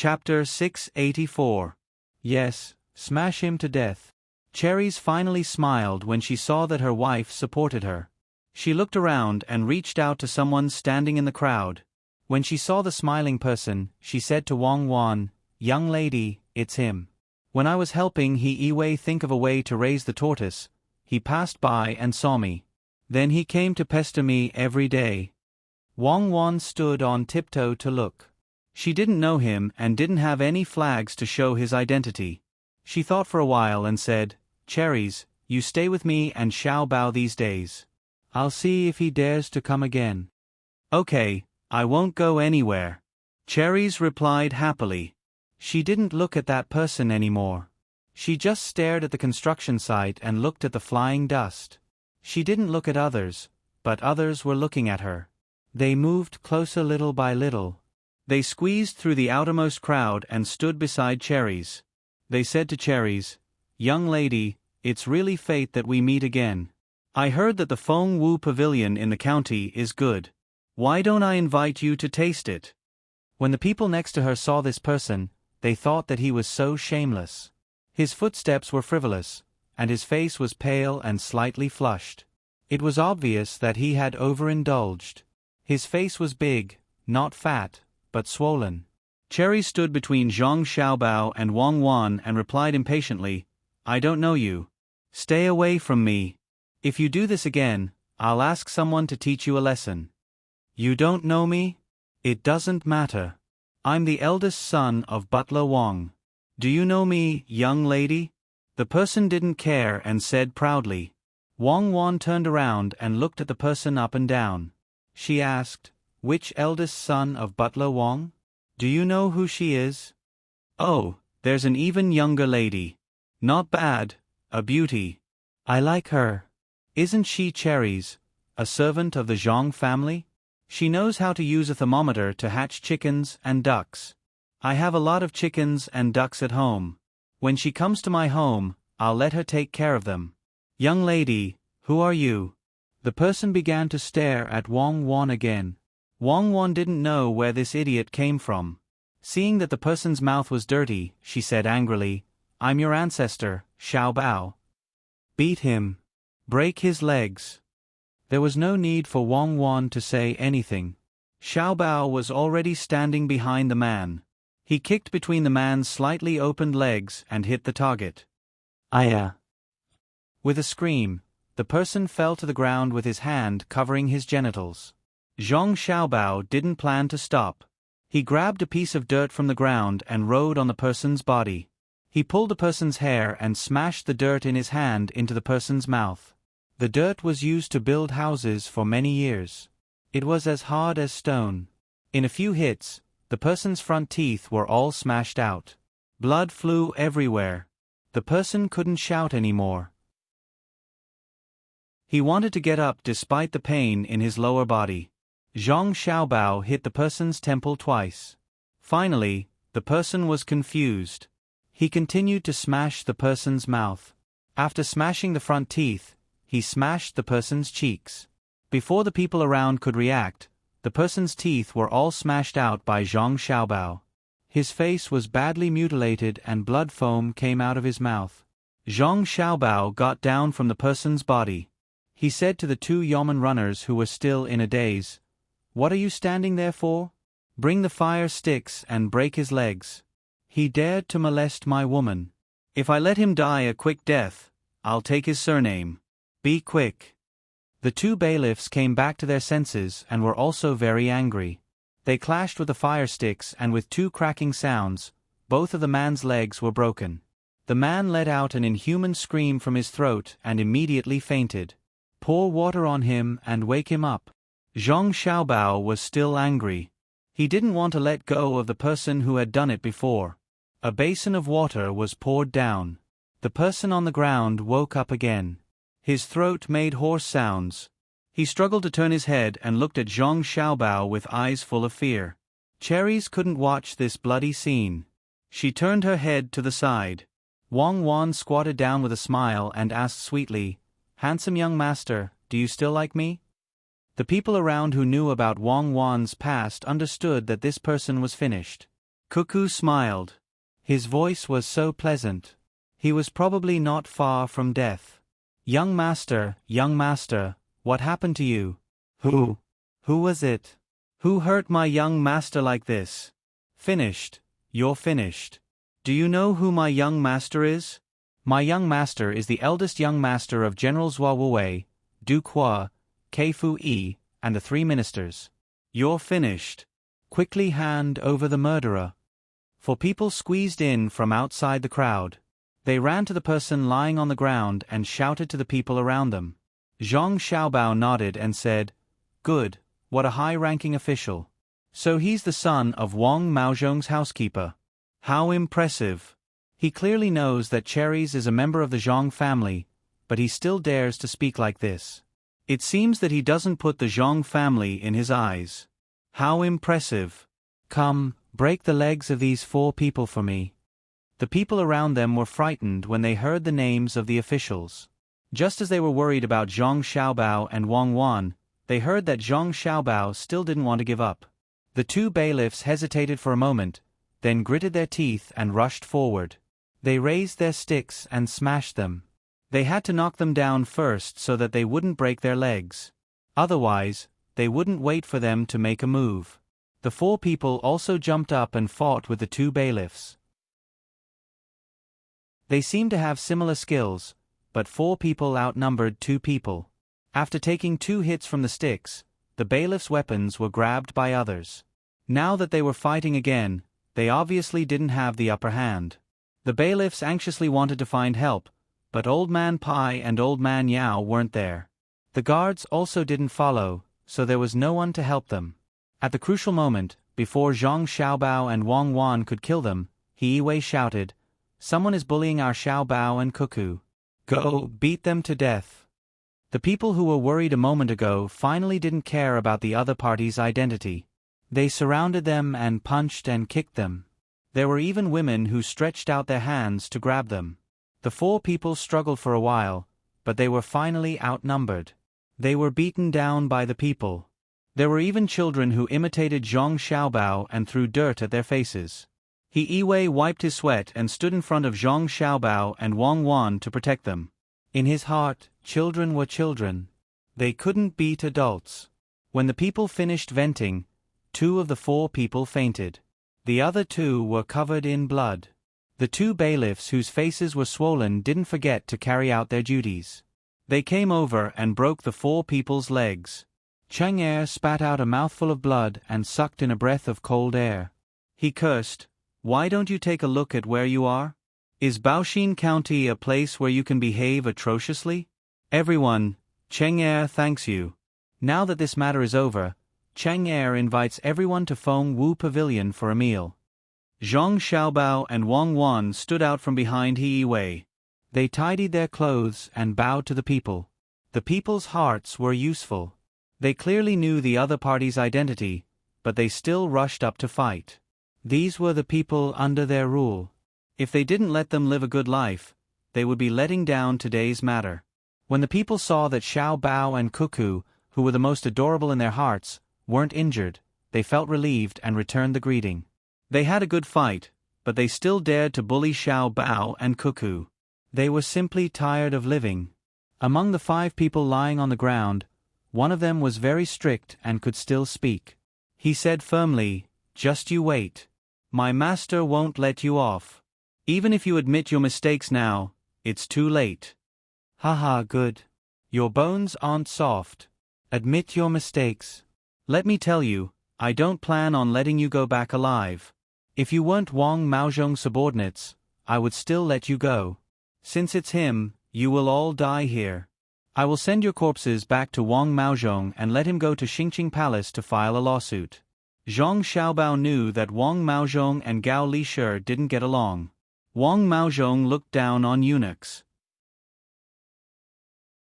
Chapter 684. Yes, smash him to death. Cherries finally smiled when she saw that her wife supported her. She looked around and reached out to someone standing in the crowd. When she saw the smiling person, she said to Wang Wan, "Young lady, it's him. When I was helping He think of a way to raise the tortoise, he passed by and saw me. Then he came to pester me every day." Wang Wan stood on tiptoe to look. She didn't know him and didn't have any flags to show his identity. She thought for a while and said, "Cherries, you stay with me and Xiao Bao these days. I'll see if he dares to come again." "Okay, I won't go anywhere," Cherries replied happily. She didn't look at that person anymore. She just stared at the construction site and looked at the flying dust. She didn't look at others, but others were looking at her. They moved closer little by little. They squeezed through the outermost crowd and stood beside Cherries. They said to Cherries, "Young lady, it's really fate that we meet again. I heard that the Feng Wu Pavilion in the county is good. Why don't I invite you to taste it?" When the people next to her saw this person, they thought that he was so shameless. His footsteps were frivolous, and his face was pale and slightly flushed. It was obvious that he had overindulged. His face was big, not fat, but swollen. Cherry stood between Zhang Xiaobao and Wang Wan and replied impatiently, "I don't know you. Stay away from me. If you do this again, I'll ask someone to teach you a lesson." "You don't know me? It doesn't matter. I'm the eldest son of Butler Wang. Do you know me, young lady?" The person didn't care and said proudly. Wang Wan turned around and looked at the person up and down. She asked, "Which eldest son of Butler Wang? Do you know who she is?" "Oh, there's an even younger lady. Not bad, a beauty. I like her. Isn't she Cherries, a servant of the Zhang family? She knows how to use a thermometer to hatch chickens and ducks. I have a lot of chickens and ducks at home. When she comes to my home, I'll let her take care of them." "Young lady, who are you?" The person began to stare at Wang Wan again. Wang Wan didn't know where this idiot came from. Seeing that the person's mouth was dirty, she said angrily, "I'm your ancestor, Xiao Bao. Beat him. Break his legs." There was no need for Wang Wan to say anything. Xiao Bao was already standing behind the man. He kicked between the man's slightly opened legs and hit the target. "Aya!" With a scream, the person fell to the ground with his hand covering his genitals. Zhang Xiaobao didn't plan to stop. He grabbed a piece of dirt from the ground and rode on the person's body. He pulled the person's hair and smashed the dirt in his hand into the person's mouth. The dirt was used to build houses for many years. It was as hard as stone. In a few hits, the person's front teeth were all smashed out. Blood flew everywhere. The person couldn't shout anymore. He wanted to get up despite the pain in his lower body. Zhang Xiaobao hit the person's temple twice. Finally, the person was confused. He continued to smash the person's mouth. After smashing the front teeth, he smashed the person's cheeks. Before the people around could react, the person's teeth were all smashed out by Zhang Xiaobao. His face was badly mutilated and blood foam came out of his mouth. Zhang Xiaobao got down from the person's body. He said to the two yeoman runners who were still in a daze, "What are you standing there for? Bring the fire sticks and break his legs. He dared to molest my woman. If I let him die a quick death, I'll take his surname. Be quick." The two bailiffs came back to their senses and were also very angry. They clashed with the fire sticks and with two cracking sounds, both of the man's legs were broken. The man let out an inhuman scream from his throat and immediately fainted. "Pour water on him and wake him up." Zhang Xiaobao was still angry. He didn't want to let go of the person who had done it before. A basin of water was poured down. The person on the ground woke up again. His throat made hoarse sounds. He struggled to turn his head and looked at Zhang Xiaobao with eyes full of fear. Cherries couldn't watch this bloody scene. She turned her head to the side. Wang Wan squatted down with a smile and asked sweetly, "Handsome young master, do you still like me?" The people around who knew about Wang Wan's past understood that this person was finished. Cuckoo smiled. His voice was so pleasant. He was probably not far from death. Young master, what happened to you? Who was it? Who hurt my young master like this? Finished. You're finished. Do you know who my young master is? My young master is the eldest young master of General Wei, Du Qua, Keifu Yi, and the 3 ministers. You're finished. Quickly hand over the murderer. For people squeezed in from outside the crowd. They ran to the person lying on the ground and shouted to the people around them. Zhang Xiaobao nodded and said, "Good, what a high-ranking official. So he's the son of Wang Maozhong's housekeeper. How impressive." He clearly knows that Cherries is a member of the Zhang family, but he still dares to speak like this. It seems that he doesn't put the Zhang family in his eyes. How impressive. Come, break the legs of these 4 people for me. The people around them were frightened when they heard the names of the officials. Just as they were worried about Zhang Xiaobao and Wang Wan, they heard that Zhang Xiaobao still didn't want to give up. The 2 bailiffs hesitated for a moment, then gritted their teeth and rushed forward. They raised their sticks and smashed them. They had to knock them down first so that they wouldn't break their legs. Otherwise, they wouldn't wait for them to make a move. The 4 people also jumped up and fought with the 2 bailiffs. They seemed to have similar skills, but 4 people outnumbered 2 people. After taking 2 hits from the sticks, the bailiffs' weapons were grabbed by others. Now that they were fighting again, they obviously didn't have the upper hand. The bailiffs anxiously wanted to find help, but Old Man Pai and Old Man Yao weren't there. The guards also didn't follow, so there was no one to help them. At the crucial moment, before Zhang Xiaobao and Wang Wan could kill them, He Wei shouted, "Someone is bullying our Xiaobao and Cuckoo. Go, beat them to death." The people who were worried a moment ago finally didn't care about the other party's identity. They surrounded them and punched and kicked them. There were even women who stretched out their hands to grab them. The 4 people struggled for a while, but they were finally outnumbered. They were beaten down by the people. There were even children who imitated Zhang Xiaobao and threw dirt at their faces. He Wei wiped his sweat and stood in front of Zhang Xiaobao and Wang Wan to protect them. In his heart, children were children. They couldn't beat adults. When the people finished venting, 2 of the 4 people fainted. The other 2 were covered in blood. The 2 bailiffs whose faces were swollen didn't forget to carry out their duties. They came over and broke the 4 people's legs. Cheng Er spat out a mouthful of blood and sucked in a breath of cold air. He cursed, "Why don't you take a look at where you are? Is Baoxin County a place where you can behave atrociously? Everyone, Cheng Er thanks you." Now that this matter is over, Cheng Er invites everyone to Feng Wu Pavilion for a meal. Zhang Xiaobao and Wang Wan stood out from behind He Wei. They tidied their clothes and bowed to the people. The people's hearts were useful. They clearly knew the other party's identity, but they still rushed up to fight. These were the people under their rule. If they didn't let them live a good life, they would be letting down today's matter. When the people saw that Xiao Bao and Cuckoo, who were the most adorable in their hearts, weren't injured, they felt relieved and returned the greeting. They had a good fight, but they still dared to bully Xiao Bao and Cuckoo. They were simply tired of living. Among the 5 people lying on the ground, one of them was very strict and could still speak. He said firmly, "Just you wait. My master won't let you off. Even if you admit your mistakes now, it's too late." Haha, good. Your bones aren't soft. Admit your mistakes. Let me tell you, I don't plan on letting you go back alive. If you weren't Wang Maozhong's subordinates, I would still let you go. Since it's him, you will all die here. I will send your corpses back to Wang Maozhong and let him go to Xingqing Palace to file a lawsuit. Zhang Xiaobao knew that Wang Maozhong and Gao Lishir didn't get along. Wang Maozhong looked down on eunuchs.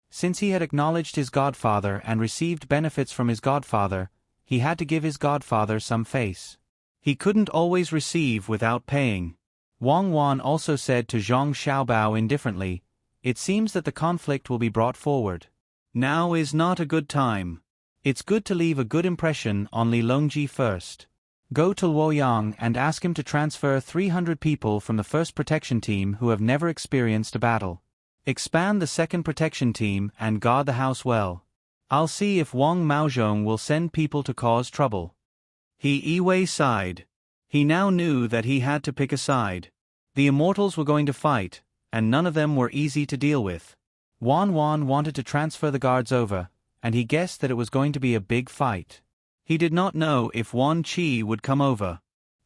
Since he had acknowledged his godfather and received benefits from his godfather, he had to give his godfather some face. He couldn't always receive without paying. Wang Wan also said to Zhang Xiaobao indifferently, "It seems that the conflict will be brought forward. Now is not a good time. It's good to leave a good impression on Li Longji first." Go to Luoyang and ask him to transfer 300 people from the first protection team who have never experienced a battle. Expand the second protection team and guard the house well. I'll see if Wang Maozhong will send people to cause trouble." Yi sighed. He now knew that he had to pick a side. The immortals were going to fight, and none of them were easy to deal with. Wan wanted to transfer the guards over, and he guessed that it was going to be a big fight. He did not know if Wan Qi would come over.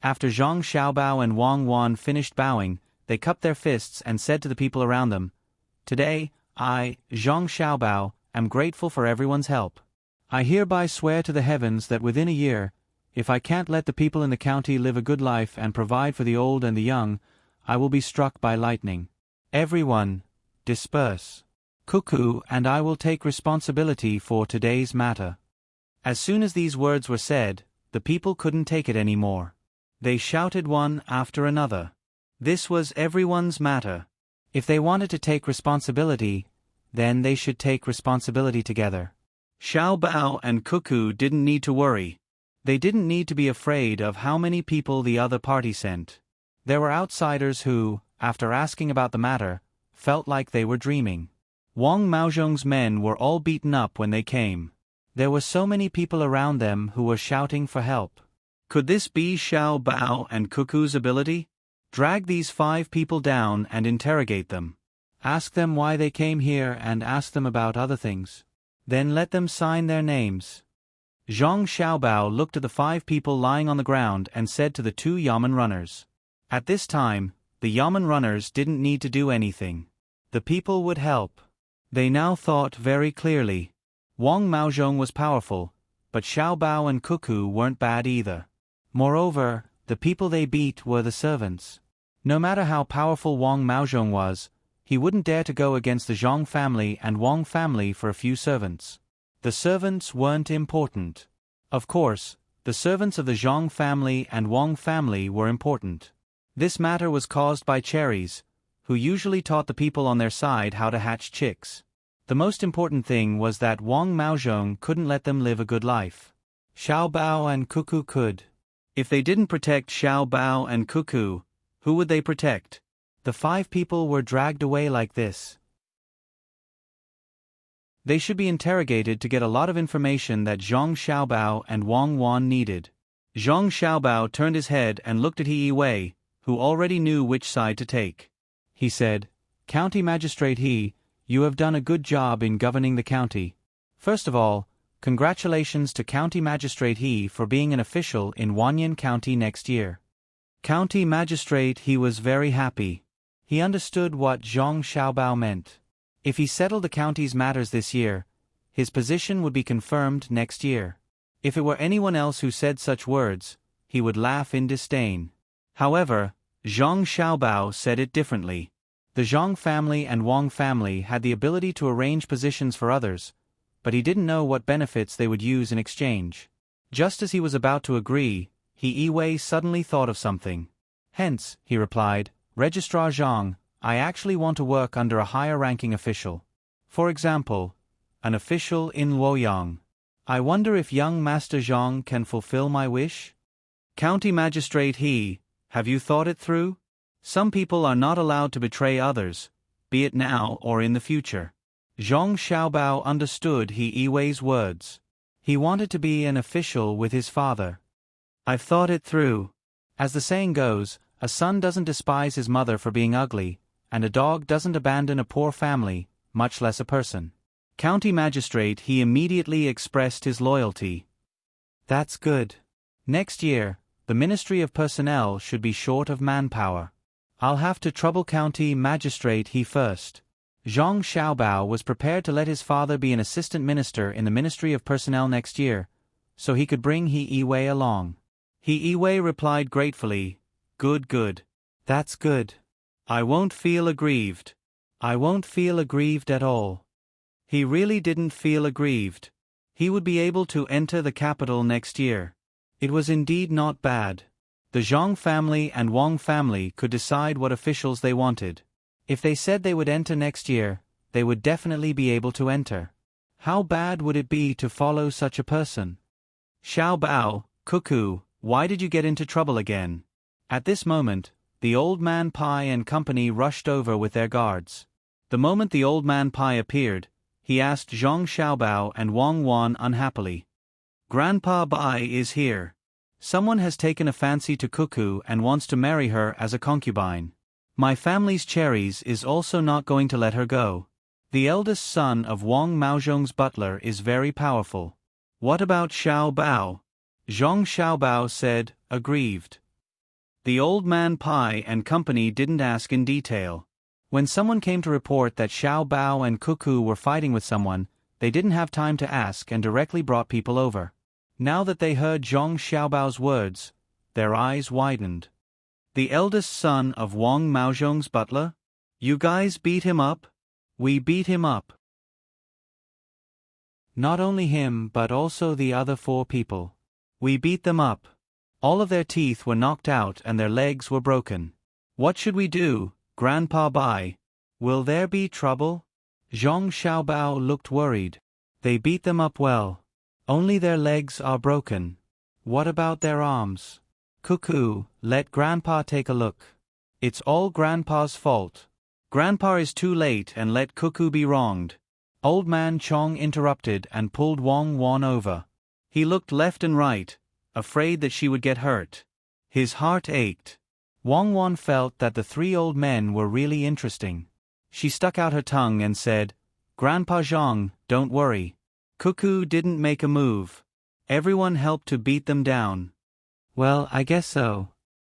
After Zhang Xiaobao and Wang Wan finished bowing, they cupped their fists and said to the people around them, "Today, I, Zhang Xiaobao, am grateful for everyone's help. I hereby swear to the heavens that within a year, if I can't let the people in the county live a good life and provide for the old and the young, I will be struck by lightning. Everyone, disperse. Cuckoo and I will take responsibility for today's matter." As soon as these words were said, the people couldn't take it anymore. They shouted one after another. This was everyone's matter. If they wanted to take responsibility, then they should take responsibility together. Xiao Bao and Cuckoo didn't need to worry. They didn't need to be afraid of how many people the other party sent. There were outsiders who, after asking about the matter, felt like they were dreaming. Wang Maozhong's men were all beaten up when they came. There were so many people around them who were shouting for help. Could this be Xiao Bao and Cuckoo's ability? Drag these 5 people down and interrogate them. Ask them why they came here and ask them about other things. Then let them sign their names. Zhang Xiaobao looked at the 5 people lying on the ground and said to the 2 Yamen runners. At this time, the Yamen runners didn't need to do anything. The people would help. They now thought very clearly. Wang Maozhong was powerful, but Xiao Bao and Cuckoo weren't bad either. Moreover, the people they beat were the servants. No matter how powerful Wang Maozhong was, he wouldn't dare to go against the Zhang family and Wang family for a few servants. The servants weren't important. Of course, the servants of the Zhang family and Wang family were important. This matter was caused by cherries, who usually taught the people on their side how to hatch chicks. The most important thing was that Wang Maozhong couldn't let them live a good life. Xiao Bao and Cuckoo could. If they didn't protect Xiao Bao and Cuckoo, who would they protect? The 5 people were dragged away like this. They should be interrogated to get a lot of information that Zhang Xiaobao and Wang Wan needed. Zhang Xiaobao turned his head and looked at Yi Wei, who already knew which side to take. He said, "County Magistrate He, you have done a good job in governing the county. First of all, congratulations to County Magistrate He for being an official in Wanyan County next year." County Magistrate He was very happy. He understood what Zhang Xiaobao meant. If he settled the county's matters this year, his position would be confirmed next year. If it were anyone else who said such words, he would laugh in disdain. However, Zhang Xiaobao said it differently. The Zhang family and Wang family had the ability to arrange positions for others, but he didn't know what benefits they would use in exchange. Just as he was about to agree, Yi Wei suddenly thought of something. "Hence," he replied, "Registrar Zhang, I actually want to work under a higher-ranking official. For example, an official in Luoyang. I wonder if young Master Zhang can fulfill my wish?" County Magistrate He, have you thought it through? Some people are not allowed to betray others, be it now or in the future. Zhang Xiaobao understood Yi Wei's words. He wanted to be an official with his father. "I've thought it through. As the saying goes, a son doesn't despise his mother for being ugly, and a dog doesn't abandon a poor family, much less a person." County Magistrate He immediately expressed his loyalty. "That's good. Next year, the Ministry of Personnel should be short of manpower. I'll have to trouble County Magistrate He first." Zhang Xiaobao was prepared to let his father be an assistant minister in the Ministry of Personnel next year, so he could bring Yi Wei along. Yi Wei replied gratefully, Good. That's good. I won't feel aggrieved. I won't feel aggrieved at all." He really didn't feel aggrieved. He would be able to enter the capital next year. It was indeed not bad. The Zhang family and Wang family could decide what officials they wanted. If they said they would enter next year, they would definitely be able to enter. How bad would it be to follow such a person? Xiao Bao, Cuckoo, Why did you get into trouble again? At this moment, the Old Man Pai and company rushed over with their guards. The moment the Old Man Pai appeared, he asked Zhang Xiaobao and Wang Wan unhappily. Grandpa Bai is here. Someone has taken a fancy to Cuckoo and wants to marry her as a concubine. My family's cherries is also not going to let her go. The eldest son of Wang Maozhong's butler is very powerful. What about Xiao Bao? Zhang Xiaobao said, aggrieved. The Old Man Pai and company didn't ask in detail. When someone came to report that Xiao Bao and Cuckoo were fighting with someone, they didn't have time to ask and directly brought people over. Now that they heard Zhang Xiaobao's words, their eyes widened. The eldest son of Wang Maozhong's butler? You guys beat him up? We beat him up. Not only him but also the other 4 people. We beat them up. All of their teeth were knocked out and their legs were broken. What should we do, Grandpa Bai? Will there be trouble? Zhang Xiaobao looked worried. They beat them up well. Only their legs are broken. What about their arms? Cuckoo, let Grandpa take a look. It's all Grandpa's fault. Grandpa is too late and let Cuckoo be wronged. Old Man Chong interrupted and pulled Wang Wan over. He looked left and right, afraid that she would get hurt. His heart ached. Wang Wan felt that the 3 old men were really interesting. She stuck out her tongue and said, Grandpa Zhang, don't worry. Cuckoo didn't make a move. Everyone helped to beat them down. Well, I guess so.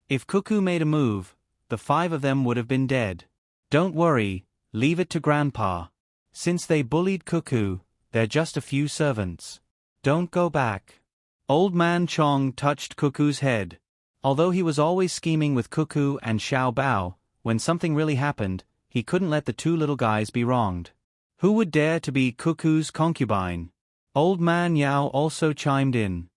If Cuckoo made a move, the 5 of them would have been dead. Don't worry, leave it to Grandpa. Since they bullied Cuckoo, they're just a few servants. Don't go back. Old Man Chong touched Cuckoo's head. Although he was always scheming with Cuckoo and Xiao Bao, when something really happened, he couldn't let the 2 little guys be wronged. Who would dare to be Cuckoo's concubine? Old Man Yao also chimed in.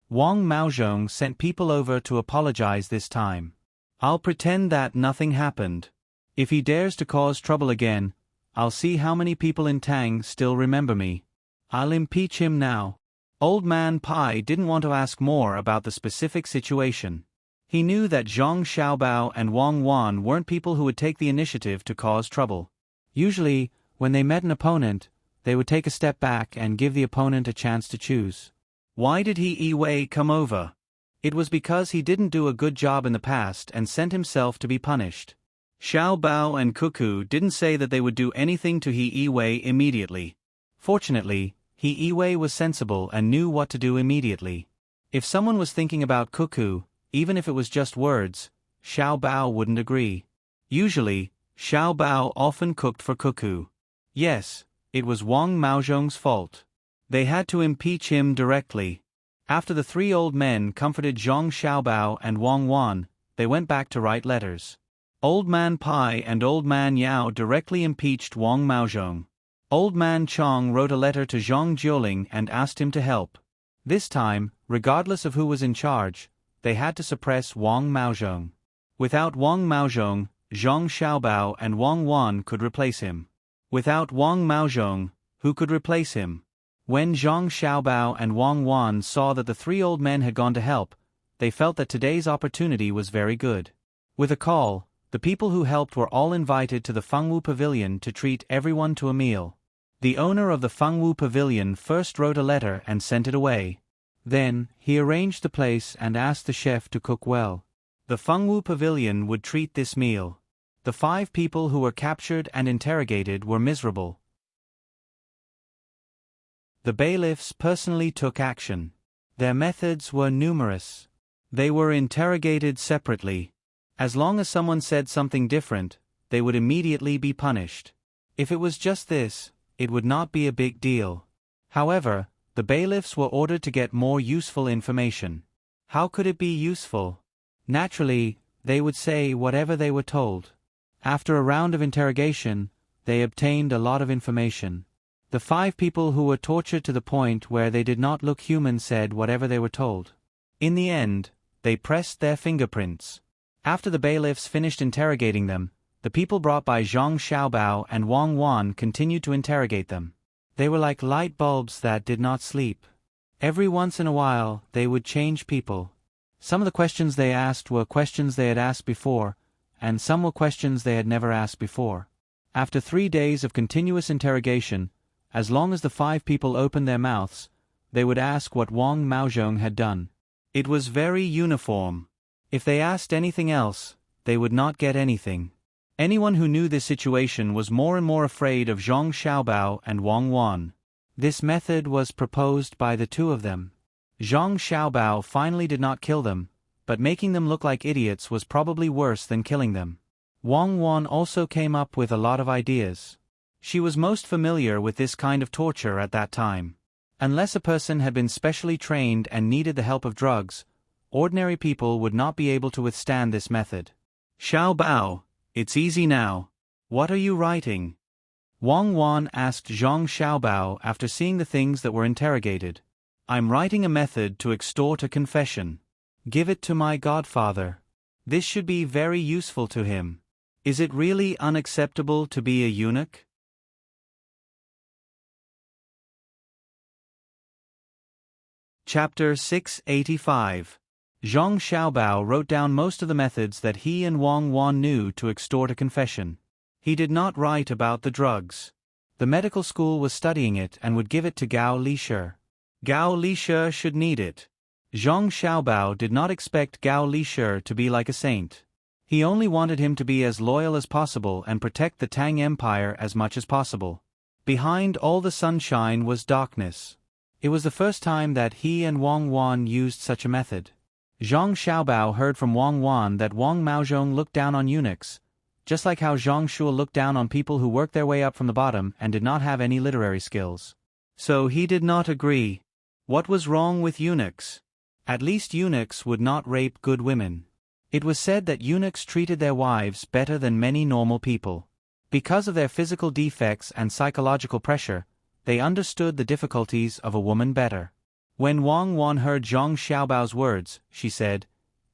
Wang Maozhong sent people over to apologize this time. I'll pretend that nothing happened. If he dares to cause trouble again, I'll see how many people in Tang still remember me. I'll impeach him now. Old Man Pai didn't want to ask more about the specific situation. He knew that Zhang Xiaobao and Wang Wan weren't people who would take the initiative to cause trouble. Usually, when they met an opponent, they would take a step back and give the opponent a chance to choose. Why did Yi Wei come over? It was because he didn't do a good job in the past and sent himself to be punished. Xiao Bao and Cuckoo didn't say that they would do anything to Yi Wei immediately. Fortunately, Yi Wei was sensible and knew what to do immediately. If someone was thinking about Cuckoo, even if it was just words, Xiao Bao wouldn't agree. Usually, Xiao Bao often cooked for Cuckoo. Yes, it was Wang Maozhong's fault. They had to impeach him directly. After the 3 old men comforted Zhang Xiaobao and Wang Wan, they went back to write letters. Old Man Pai and Old Man Yao directly impeached Wang Maozhong. Old Man Chong wrote a letter to Zhang Jiuling and asked him to help. This time, regardless of who was in charge, they had to suppress Wang Maozhong. Without Wang Maozhong, Zhang Xiaobao and Wang Wan could replace him. Without Wang Maozhong, who could replace him? When Zhang Xiaobao and Wang Wan saw that the 3 old men had gone to help, they felt that today's opportunity was very good. With a call, the people who helped were all invited to the Fengwu Pavilion to treat everyone to a meal. The owner of the Fengwu Pavilion first wrote a letter and sent it away. Then, he arranged the place and asked the chef to cook well. The Fengwu Pavilion would treat this meal. The 5 people who were captured and interrogated were miserable. The bailiffs personally took action. Their methods were numerous. They were interrogated separately. As long as someone said something different, they would immediately be punished. If it was just this, it would not be a big deal. However, the bailiffs were ordered to get more useful information. How could it be useful? Naturally, they would say whatever they were told. After a round of interrogation, they obtained a lot of information. The 5 people who were tortured to the point where they did not look human said whatever they were told. In the end, they pressed their fingerprints. After the bailiffs finished interrogating them, the people brought by Zhang Xiaobao and Wang Wan continued to interrogate them. They were like light bulbs that did not sleep. Every once in a while, they would change people. Some of the questions they asked were questions they had asked before, and some were questions they had never asked before. After 3 days of continuous interrogation, as long as the 5 people opened their mouths, they would ask what Wang Maozhong had done. It was very uniform. If they asked anything else, they would not get anything. Anyone who knew this situation was more and more afraid of Zhang Xiaobao and Wang Wan. This method was proposed by the two of them. Zhang Xiaobao finally did not kill them, but making them look like idiots was probably worse than killing them. Wang Wan also came up with a lot of ideas. She was most familiar with this kind of torture at that time. Unless a person had been specially trained and needed the help of drugs, ordinary people would not be able to withstand this method. Xiaobao, it's easy now. What are you writing? Wang Wan asked Zhang Xiaobao after seeing the things that were interrogated. I'm writing a method to extort a confession. Give it to my godfather. This should be very useful to him. Is it really unacceptable to be a eunuch? Chapter 685. Zhang Xiaobao wrote down most of the methods that he and Wang Wan knew to extort a confession. He did not write about the drugs. The medical school was studying it and would give it to Gao Lixi. Gao Lixi should need it. Zhang Xiaobao did not expect Gao Lixi to be like a saint. He only wanted him to be as loyal as possible and protect the Tang Empire as much as possible. Behind all the sunshine was darkness. It was the first time that he and Wang Wan used such a method. Zhang Xiaobao heard from Wang Wan that Wang Maozhong looked down on eunuchs, just like how Zhang Shul looked down on people who worked their way up from the bottom and did not have any literary skills. So he did not agree. What was wrong with eunuchs? At least eunuchs would not rape good women. It was said that eunuchs treated their wives better than many normal people. Because of their physical defects and psychological pressure, they understood the difficulties of a woman better. When Wang Wan heard Zhang Xiaobao's words, she said,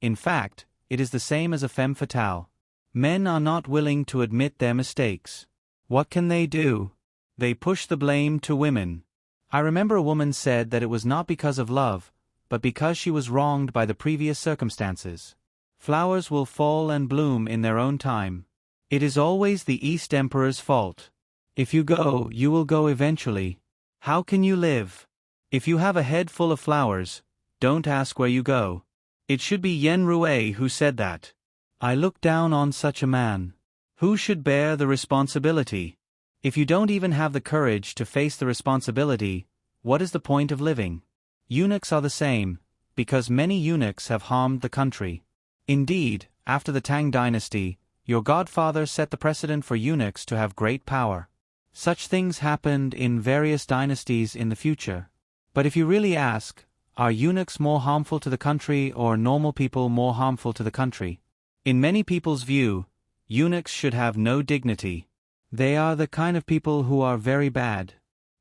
"In fact, it is the same as a femme fatale. Men are not willing to admit their mistakes. What can they do? They push the blame to women. I remember a woman said that it was not because of love, but because she was wronged by the previous circumstances. Flowers will fall and bloom in their own time. It is always the East Emperor's fault. If you go, you will go eventually. How can you live? If you have a head full of flowers, don't ask where you go." It should be Yen Rui who said that. I look down on such a man. Who should bear the responsibility? If you don't even have the courage to face the responsibility, what is the point of living? Eunuchs are the same, because many eunuchs have harmed the country. Indeed, after the Tang Dynasty, your godfather set the precedent for eunuchs to have great power. Such things happened in various dynasties in the future. But if you really ask, are eunuchs more harmful to the country or normal people more harmful to the country? In many people's view, eunuchs should have no dignity. They are the kind of people who are very bad.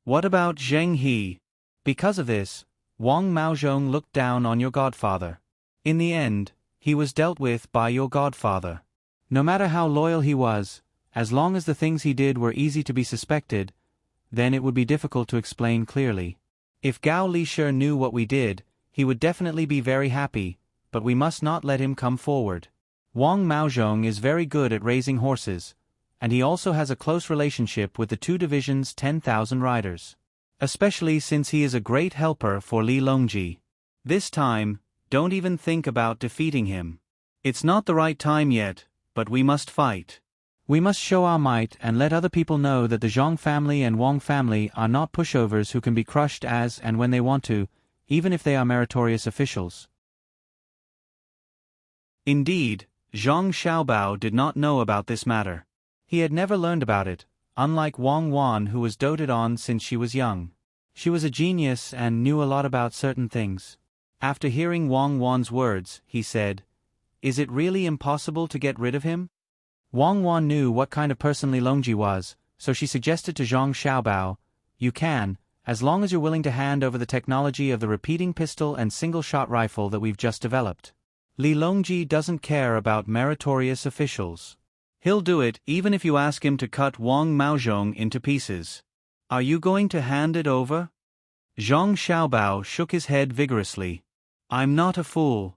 What about Zheng He? Because of this, Wang Maozhong looked down on your godfather. In the end, he was dealt with by your godfather. No matter how loyal he was, as long as the things he did were easy to be suspected, then it would be difficult to explain clearly. If Gao Lixi knew what we did, he would definitely be very happy, but we must not let him come forward. Wang Maozhong is very good at raising horses, and he also has a close relationship with the 2 divisions' 10,000 riders. Especially since he is a great helper for Li Longji. This time, don't even think about defeating him. It's not the right time yet, but we must fight. We must show our might and let other people know that the Zhang family and Wang family are not pushovers who can be crushed as and when they want to, even if they are meritorious officials. Indeed, Zhang Xiaobao did not know about this matter. He had never learned about it, unlike Wang Wan who was doted on since she was young. She was a genius and knew a lot about certain things. After hearing Wang Wan's words, he said, "Is it really impossible to get rid of him?" Wang Wan knew what kind of person Li Longji was, so she suggested to Zhang Xiaobao, "You can, as long as you're willing to hand over the technology of the repeating pistol and single-shot rifle that we've just developed." Li Longji doesn't care about meritorious officials. He'll do it even if you ask him to cut Wang Maozhong into pieces. Are you going to hand it over? Zhang Xiaobao shook his head vigorously. I'm not a fool.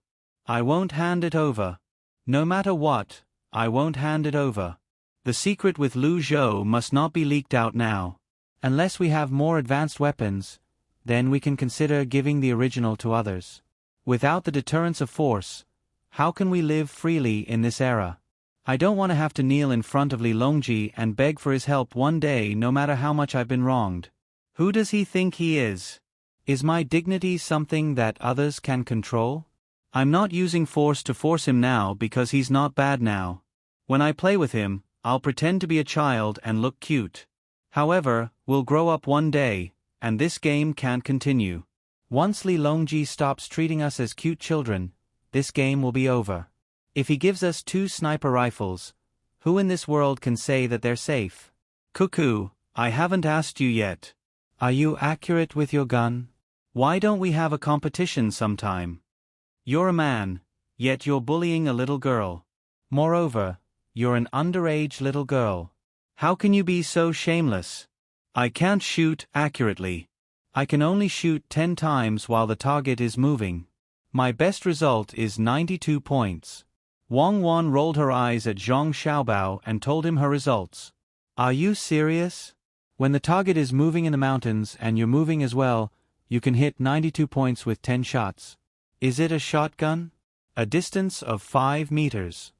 I won't hand it over. No matter what, I won't hand it over. The secret with Lu Zhou must not be leaked out now. Unless we have more advanced weapons, then we can consider giving the original to others. Without the deterrence of force, how can we live freely in this era? I don't want to have to kneel in front of Li Longji and beg for his help one day no matter how much I've been wronged. Who does he think he is? Is my dignity something that others can control? I'm not using force to force him now because he's not bad now. When I play with him, I'll pretend to be a child and look cute. However, we'll grow up one day, and this game can't continue. Once Li Longji stops treating us as cute children, this game will be over. If he gives us 2 sniper rifles, who in this world can say that they're safe? Cuckoo, I haven't asked you yet. Are you accurate with your gun? Why don't we have a competition sometime? You're a man, yet you're bullying a little girl. Moreover, you're an underage little girl. How can you be so shameless? I can't shoot accurately. I can only shoot 10 times while the target is moving. My best result is 92 points. Wang Wan rolled her eyes at Zhang Xiaobao and told him her results. Are you serious? When the target is moving in the mountains and you're moving as well, you can hit 92 points with 10 shots. Is it a shotgun? A distance of 5 meters.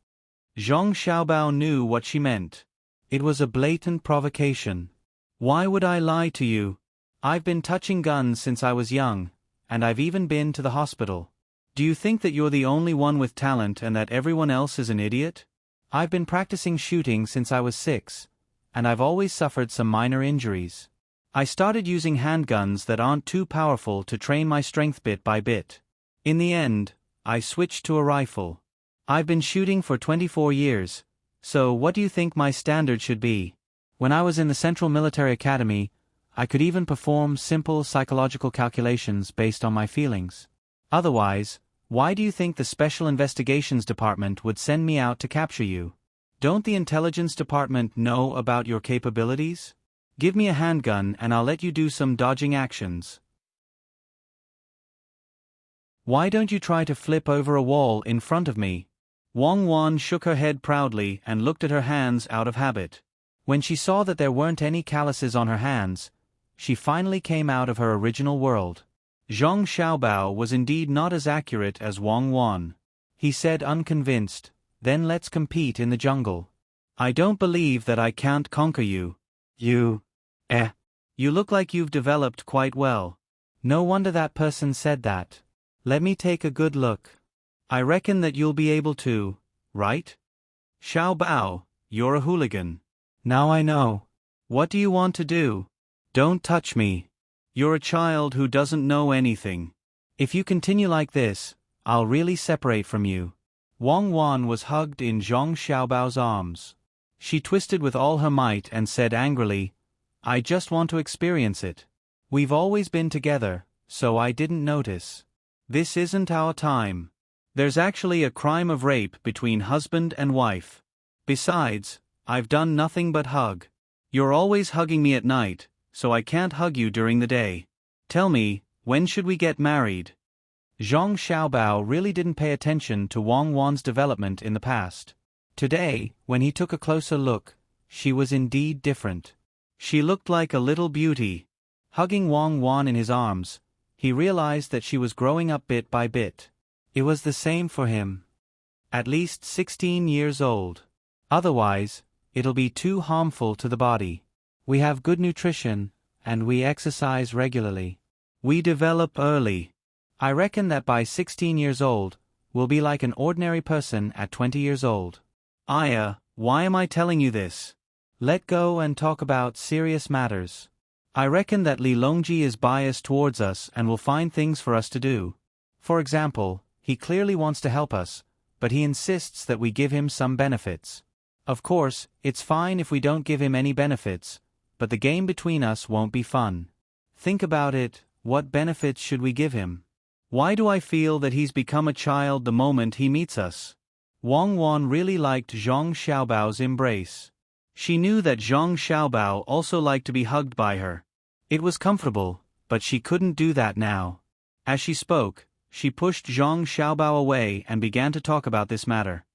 Zhang Xiaobao knew what she meant. It was a blatant provocation. Why would I lie to you? I've been touching guns since I was young, and I've even been to the hospital. Do you think that you're the only one with talent and that everyone else is an idiot? I've been practicing shooting since I was 6, and I've always suffered some minor injuries. I started using handguns that aren't too powerful to train my strength bit by bit. In the end, I switched to a rifle. I've been shooting for 24 years, so what do you think my standard should be? When I was in the Central Military Academy, I could even perform simple psychological calculations based on my feelings. Otherwise, why do you think the Special Investigations Department would send me out to capture you? Don't the Intelligence Department know about your capabilities? Give me a handgun and I'll let you do some dodging actions. Why don't you try to flip over a wall in front of me? Wang Wan shook her head proudly and looked at her hands out of habit. When she saw that there weren't any calluses on her hands, she finally came out of her original world. Zhang Xiaobao was indeed not as accurate as Wang Wan. He said unconvinced, then let's compete in the jungle. I don't believe that I can't conquer you. You look like you've developed quite well. No wonder that person said that. Let me take a good look. I reckon that you'll be able to, right? Xiaobao, you're a hooligan. Now I know. What do you want to do? Don't touch me. You're a child who doesn't know anything. If you continue like this, I'll really separate from you. Wang Wan was hugged in Zhang Xiaobao's arms. She twisted with all her might and said angrily, I just want to experience it. We've always been together, so I didn't notice. This isn't our time. There's actually a crime of rape between husband and wife. Besides, I've done nothing but hug. You're always hugging me at night, so I can't hug you during the day. Tell me, when should we get married? Zhang Xiaobao really didn't pay attention to Wang Wan's development in the past. Today, when he took a closer look, she was indeed different. She looked like a little beauty. Hugging Wang Wan in his arms, he realized that she was growing up bit by bit. It was the same for him. At least 16 years old. Otherwise, it'll be too harmful to the body. We have good nutrition, and we exercise regularly. We develop early. I reckon that by 16 years old, we'll be like an ordinary person at 20 years old. Aya, why am I telling you this? Let go and talk about serious matters. I reckon that Li Longji is biased towards us and will find things for us to do. For example, he clearly wants to help us, but he insists that we give him some benefits. Of course, it's fine if we don't give him any benefits, but the game between us won't be fun. Think about it, what benefits should we give him? Why do I feel that he's become a child the moment he meets us? Wang Wan really liked Zhang Xiaobao's embrace. She knew that Zhang Xiaobao also liked to be hugged by her. It was comfortable, but she couldn't do that now. As she spoke, she pushed Zhang Xiaobao away and began to talk about this matter.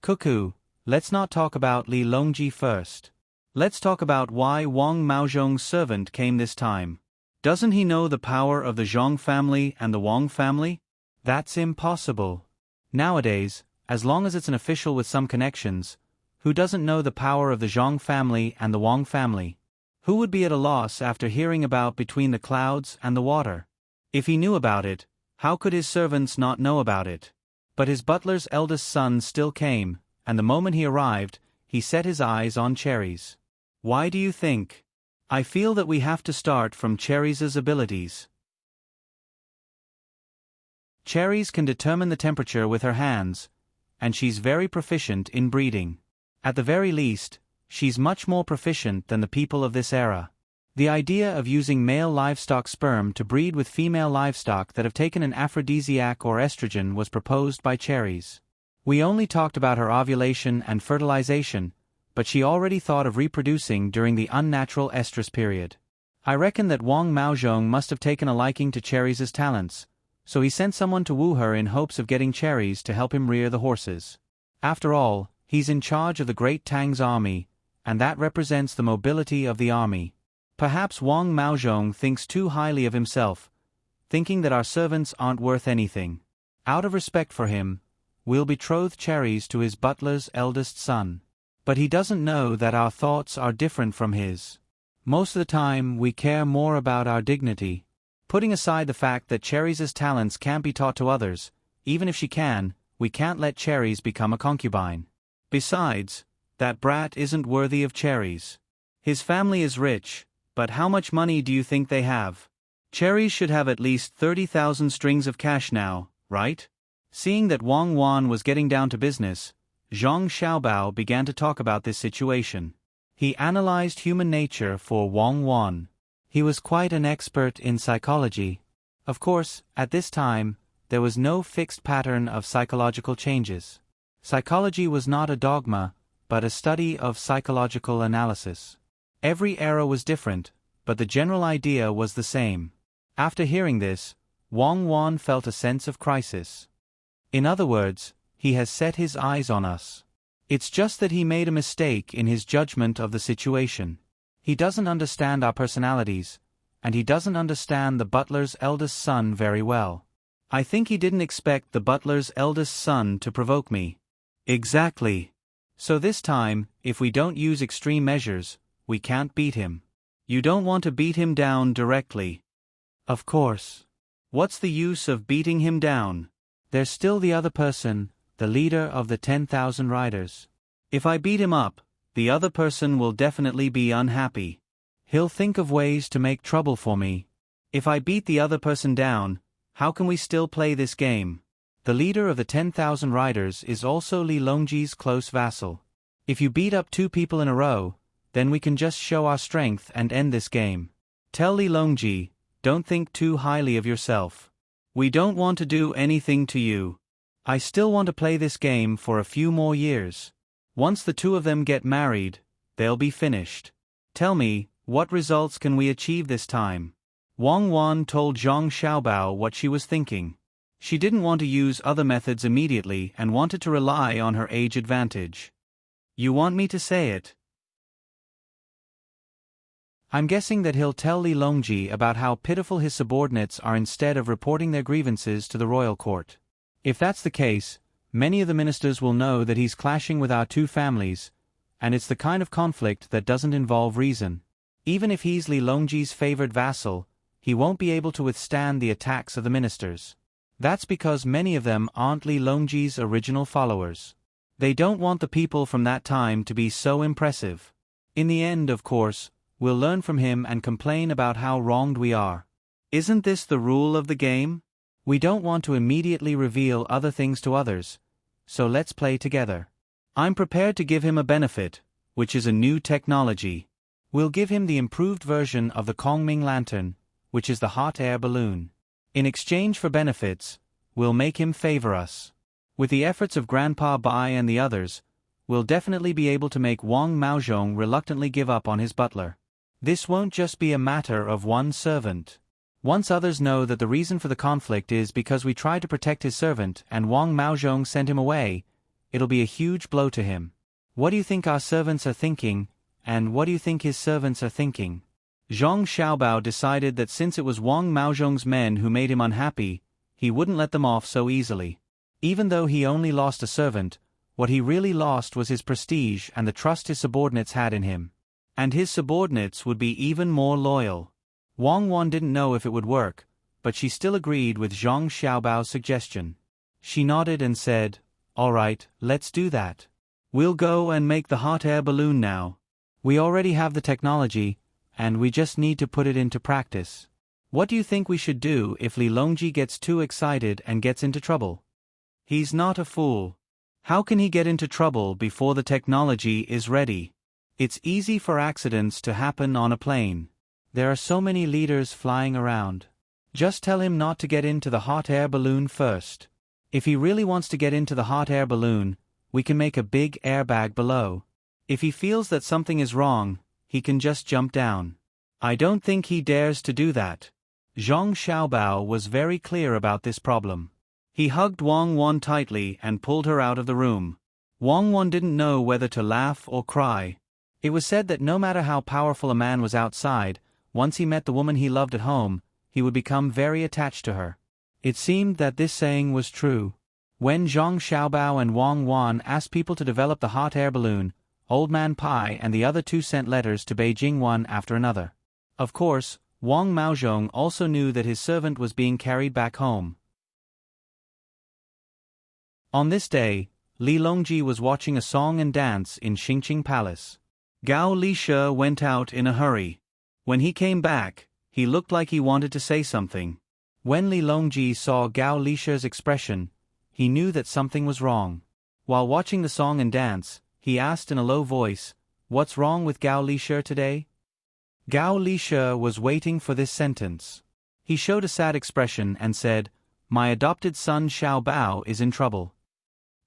Cuckoo, let's not talk about Li Longji first. Let's talk about why Wang Maozhong's servant came this time. Doesn't he know the power of the Zhang family and the Wang family? That's impossible. Nowadays, as long as it's an official with some connections, who doesn't know the power of the Zhang family and the Wang family? Who would be at a loss after hearing about between the clouds and the water? If he knew about it, how could his servants not know about it? But his butler's eldest son still came, and the moment he arrived, he set his eyes on Cherries. Why do you think? I feel that we have to start from Cherries' abilities. Cherries can determine the temperature with her hands, and she's very proficient in breeding. At the very least, she's much more proficient than the people of this era. The idea of using male livestock sperm to breed with female livestock that have taken an aphrodisiac or estrogen was proposed by Cherries. We only talked about her ovulation and fertilization, but she already thought of reproducing during the unnatural estrus period. I reckon that Wang Maozhong must have taken a liking to Cherries' talents, so he sent someone to woo her in hopes of getting Cherries to help him rear the horses. After all, he's in charge of the great Tang's army, and that represents the mobility of the army. Perhaps Wang Maozhong thinks too highly of himself, thinking that our servants aren't worth anything. Out of respect for him, we'll betroth Cherries to his butler's eldest son. But he doesn't know that our thoughts are different from his. Most of the time we care more about our dignity. Putting aside the fact that Cherries' talents can't be taught to others, even if she can, we can't let Cherries become a concubine. Besides, that brat isn't worthy of Cherries. His family is rich, but how much money do you think they have? Cherries should have at least 30,000 strings of cash now, right? Seeing that Wang Wan was getting down to business, Zhang Xiaobao began to talk about this situation. He analyzed human nature for Wang Wan. He was quite an expert in psychology. Of course, at this time, there was no fixed pattern of psychological changes. Psychology was not a dogma, but a study of psychological analysis. Every era was different, but the general idea was the same. After hearing this, Wang Wan felt a sense of crisis. In other words, he has set his eyes on us. It's just that he made a mistake in his judgment of the situation. He doesn't understand our personalities, and he doesn't understand the butler's eldest son very well. I think he didn't expect the butler's eldest son to provoke me. Exactly. So this time, if we don't use extreme measures, we can't beat him. You don't want to beat him down directly. Of course. What's the use of beating him down? There's still the other person, the leader of the 10,000 riders. If I beat him up, the other person will definitely be unhappy. He'll think of ways to make trouble for me. If I beat the other person down, how can we still play this game? The leader of the 10,000 riders is also Li Longji's close vassal. If you beat up 2 people in a row, then we can just show our strength and end this game. Tell Li Longji, don't think too highly of yourself. We don't want to do anything to you. I still want to play this game for a few more years. Once the 2 of them get married, they'll be finished. Tell me, what results can we achieve this time? Wang Wan told Zhang Xiaobao what she was thinking. She didn't want to use other methods immediately and wanted to rely on her age advantage. You want me to say it? I'm guessing that he'll tell Li Longji about how pitiful his subordinates are instead of reporting their grievances to the royal court. If that's the case, many of the ministers will know that he's clashing with our 2 families, and it's the kind of conflict that doesn't involve reason. Even if he's Li Longji's favored vassal, he won't be able to withstand the attacks of the ministers. That's because many of them aren't Li Longji's original followers. They don't want the people from that time to be so impressive. In the end, of course, we'll learn from him and complain about how wronged we are. Isn't this the rule of the game? We don't want to immediately reveal other things to others, so let's play together. I'm prepared to give him a benefit, which is a new technology. We'll give him the improved version of the Kongming lantern, which is the hot air balloon. In exchange for benefits, we'll make him favor us. With the efforts of Grandpa Bai and the others, we'll definitely be able to make Wang Maozhong reluctantly give up on his butler. This won't just be a matter of one servant. Once others know that the reason for the conflict is because we tried to protect his servant and Wang Maozhong sent him away, it'll be a huge blow to him. What do you think our servants are thinking, and what do you think his servants are thinking? Zhang Xiaobao decided that since it was Wang Maozhong's men who made him unhappy, he wouldn't let them off so easily. Even though he only lost a servant, what he really lost was his prestige and the trust his subordinates had in him. And his subordinates would be even more loyal. Wang Wan didn't know if it would work, but she still agreed with Zhang Xiaobao's suggestion. She nodded and said, "All right, let's do that. We'll go and make the hot air balloon now. We already have the technology, and we just need to put it into practice. What do you think we should do if Li Longji gets too excited and gets into trouble?" He's not a fool. How can he get into trouble before the technology is ready? It's easy for accidents to happen on a plane. There are so many leaders flying around. Just tell him not to get into the hot air balloon first. If he really wants to get into the hot air balloon, we can make a big airbag below. If he feels that something is wrong, he can just jump down. I don't think he dares to do that. Zhang Xiaobao was very clear about this problem. He hugged Wang Wan tightly and pulled her out of the room. Wang Wan didn't know whether to laugh or cry. It was said that no matter how powerful a man was outside, once he met the woman he loved at home, he would become very attached to her. It seemed that this saying was true. When Zhang Xiaobao and Wang Wan asked people to develop the hot air balloon, Old Man Pai and the other two sent letters to Beijing one after another. Of course, Wang Maozhong also knew that his servant was being carried back home. On this day, Li Longji was watching a song and dance in Xingqing Palace. Gao Lishe went out in a hurry. When he came back, he looked like he wanted to say something. When Li Longji saw Gao Lishe's expression, he knew that something was wrong. While watching the song and dance, he asked in a low voice, "What's wrong with Gao Lishe today?" Gao Lishe was waiting for this sentence. He showed a sad expression and said, "My adopted son Xiao Bao is in trouble."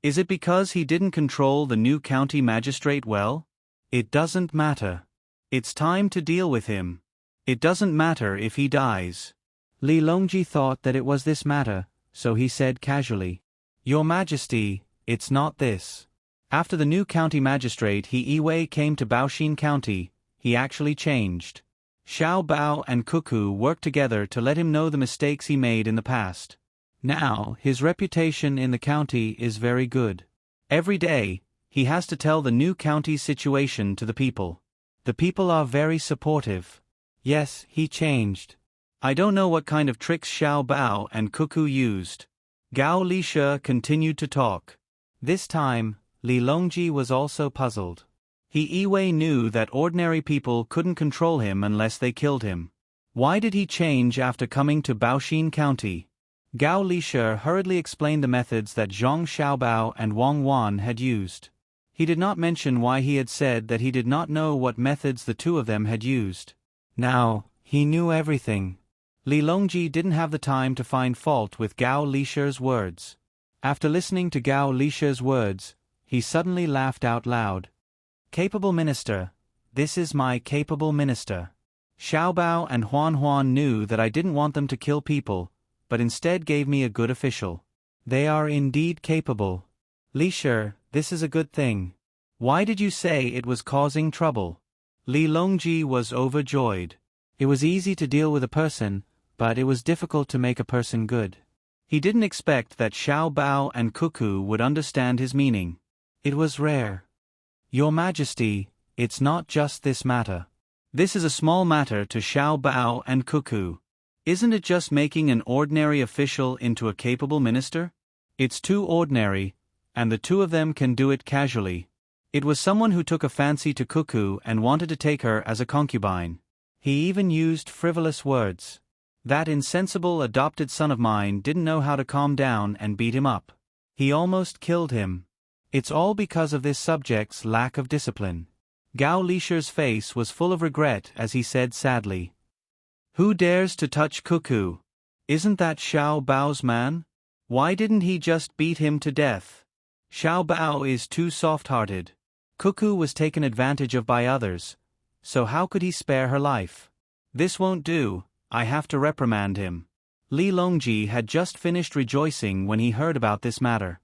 Is it because he didn't control the new county magistrate well? It doesn't matter. It's time to deal with him. It doesn't matter if he dies. Li Longji thought that it was this matter, so he said casually, "Your Majesty, it's not this." After the new county magistrate He Yiwei came to Baoxin County, he actually changed. Xiao Bao and Cuckoo worked together to let him know the mistakes he made in the past. Now, his reputation in the county is very good. Every day, he has to tell the new county's situation to the people. The people are very supportive. Yes, he changed. I don't know what kind of tricks Xiao Bao and Cuckoo used. Gao Lishe continued to talk. This time, Li Longji was also puzzled. He Yiwei knew that ordinary people couldn't control him unless they killed him. Why did he change after coming to Baoxin County? Gao Lishe hurriedly explained the methods that Zhang Xiaobao and Wang Wan had used. He did not mention why he had said that he did not know what methods the two of them had used. Now, he knew everything. Li Longji didn't have the time to find fault with Gao Lishe's words. After listening to Gao Lishe's words, he suddenly laughed out loud. "Capable minister, this is my capable minister. Xiaobao and Huan knew that I didn't want them to kill people, but instead gave me a good official. They are indeed capable. Lishe, this is a good thing. Why did you say it was causing trouble?" Li Longji was overjoyed. It was easy to deal with a person, but it was difficult to make a person good. He didn't expect that Xiao Bao and Cuckoo would understand his meaning. It was rare. "Your Majesty, it's not just this matter. This is a small matter to Xiao Bao and Cuckoo. Isn't it just making an ordinary official into a capable minister? It's too ordinary, and the two of them can do it casually." It was someone who took a fancy to Cuckoo and wanted to take her as a concubine. He even used frivolous words. That insensible adopted son of mine didn't know how to calm down and beat him up. He almost killed him. It's all because of this subject's lack of discipline. Gao Lishe's face was full of regret as he said sadly, "Who dares to touch Cuckoo? Isn't that Xiao Bao's man? Why didn't he just beat him to death? Xiao Bao is too soft-hearted. Cuckoo was taken advantage of by others, so how could he spare her life? This won't do, I have to reprimand him. Li Longji had just finished rejoicing when he heard about this matter.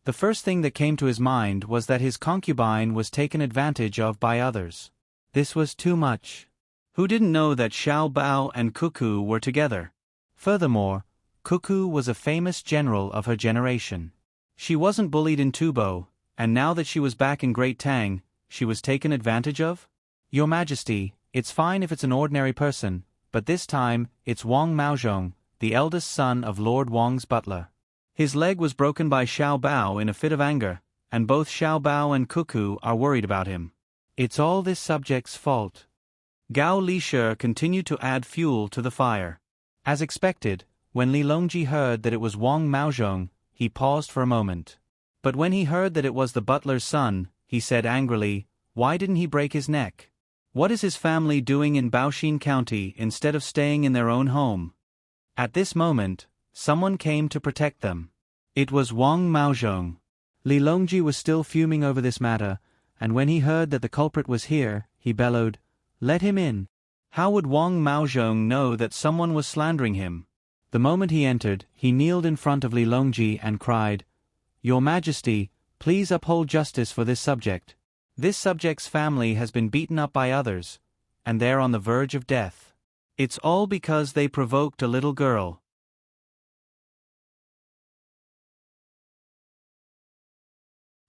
The first thing that came to his mind was that his concubine was taken advantage of by others. This was too much. Who didn't know that Xiao Bao and Cuckoo were together? Furthermore, Cuckoo was a famous general of her generation. She wasn't bullied in Tubo, and now that she was back in Great Tang, she was taken advantage of? Your Majesty, it's fine if it's an ordinary person, but this time, it's Wang Maozhong, the eldest son of Lord Wang's butler. His leg was broken by Xiao Bao in a fit of anger, and both Xiao Bao and Cuckoo are worried about him. It's all this subject's fault. Gao Lishe continued to add fuel to the fire. As expected, when Li Longji heard that it was Wang Maozhong, he paused for a moment. But when he heard that it was the butler's son, he said angrily, "Why didn't he break his neck? What is his family doing in Baoxin County instead of staying in their own home?" At this moment, someone came to protect them. It was Wang Maozhong. Li Longji was still fuming over this matter, and when he heard that the culprit was here, he bellowed, "Let him in." How would Wang Maozhong know that someone was slandering him? The moment he entered, he kneeled in front of Li Longji and cried, "Your Majesty, please uphold justice for this subject. This subject's family has been beaten up by others, and they're on the verge of death. It's all because they provoked a little girl."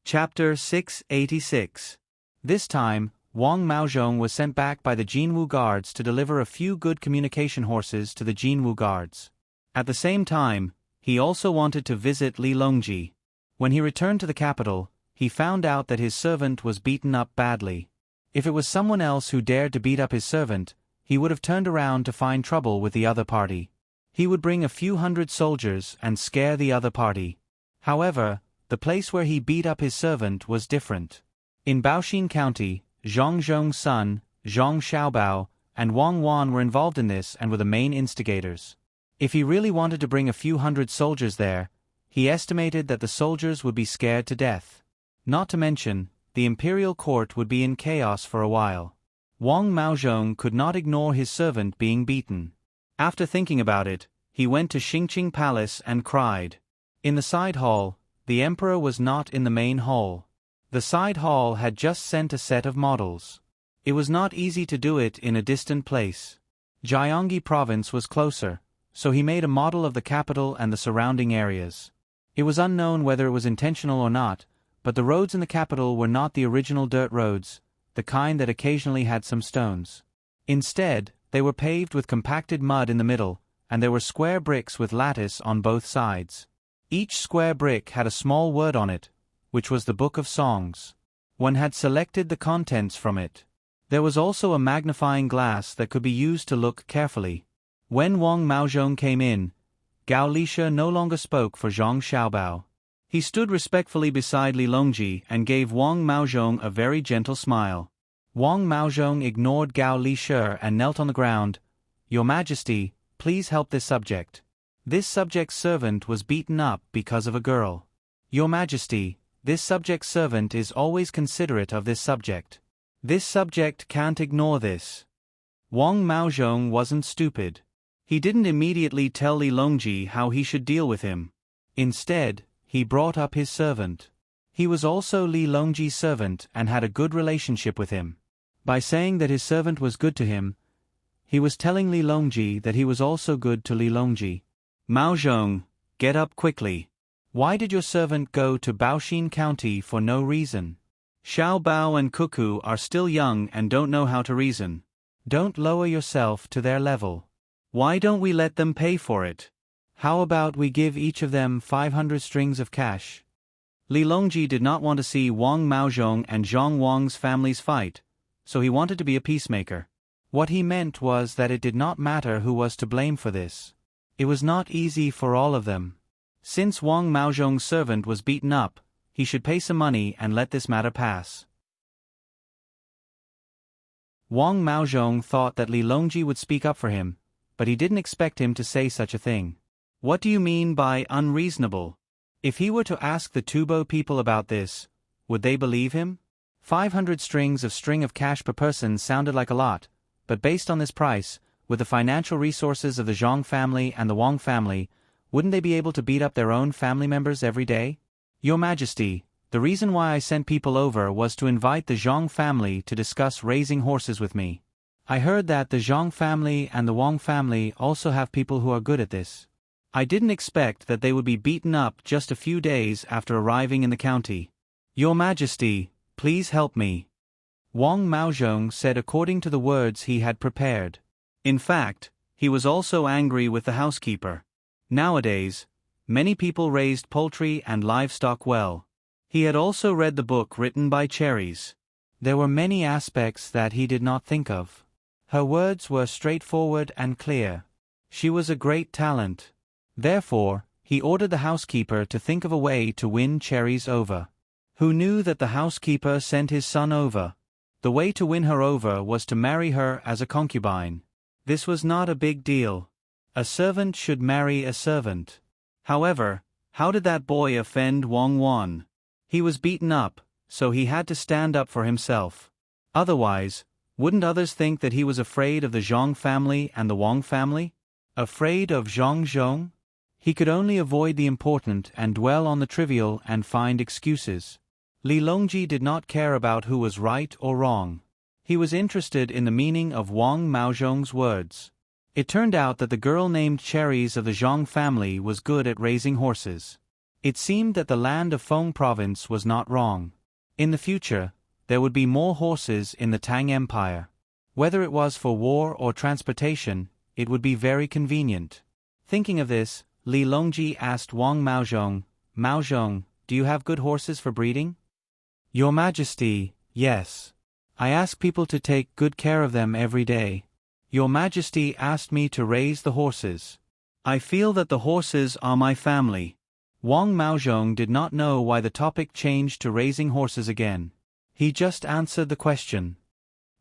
Chapter 686. This time, Wang Maozhong was sent back by the Jinwu guards to deliver a few good communication horses to the Jinwu guards. At the same time, he also wanted to visit Li Longji. When he returned to the capital, he found out that his servant was beaten up badly. If it was someone else who dared to beat up his servant, he would have turned around to find trouble with the other party. He would bring a few hundred soldiers and scare the other party. However, the place where he beat up his servant was different. In Baoxin County, Zhang Zhong's son, Zhang Xiaobao, and Wang Wan were involved in this and were the main instigators. If he really wanted to bring a few hundred soldiers there, he estimated that the soldiers would be scared to death. Not to mention, the imperial court would be in chaos for a while. Wang Maozhong could not ignore his servant being beaten. After thinking about it, he went to Xingqing Palace and cried. In the side hall, the emperor was not in the main hall. The side hall had just sent a set of models. It was not easy to do it in a distant place. Jiangxi province was closer, so he made a model of the capital and the surrounding areas. It was unknown whether it was intentional or not, but the roads in the capital were not the original dirt roads, the kind that occasionally had some stones. Instead, they were paved with compacted mud in the middle, and there were square bricks with lattice on both sides. Each square brick had a small word on it, which was the Book of Songs. One had selected the contents from it. There was also a magnifying glass that could be used to look carefully. When Wang Maozhong came in, Gao Lishe no longer spoke for Zhang Xiaobao. He stood respectfully beside Li Longji and gave Wang Maozhong a very gentle smile. Wang Maozhong ignored Gao Lishe and knelt on the ground. "Your Majesty, please help this subject. This subject's servant was beaten up because of a girl. Your Majesty, this subject's servant is always considerate of this subject. This subject can't ignore this." Wang Maozhong wasn't stupid. He didn't immediately tell Li Longji how he should deal with him. Instead, he brought up his servant. He was also Li Longji's servant and had a good relationship with him. By saying that his servant was good to him, he was telling Li Longji that he was also good to Li Longji. "Maozhong, get up quickly. Why did your servant go to Baoxin County for no reason? Xiao Bao and Cuckoo are still young and don't know how to reason. Don't lower yourself to their level. Why don't we let them pay for it? How about we give each of them 500 strings of cash?" Li Longji did not want to see Wang Maozhong and Zhang Wang's families fight, so he wanted to be a peacemaker. What he meant was that it did not matter who was to blame for this. It was not easy for all of them. Since Wang Maozhong's servant was beaten up, he should pay some money and let this matter pass. Wang Maozhong thought that Li Longji would speak up for him, but he didn't expect him to say such a thing. "What do you mean by unreasonable?" If he were to ask the Tubo people about this, would they believe him? 500 strings of cash per person sounded like a lot, but based on this price, with the financial resources of the Zhang family and the Wang family, wouldn't they be able to beat up their own family members every day? Your Majesty, the reason why I sent people over was to invite the Zhang family to discuss raising horses with me. I heard that the Zhang family and the Wang family also have people who are good at this. I didn't expect that they would be beaten up just a few days after arriving in the county. Your Majesty, please help me. Wang Maozhong said according to the words he had prepared. In fact, he was also angry with the housekeeper. Nowadays, many people raised poultry and livestock well. He had also read the book written by Cherries. There were many aspects that he did not think of. Her words were straightforward and clear. She was a great talent. Therefore, he ordered the housekeeper to think of a way to win Cherries over. Who knew that the housekeeper sent his son over? The way to win her over was to marry her as a concubine. This was not a big deal. A servant should marry a servant. However, how did that boy offend Wang Wan? He was beaten up, so he had to stand up for himself. Otherwise, wouldn't others think that he was afraid of the Zhang family and the Wang family? Afraid of Zhang Zhong? He could only avoid the important and dwell on the trivial and find excuses. Li Longji did not care about who was right or wrong. He was interested in the meaning of Wang Maozhong's words. It turned out that the girl named Cherries of the Zhang family was good at raising horses. It seemed that the land of Feng province was not wrong. In the future, there would be more horses in the Tang Empire. Whether it was for war or transportation, it would be very convenient. Thinking of this, Li Longji asked Wang Maozhong, "Maozhong, do you have good horses for breeding?" "Your Majesty, yes. I ask people to take good care of them every day. Your Majesty asked me to raise the horses. I feel that the horses are my family." Wang Maozhong did not know why the topic changed to raising horses again. He just answered the question.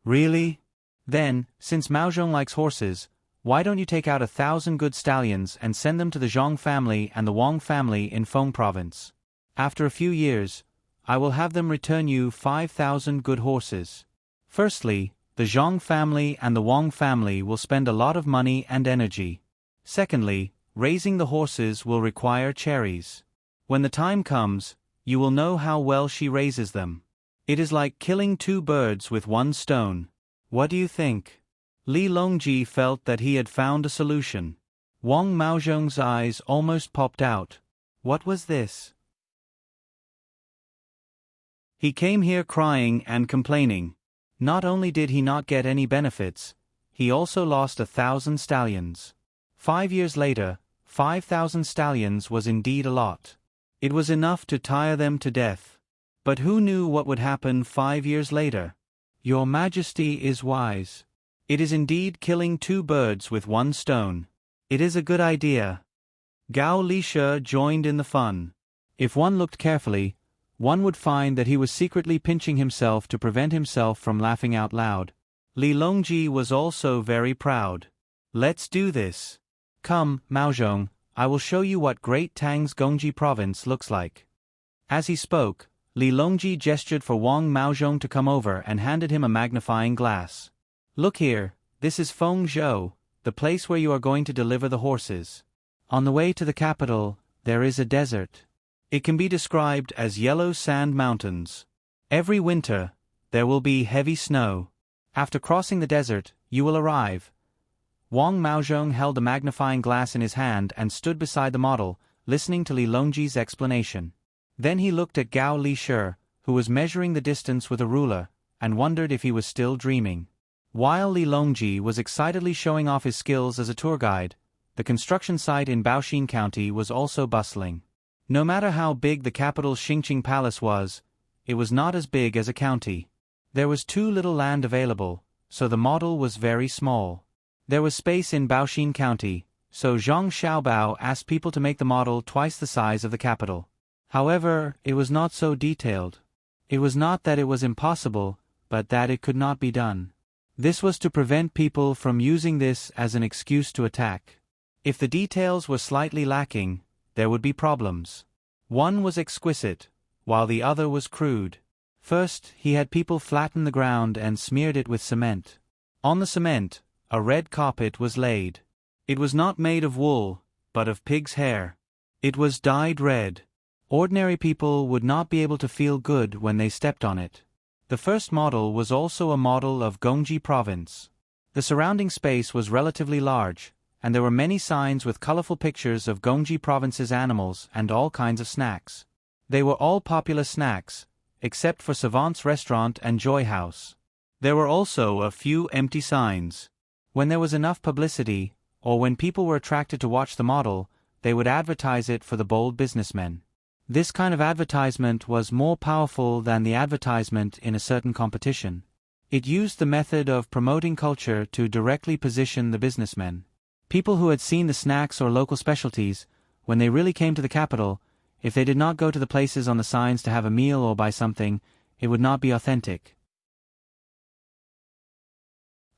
"Really? Then, since Maozhong likes horses, why don't you take out 1,000 good stallions and send them to the Zhang family and the Wang family in Feng province? After a few years, I will have them return you 5,000 good horses. Firstly, the Zhang family and the Wang family will spend a lot of money and energy. Secondly, raising the horses will require Cherries. When the time comes, you will know how well she raises them. It is like killing 2 birds with 1 stone. What do you think?" Li Longji felt that he had found a solution. Wang Maozhong's eyes almost popped out. What was this? He came here crying and complaining. Not only did he not get any benefits, he also lost 1,000 stallions. 5 years later, 5,000 stallions was indeed a lot. It was enough to tire them to death. But who knew what would happen 5 years later? Your Majesty is wise. It is indeed killing 2 birds with 1 stone. It is a good idea. Gao Lishe joined in the fun. If one looked carefully, one would find that he was secretly pinching himself to prevent himself from laughing out loud. Li Longji was also very proud. "Let's do this. Come, Maozhong, I will show you what Great Tang's Gongji province looks like." As he spoke, Li Longji gestured for Wang Maozhong to come over and handed him a magnifying glass. "Look here, this is Fengzhou, the place where you are going to deliver the horses. On the way to the capital, there is a desert. It can be described as yellow sand mountains. Every winter, there will be heavy snow. After crossing the desert, you will arrive." Wang Maozhong held a magnifying glass in his hand and stood beside the model, listening to Li Longji's explanation. Then he looked at Gao Lishe, who was measuring the distance with a ruler, and wondered if he was still dreaming. While Li Longji was excitedly showing off his skills as a tour guide, the construction site in Baoxin County was also bustling. No matter how big the capital Xingqing Palace was, it was not as big as a county. There was too little land available, so the model was very small. There was space in Baoxin County, so Zhang Xiaobao asked people to make the model twice the size of the capital. However, it was not so detailed. It was not that it was impossible, but that it could not be done. This was to prevent people from using this as an excuse to attack. If the details were slightly lacking, there would be problems. One was exquisite, while the other was crude. First, he had people flatten the ground and smeared it with cement. On the cement, a red carpet was laid. It was not made of wool, but of pig's hair. It was dyed red. Ordinary people would not be able to feel good when they stepped on it. The first model was also a model of Gyeonggi Province. The surrounding space was relatively large, and there were many signs with colorful pictures of Gyeonggi Province's animals and all kinds of snacks. They were all popular snacks, except for Savant's Restaurant and Joy House. There were also a few empty signs. When there was enough publicity, or when people were attracted to watch the model, they would advertise it for the bold businessmen. This kind of advertisement was more powerful than the advertisement in a certain competition. It used the method of promoting culture to directly position the businessmen. People who had seen the snacks or local specialties, when they really came to the capital, if they did not go to the places on the signs to have a meal or buy something, it would not be authentic.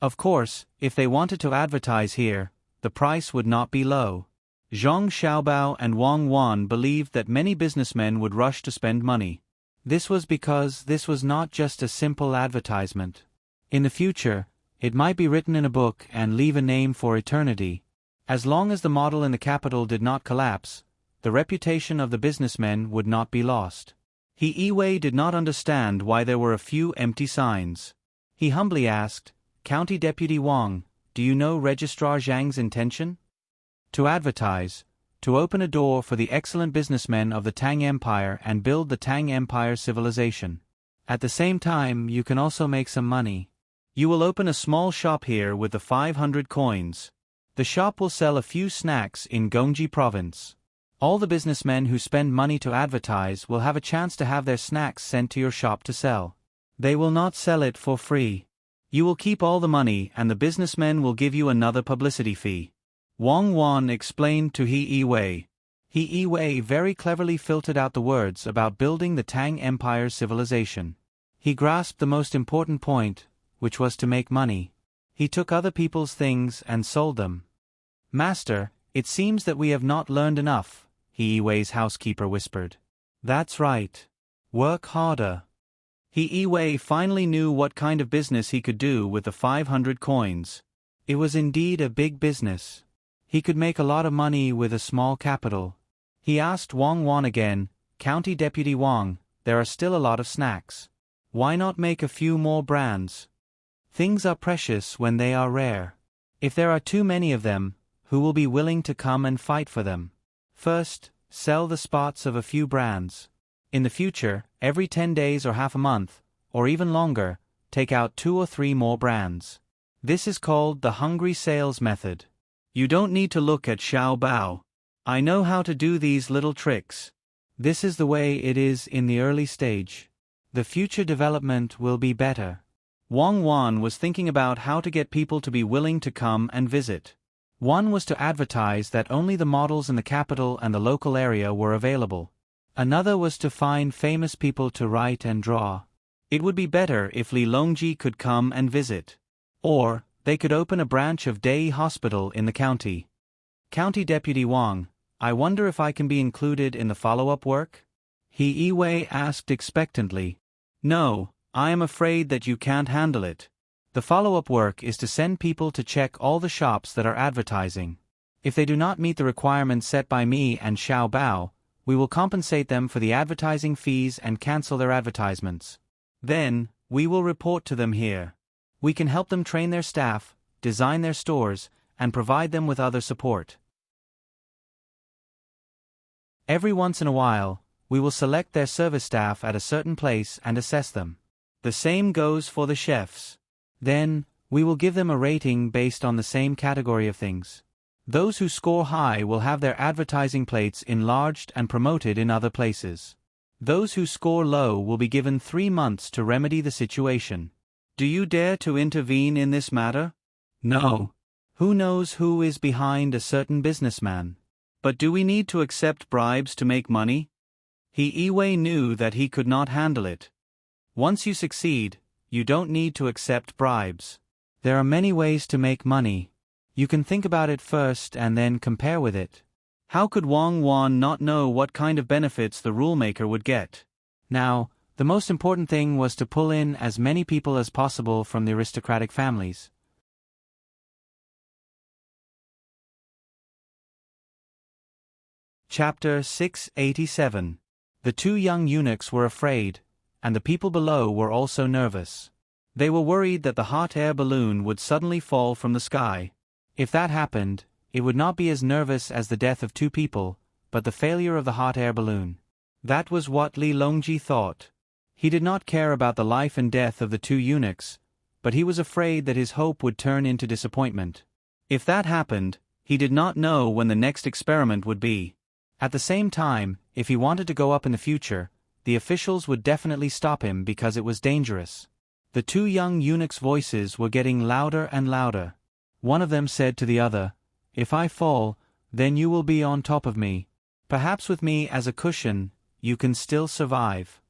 Of course, if they wanted to advertise here, the price would not be low. Zhang Xiaobao and Wang Wan believed that many businessmen would rush to spend money. This was because this was not just a simple advertisement. In the future, it might be written in a book and leave a name for eternity. As long as the model in the capital did not collapse, the reputation of the businessmen would not be lost. He Yiwei did not understand why there were a few empty signs. He humbly asked, "County Deputy Wang, do you know Registrar Zhang's intention?" To advertise, to open a door for the excellent businessmen of the Tang Empire and build the Tang Empire civilization. At the same time, you can also make some money. You will open a small shop here with the 500 coins. The shop will sell a few snacks in Gyeonggi Province. All the businessmen who spend money to advertise will have a chance to have their snacks sent to your shop to sell. They will not sell it for free. You will keep all the money and the businessmen will give you another publicity fee. Wang Wan explained to He Yiwei. He Yiwei very cleverly filtered out the words about building the Tang Empire's civilization. He grasped the most important point, which was to make money. He took other people's things and sold them. "Master, it seems that we have not learned enough," He Yiwei's housekeeper whispered. "That's right. Work harder." He Yiwei finally knew what kind of business he could do with the 500 coins. It was indeed a big business. He could make a lot of money with a small capital. He asked Wang Wan again, "County Deputy Wang, there are still a lot of snacks. Why not make a few more brands? Things are precious when they are rare. If there are too many of them, who will be willing to come and fight for them? First, sell the spots of a few brands. In the future, every 10 days or half a month, or even longer, take out 2 or 3 more brands. This is called the hungry sales method. You don't need to look at Xiao Bao. I know how to do these little tricks. This is the way it is in the early stage. The future development will be better." Wang Wan was thinking about how to get people to be willing to come and visit. One was to advertise that only the models in the capital and the local area were available. Another was to find famous people to write and draw. It would be better if Li Longji could come and visit. Or, they could open a branch of Dei Hospital in the county. "County Deputy Wang, I wonder if I can be included in the follow-up work?" He Yiwei asked expectantly. "No, I am afraid that you can't handle it. The follow-up work is to send people to check all the shops that are advertising. If they do not meet the requirements set by me and Xiao Bao, we will compensate them for the advertising fees and cancel their advertisements. Then, we will report to them here. We can help them train their staff, design their stores, and provide them with other support. Every once in a while, we will select their service staff at a certain place and assess them. The same goes for the chefs. Then, we will give them a rating based on the same category of things. Those who score high will have their advertising plates enlarged and promoted in other places. Those who score low will be given 3 months to remedy the situation. Do you dare to intervene in this matter? No. Who knows who is behind a certain businessman? But do we need to accept bribes to make money? He Yiwei knew that he could not handle it. Once you succeed, you don't need to accept bribes. There are many ways to make money. You can think about it first and then compare with it. How could Wang Wan not know what kind of benefits the rulemaker would get? Now, the most important thing was to pull in as many people as possible from the aristocratic families. Chapter 687. The two young eunuchs were afraid, and the people below were also nervous. They were worried that the hot air balloon would suddenly fall from the sky. If that happened, it would not be as nervous as the death of two people, but the failure of the hot air balloon. That was what Li Longji thought. He did not care about the life and death of the two eunuchs, but he was afraid that his hope would turn into disappointment. If that happened, he did not know when the next experiment would be. At the same time, if he wanted to go up in the future, the officials would definitely stop him because it was dangerous. The two young eunuchs' voices were getting louder and louder. One of them said to the other, "If I fall, then you will be on top of me. Perhaps with me as a cushion, you can still survive."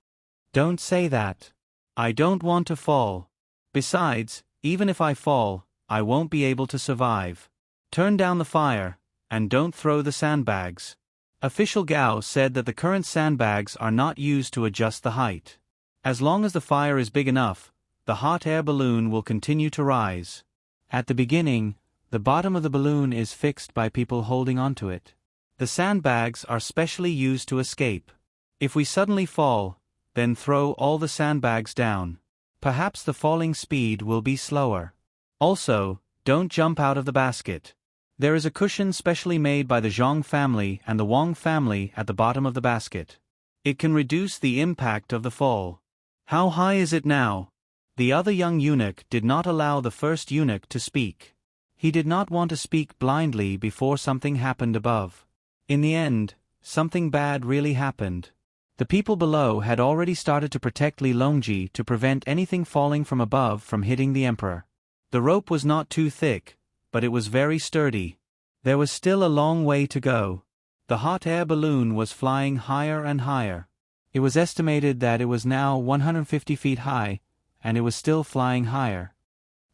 "Don't say that. I don't want to fall. Besides, even if I fall, I won't be able to survive. Turn down the fire, and don't throw the sandbags." Official Gao said that the current sandbags are not used to adjust the height. As long as the fire is big enough, the hot air balloon will continue to rise. At the beginning, the bottom of the balloon is fixed by people holding onto it. The sandbags are specially used to escape. If we suddenly fall, then throw all the sandbags down. Perhaps the falling speed will be slower. Also, don't jump out of the basket. There is a cushion specially made by the Zhang family and the Wang family at the bottom of the basket. It can reduce the impact of the fall. How high is it now? The other young eunuch did not allow the first eunuch to speak. He did not want to speak blindly before something happened above. In the end, something bad really happened. The people below had already started to protect Li Longji to prevent anything falling from above from hitting the emperor. The rope was not too thick, but it was very sturdy. There was still a long way to go. The hot air balloon was flying higher and higher. It was estimated that it was now 150 feet high, and it was still flying higher.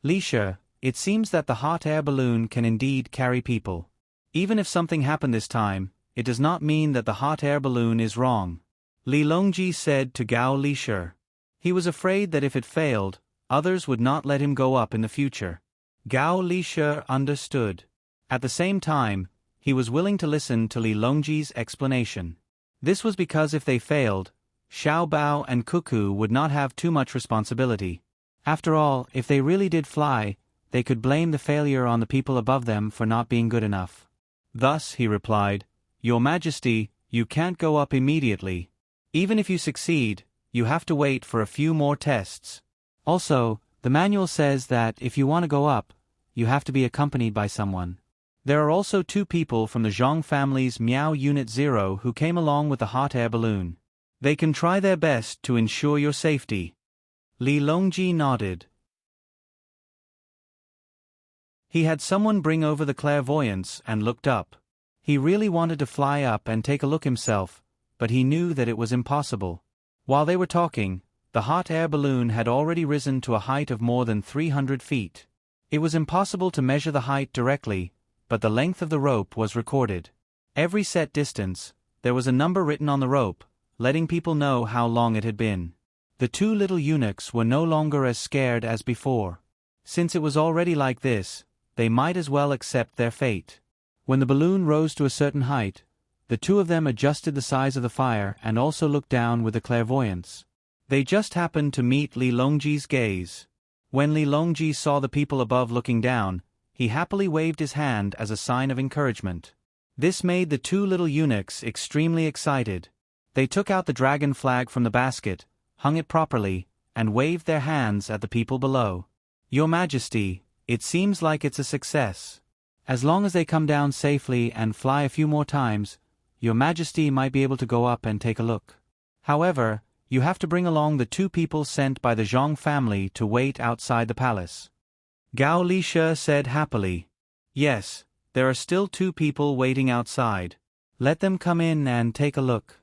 "Li Shi, it seems that the hot air balloon can indeed carry people. Even if something happened this time, it does not mean that the hot air balloon is wrong," Li Longji said to Gao Li Shi. He was afraid that if it failed, others would not let him go up in the future. Gao Li Shi understood. At the same time, he was willing to listen to Li Longji's explanation. This was because if they failed, Xiao Bao and Cuckoo would not have too much responsibility. After all, if they really did fly, they could blame the failure on the people above them for not being good enough. Thus, he replied, "Your Majesty, you can't go up immediately. Even if you succeed, you have to wait for a few more tests. Also, the manual says that if you want to go up, you have to be accompanied by someone. There are also two people from the Zhang family's Miao Unit 0 who came along with the hot air balloon. They can try their best to ensure your safety." Li Longji nodded. He had someone bring over the clairvoyance and looked up. He really wanted to fly up and take a look himself, but he knew that it was impossible. While they were talking, the hot air balloon had already risen to a height of more than 300 feet. It was impossible to measure the height directly, but the length of the rope was recorded. Every set distance, there was a number written on the rope, letting people know how long it had been. The two little eunuchs were no longer as scared as before. Since it was already like this, they might as well accept their fate. When the balloon rose to a certain height, the two of them adjusted the size of the fire and also looked down with the clairvoyance. They just happened to meet Li Longji's gaze. When Li Longji saw the people above looking down, he happily waved his hand as a sign of encouragement. This made the two little eunuchs extremely excited. They took out the dragon flag from the basket, hung it properly, and waved their hands at the people below. "Your Majesty, it seems like it's a success. As long as they come down safely and fly a few more times, Your Majesty might be able to go up and take a look. However, you have to bring along the two people sent by the Zhang family to wait outside the palace." Gao Li Shi said happily, "Yes, there are still two people waiting outside. Let them come in and take a look."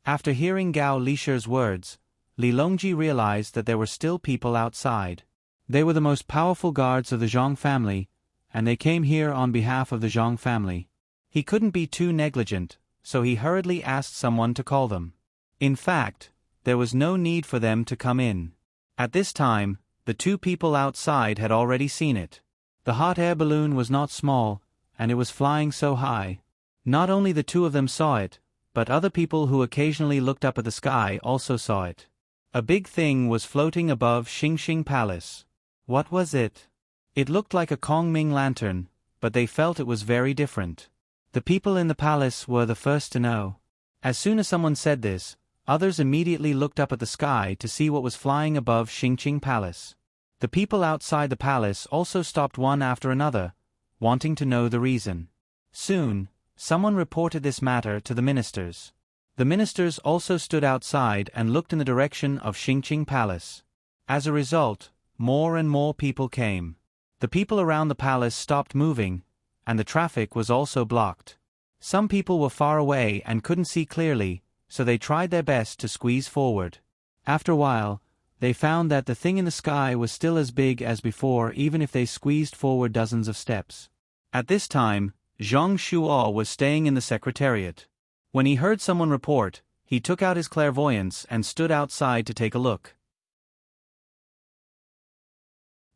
After hearing Gao Li Shi's words, Li Longji realized that there were still people outside. They were the most powerful guards of the Zhang family, and they came here on behalf of the Zhang family. He couldn't be too negligent, so he hurriedly asked someone to call them. In fact, there was no need for them to come in. At this time, the two people outside had already seen it. The hot air balloon was not small, and it was flying so high. Not only the two of them saw it, but other people who occasionally looked up at the sky also saw it. A big thing was floating above Xingxing Palace. What was it? It looked like a Kongming lantern, but they felt it was very different. The people in the palace were the first to know. As soon as someone said this, others immediately looked up at the sky to see what was flying above Xingqing Palace. The people outside the palace also stopped one after another, wanting to know the reason. Soon, someone reported this matter to the ministers. The ministers also stood outside and looked in the direction of Xingqing Palace. As a result, more and more people came. The people around the palace stopped moving, and the traffic was also blocked. Some people were far away and couldn't see clearly, so they tried their best to squeeze forward. After a while, they found that the thing in the sky was still as big as before even if they squeezed forward dozens of steps. At this time, Zhang Shuo was staying in the secretariat. When he heard someone report, he took out his clairvoyance and stood outside to take a look.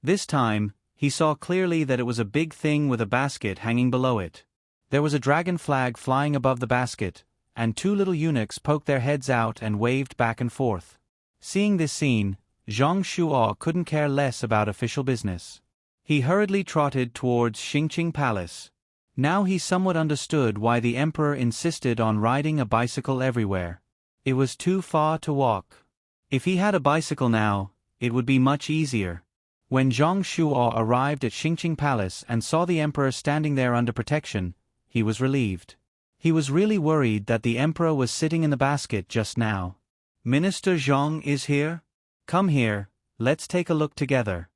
This time, he saw clearly that it was a big thing with a basket hanging below it. There was a dragon flag flying above the basket, and two little eunuchs poked their heads out and waved back and forth. Seeing this scene, Zhang Shuo couldn't care less about official business. He hurriedly trotted towards Xingqing Palace. Now he somewhat understood why the emperor insisted on riding a bicycle everywhere. It was too far to walk. If he had a bicycle now, it would be much easier. When Zhang Shuo arrived at Xingqing Palace and saw the emperor standing there under protection, he was relieved. He was really worried that the emperor was sitting in the basket just now. Minister Zhang is here? Come here, let's take a look together.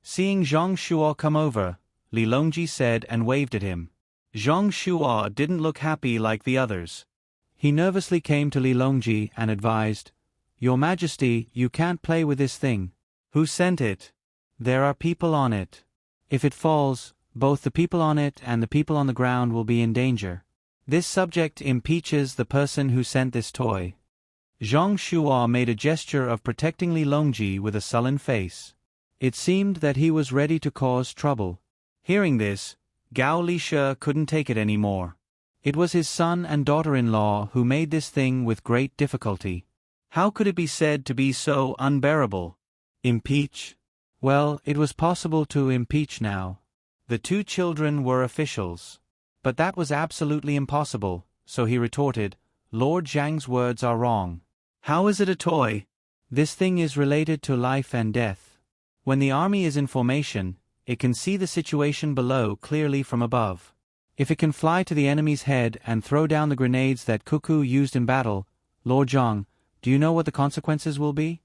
Seeing Zhang Shuo come over, Li Longji said and waved at him. Zhang Shuo didn't look happy like the others. He nervously came to Li Longji and advised, "Your Majesty, you can't play with this thing. Who sent it? There are people on it. If it falls, both the people on it and the people on the ground will be in danger. This subject impeaches the person who sent this toy." Zhang Shuo made a gesture of protecting Li Longji with a sullen face. It seemed that he was ready to cause trouble. Hearing this, Gao Lishe couldn't take it anymore. It was his son and daughter-in-law who made this thing with great difficulty. How could it be said to be so unbearable? Impeach? Well, it was possible to impeach now. The two children were officials. But that was absolutely impossible, so he retorted, "Lord Zhang's words are wrong. How is it a toy? This thing is related to life and death. When the army is in formation, it can see the situation below clearly from above. If it can fly to the enemy's head and throw down the grenades that Cuckoo used in battle, Lord Zhang, do you know what the consequences will be?"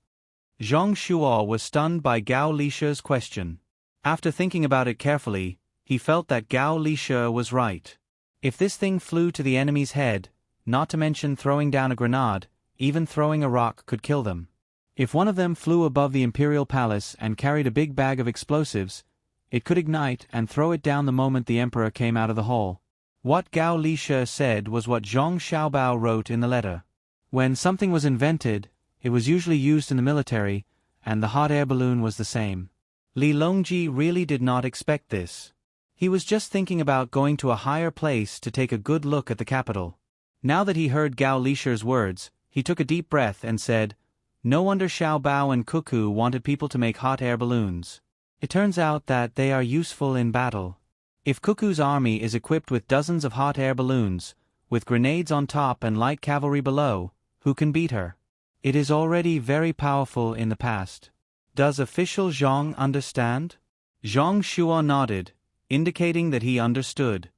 Zhang Shuo was stunned by Gao Lishe's question. After thinking about it carefully, he felt that Gao Lishe was right. If this thing flew to the enemy's head, not to mention throwing down a grenade, even throwing a rock could kill them. If one of them flew above the imperial palace and carried a big bag of explosives, it could ignite and throw it down the moment the emperor came out of the hall. What Gao Lishe said was what Zhang Xiaobao wrote in the letter. When something was invented, it was usually used in the military, and the hot air balloon was the same. Li Longji really did not expect this. He was just thinking about going to a higher place to take a good look at the capital. Now that he heard Gao Lishe's words, he took a deep breath and said, "No wonder Xiaobao and Cuckoo wanted people to make hot air balloons. It turns out that they are useful in battle. If Cuckoo's army is equipped with dozens of hot air balloons, with grenades on top and light cavalry below, who can beat her? It is already very powerful in the past. Does official Zhang understand?" Zhang Shuo nodded, indicating that he understood.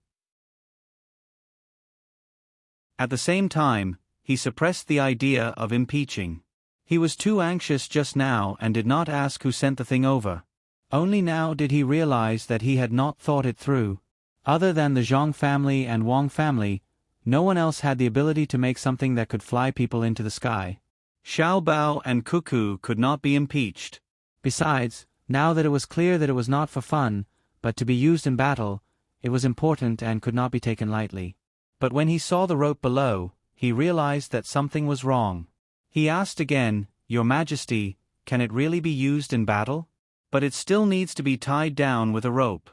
At the same time, he suppressed the idea of impeaching. He was too anxious just now and did not ask who sent the thing over. Only now did he realize that he had not thought it through. Other than the Zhang family and Wang family, no one else had the ability to make something that could fly people into the sky. Xiaobao and Cuckoo could not be impeached. Besides, now that it was clear that it was not for fun, but to be used in battle, it was important and could not be taken lightly. But when he saw the rope below, he realized that something was wrong. He asked again, "Your Majesty, can it really be used in battle?" But it still needs to be tied down with a rope.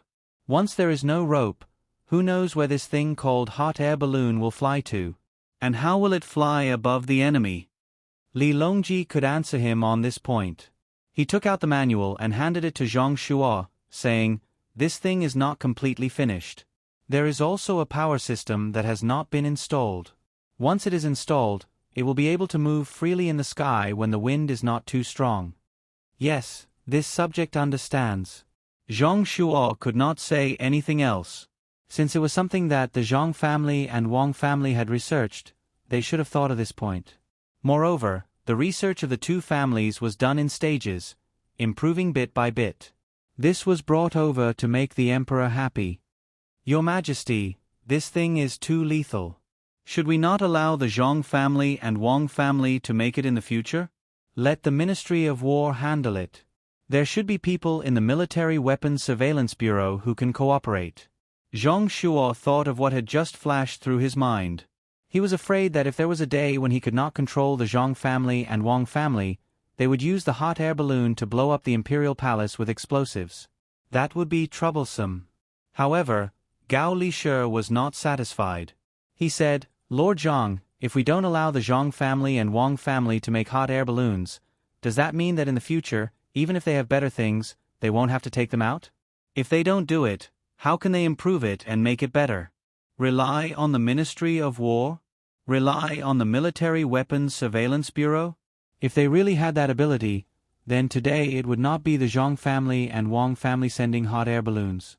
Once there is no rope, Who knows where this thing called hot air balloon will fly to? And how will it fly above the enemy? Li Longji could answer him on this point. He took out the manual and handed it to Zhang Shuo, saying, "This thing is not completely finished. There is also a power system that has not been installed. Once it is installed, it will be able to move freely in the sky when the wind is not too strong." Yes, this subject understands. Zhang Shuo could not say anything else. Since it was something that the Zhang family and Wang family had researched, they should have thought of this point. Moreover, the research of the two families was done in stages, improving bit by bit. This was brought over to make the emperor happy. "Your Majesty, this thing is too lethal. Should we not allow the Zhang family and Wang family to make it in the future? Let the Ministry of War handle it. There should be people in the Military Weapons Surveillance Bureau who can cooperate." Zhang Shuo thought of what had just flashed through his mind. He was afraid that if there was a day when he could not control the Zhang family and Wang family, they would use the hot air balloon to blow up the imperial palace with explosives. That would be troublesome. However, Gao Lishe was not satisfied. He said, "Lord Zhang, if we don't allow the Zhang family and Wang family to make hot air balloons, does that mean that in the future, even if they have better things, they won't have to take them out? If they don't do it, how can they improve it and make it better? Rely on the Ministry of War? Rely on the Military Weapons Surveillance Bureau? If they really had that ability, then today it would not be the Zhang family and Wang family sending hot air balloons."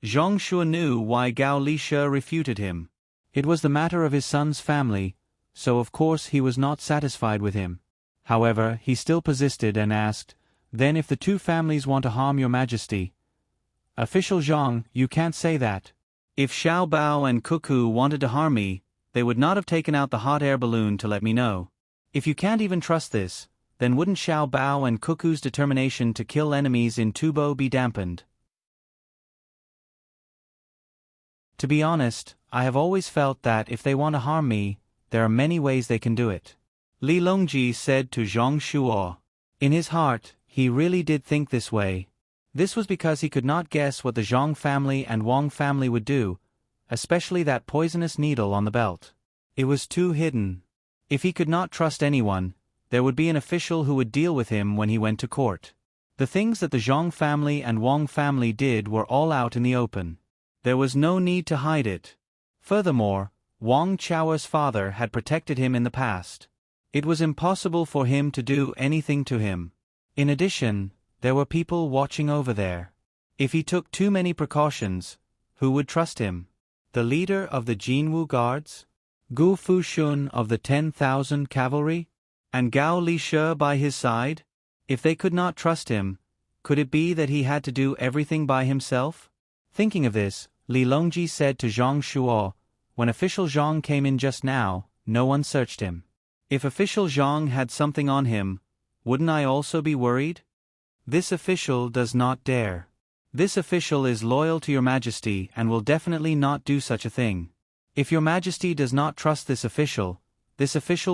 Zhang Shuo knew why Gao Lishe refuted him. It was the matter of his son's family, so of course he was not satisfied with him. However, he still persisted and asked, "Then if the two families want to harm your Majesty?" "Official Zhang, you can't say that. If Xiao Bao and Cuckoo wanted to harm me, they would not have taken out the hot air balloon to let me know. If you can't even trust this, then wouldn't Xiao Bao and Cuckoo's determination to kill enemies in Tubo be dampened?" To be honest, I have always felt that if they want to harm me, there are many ways they can do it. Li Longji said to Zhang Shuo. In his heart, he really did think this way. This was because he could not guess what the Zhang family and Wang family would do, especially that poisonous needle on the belt. It was too hidden. If he could not trust anyone, there would be an official who would deal with him when he went to court. The things that the Zhang family and Wang family did were all out in the open. There was no need to hide it. Furthermore, Wang Chao's father had protected him in the past. It was impossible for him to do anything to him. In addition, there were people watching over there. If he took too many precautions, who would trust him? The leader of the Jinwu Guards? Gu Fushun of the 10,000 cavalry? And Gao Lishe by his side? If they could not trust him, could it be that he had to do everything by himself? Thinking of this, Li Longji said to Zhang Shuo, "When official Zhang came in just now, no one searched him. If official Zhang had something on him, wouldn't I also be worried? This official does not dare. This official is loyal to your Majesty and will definitely not do such a thing. If your Majesty does not trust this official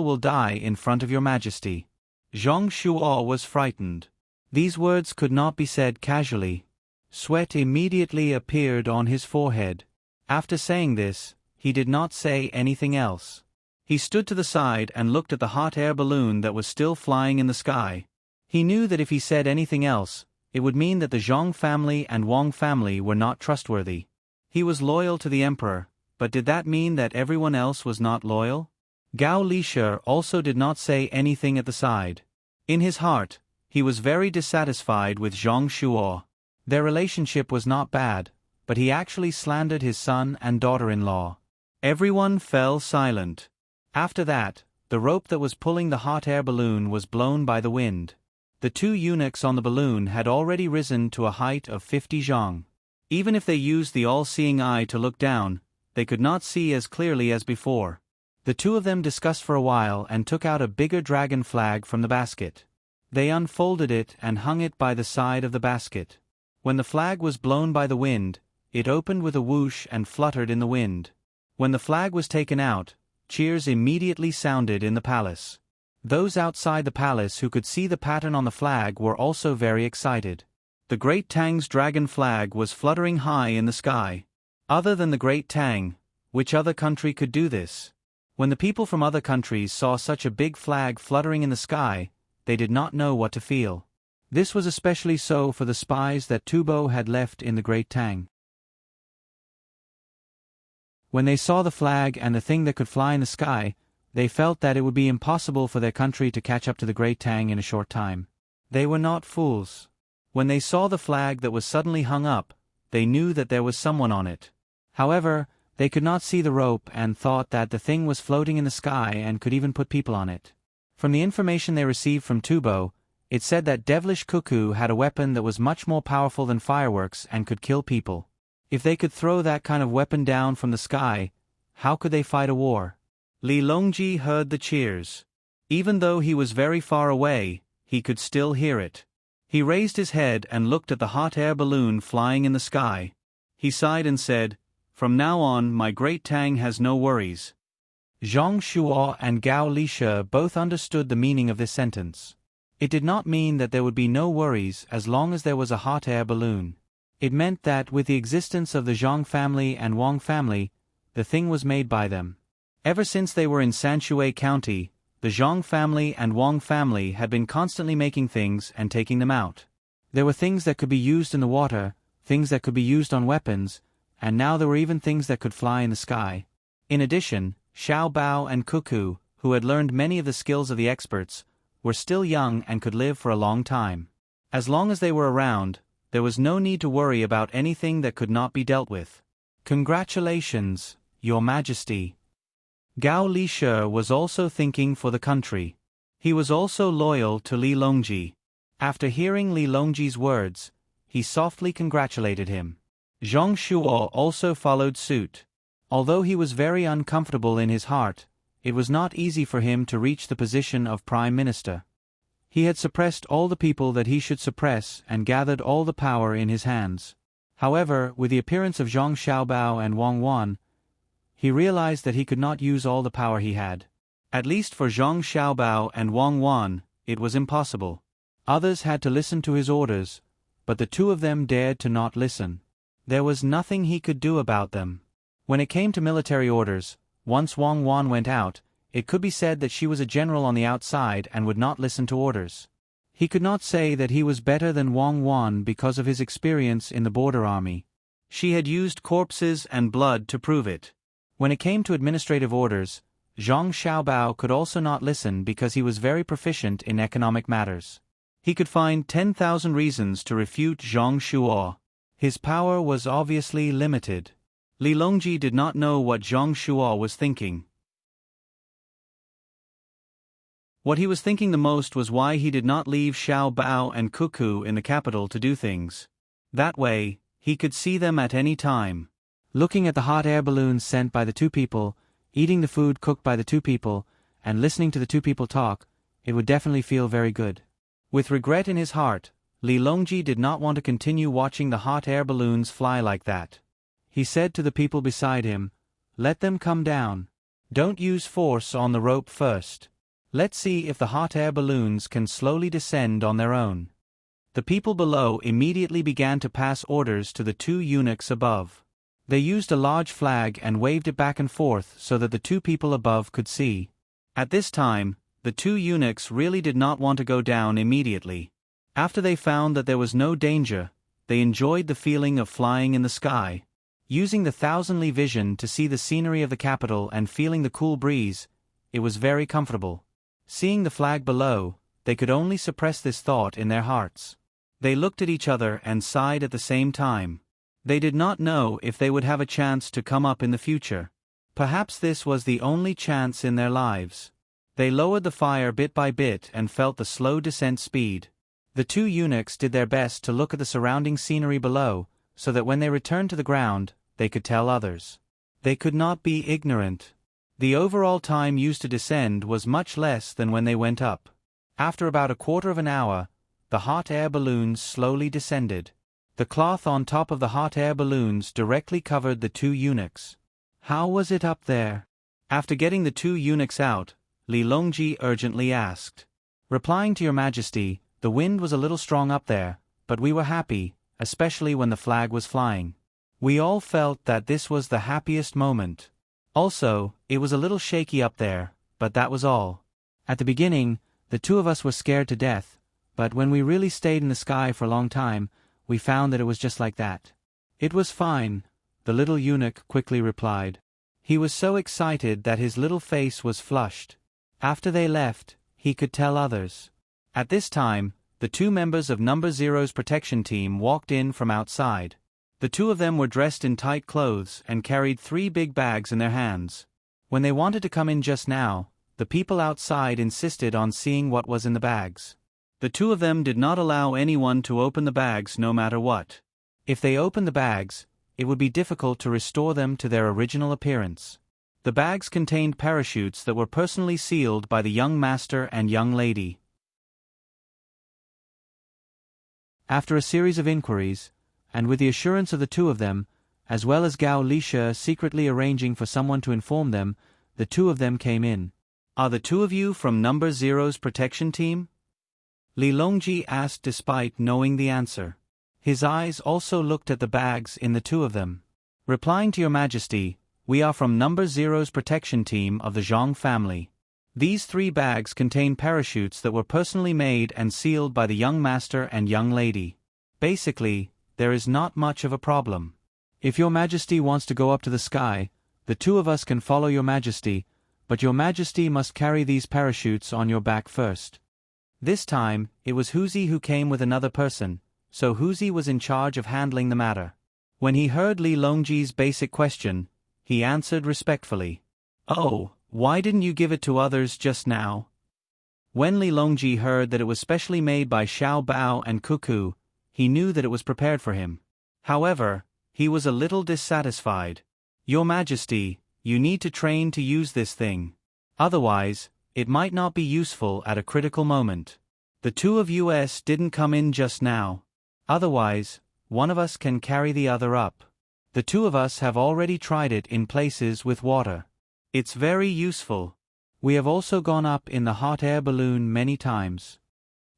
will die in front of your Majesty." Zhang Shuo was frightened. These words could not be said casually. Sweat immediately appeared on his forehead. After saying this, he did not say anything else. He stood to the side and looked at the hot air balloon that was still flying in the sky. He knew that if he said anything else, it would mean that the Zhang family and Wang family were not trustworthy. He was loyal to the emperor, but did that mean that everyone else was not loyal? Gao Lishe also did not say anything at the side. In his heart, he was very dissatisfied with Zhang Shuo. Their relationship was not bad, but he actually slandered his son and daughter-in-law. Everyone fell silent. After that, the rope that was pulling the hot air balloon was blown by the wind. The two eunuchs on the balloon had already risen to a height of 50 zhang. Even if they used the all-seeing eye to look down, they could not see as clearly as before. The two of them discussed for a while and took out a bigger dragon flag from the basket. They unfolded it and hung it by the side of the basket. When the flag was blown by the wind, it opened with a whoosh and fluttered in the wind. When the flag was taken out, cheers immediately sounded in the palace. Those outside the palace who could see the pattern on the flag were also very excited. The great Tang's dragon flag was fluttering high in the sky. Other than the great Tang, which other country could do this? When the people from other countries saw such a big flag fluttering in the sky, they did not know what to feel. This was especially so for the spies that Tubo had left in the great Tang. When they saw the flag and the thing that could fly in the sky, they felt that it would be impossible for their country to catch up to the great Tang in a short time. They were not fools. When they saw the flag that was suddenly hung up, they knew that there was someone on it. However, they could not see the rope and thought that the thing was floating in the sky and could even put people on it. From the information they received from Tubo, it said that devilish cuckoo had a weapon that was much more powerful than fireworks and could kill people. If they could throw that kind of weapon down from the sky, how could they fight a war? Li Longji heard the cheers. Even though he was very far away, he could still hear it. He raised his head and looked at the hot air balloon flying in the sky. He sighed and said, "From now on, my great Tang has no worries." Zhang Shuo and Gao Lishe both understood the meaning of this sentence. It did not mean that there would be no worries as long as there was a hot air balloon. It meant that with the existence of the Zhang family and Wang family, the thing was made by them. Ever since they were in Sanshui County, the Zhang family and Wang family had been constantly making things and taking them out. There were things that could be used in the water, things that could be used on weapons, and now there were even things that could fly in the sky. In addition, Xiao Bao and Cuckoo, who had learned many of the skills of the experts, were still young and could live for a long time. As long as they were around, there was no need to worry about anything that could not be dealt with. Congratulations, Your Majesty. Gao Lishe was also thinking for the country. He was also loyal to Li Longji. After hearing Li Longji's words, he softly congratulated him. Zhang Shuo also followed suit. Although he was very uncomfortable in his heart, it was not easy for him to reach the position of Prime Minister. He had suppressed all the people that he should suppress and gathered all the power in his hands. However, with the appearance of Zhang Xiaobao and Wang Wan, he realized that he could not use all the power he had. At least for Zhang Xiaobao and Wang Wan, it was impossible. Others had to listen to his orders, but the two of them dared to not listen. There was nothing he could do about them. When it came to military orders, once Wang Wan went out, it could be said that she was a general on the outside and would not listen to orders. He could not say that he was better than Wang Wan because of his experience in the border army. She had used corpses and blood to prove it. When it came to administrative orders, Zhang Xiaobao could also not listen because he was very proficient in economic matters. He could find 10,000 reasons to refute Zhang Shuo. His power was obviously limited. Li Longji did not know what Zhang Shuo was thinking. What he was thinking the most was why he did not leave Xiao Bao and Cuckoo in the capital to do things. That way, he could see them at any time. Looking at the hot air balloons sent by the two people, eating the food cooked by the two people, and listening to the two people talk, it would definitely feel very good. With regret in his heart, Li Longji did not want to continue watching the hot air balloons fly like that. He said to the people beside him, "Let them come down. Don't use force on the rope first. Let's see if the hot air balloons can slowly descend on their own." The people below immediately began to pass orders to the two eunuchs above. They used a large flag and waved it back and forth so that the two people above could see. At this time, the two eunuchs really did not want to go down immediately. After they found that there was no danger, they enjoyed the feeling of flying in the sky. Using the thousand-li vision to see the scenery of the capital and feeling the cool breeze, it was very comfortable. Seeing the flag below, they could only suppress this thought in their hearts. They looked at each other and sighed at the same time. They did not know if they would have a chance to come up in the future. Perhaps this was the only chance in their lives. They lowered the fire bit by bit and felt the slow descent speed. The two eunuchs did their best to look at the surrounding scenery below, so that when they returned to the ground, they could tell others. They could not be ignorant. The overall time used to descend was much less than when they went up. After about a quarter of an hour, the hot air balloons slowly descended. The cloth on top of the hot air balloons directly covered the two eunuchs. How was it up there? After getting the two eunuchs out, Li Longji urgently asked. Replying to Your Majesty, the wind was a little strong up there, but we were happy, especially when the flag was flying. We all felt that this was the happiest moment. Also, it was a little shaky up there, but that was all. At the beginning, the two of us were scared to death, but when we really stayed in the sky for a long time, we found that it was just like that. It was fine, the little eunuch quickly replied. He was so excited that his little face was flushed. After they left, he could tell others. At this time, the two members of Number Zero's protection team walked in from outside. The two of them were dressed in tight clothes and carried 3 big bags in their hands. When they wanted to come in just now, the people outside insisted on seeing what was in the bags. The two of them did not allow anyone to open the bags no matter what. If they opened the bags, it would be difficult to restore them to their original appearance. The bags contained parachutes that were personally sealed by the young master and young lady. After a series of inquiries, and with the assurance of the two of them, as well as Gao Lisha secretly arranging for someone to inform them, the two of them came in. "Are the two of you from Number Zero's protection team?" Li Longji asked despite knowing the answer. His eyes also looked at the bags in the two of them. "Replying to your majesty, we are from Number Zero's protection team of the Zhang family. These 3 bags contain parachutes that were personally made and sealed by the young master and young lady. Basically, there is not much of a problem. If your majesty wants to go up to the sky, the two of us can follow your majesty, but your majesty must carry these parachutes on your back first." This time, it was Huzi who came with another person, so Huzi was in charge of handling the matter. When he heard Li Longji's basic question, he answered respectfully. "Oh, why didn't you give it to others just now?" When Li Longji heard that it was specially made by Xiao Bao and Cuckoo, he knew that it was prepared for him. However, he was a little dissatisfied. "Your Majesty, you need to train to use this thing. Otherwise, it might not be useful at a critical moment. The two of us didn't come in just now. Otherwise, one of us can carry the other up. The two of us have already tried it in places with water. It's very useful. We have also gone up in the hot air balloon many times."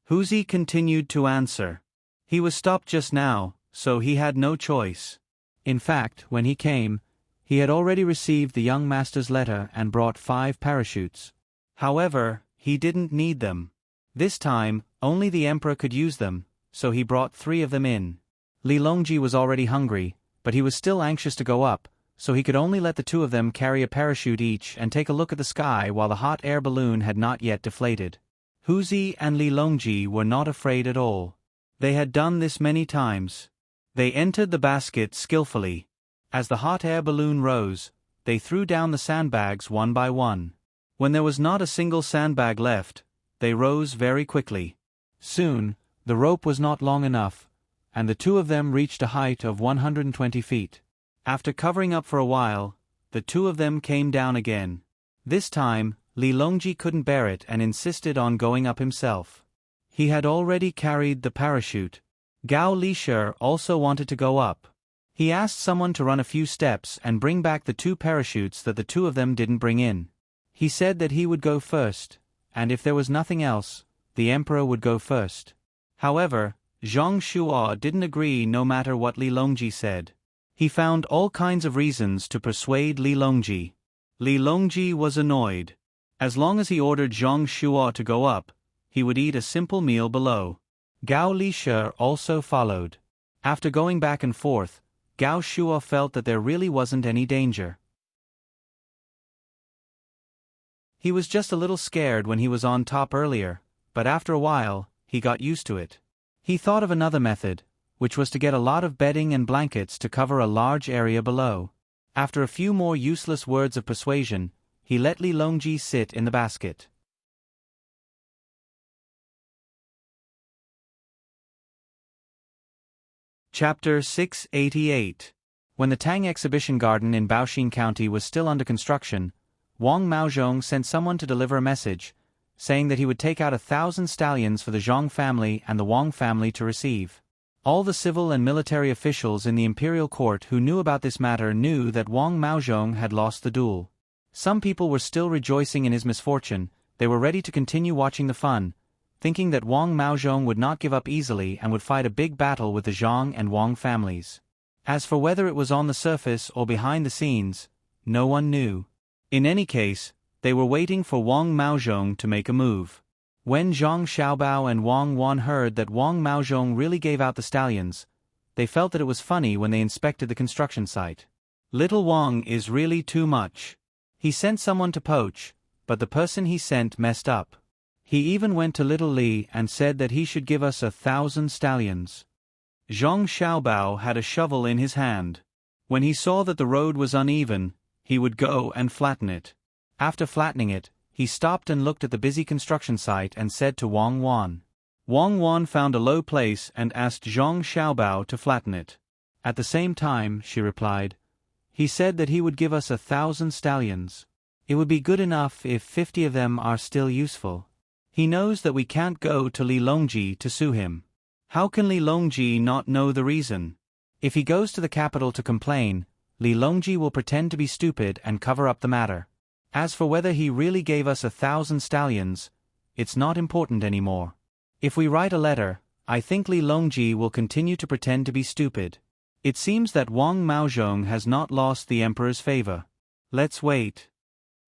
Huzi continued to answer. He was stopped just now, so he had no choice. In fact, when he came, he had already received the young master's letter and brought 5 parachutes. However, he didn't need them. This time, only the emperor could use them, so he brought 3 of them in. Li Longji was already hungry, but he was still anxious to go up, so he could only let the two of them carry a parachute each and take a look at the sky while the hot air balloon had not yet deflated. Huzi and Li Longji were not afraid at all. They had done this many times. They entered the basket skillfully. As the hot air balloon rose, they threw down the sandbags one by one. When there was not a single sandbag left, they rose very quickly. Soon, the rope was not long enough, and the two of them reached a height of 120 feet. After covering up for a while, the two of them came down again. This time, Li Longji couldn't bear it and insisted on going up himself. He had already carried the parachute. Gao Lisha also wanted to go up. He asked someone to run a few steps and bring back the 2 parachutes that the two of them didn't bring in. He said that he would go first, and if there was nothing else, the emperor would go first. However, Zhang Shuo didn't agree no matter what Li Longji said. He found all kinds of reasons to persuade Li Longji. Li Longji was annoyed. As long as he ordered Zhang Shuo to go up, he would eat a simple meal below. Gao Lisha also followed. After going back and forth, Gao Shuo felt that there really wasn't any danger. He was just a little scared when he was on top earlier, but after a while, he got used to it. He thought of another method, which was to get a lot of bedding and blankets to cover a large area below. After a few more useless words of persuasion, he let Li Longji sit in the basket. Chapter 688. When the Tang exhibition garden in Baoxin County was still under construction, Wang Maozhong sent someone to deliver a message, saying that he would take out 1,000 stallions for the Zhang family and the Wang family to receive. All the civil and military officials in the imperial court who knew about this matter knew that Wang Maozhong had lost the duel. Some people were still rejoicing in his misfortune. They were ready to continue watching the fun, thinking that Wang Maozhong would not give up easily and would fight a big battle with the Zhang and Wang families. As for whether it was on the surface or behind the scenes, no one knew. In any case, they were waiting for Wang Maozhong to make a move. When Zhang Xiaobao and Wang Wan heard that Wang Maozhong really gave out the stallions, they felt that it was funny when they inspected the construction site. Little Wang is really too much. He sent someone to poach, but the person he sent messed up. He even went to Little Li and said that he should give us 1,000 stallions. Zhang Xiaobao had a shovel in his hand. When he saw that the road was uneven, he would go and flatten it. After flattening it, he stopped and looked at the busy construction site and said to Wang Wan. Wang Wan found a low place and asked Zhang Xiaobao to flatten it. At the same time, she replied, he said that he would give us 1,000 stallions. It would be good enough if 50 of them are still useful. He knows that we can't go to Li Longji to sue him. How can Li Longji not know the reason? If he goes to the capital to complain, Li Longji will pretend to be stupid and cover up the matter. As for whether he really gave us 1,000 stallions, it's not important anymore. If we write a letter, I think Li Longji will continue to pretend to be stupid. It seems that Wang Maozhong has not lost the emperor's favor. Let's wait.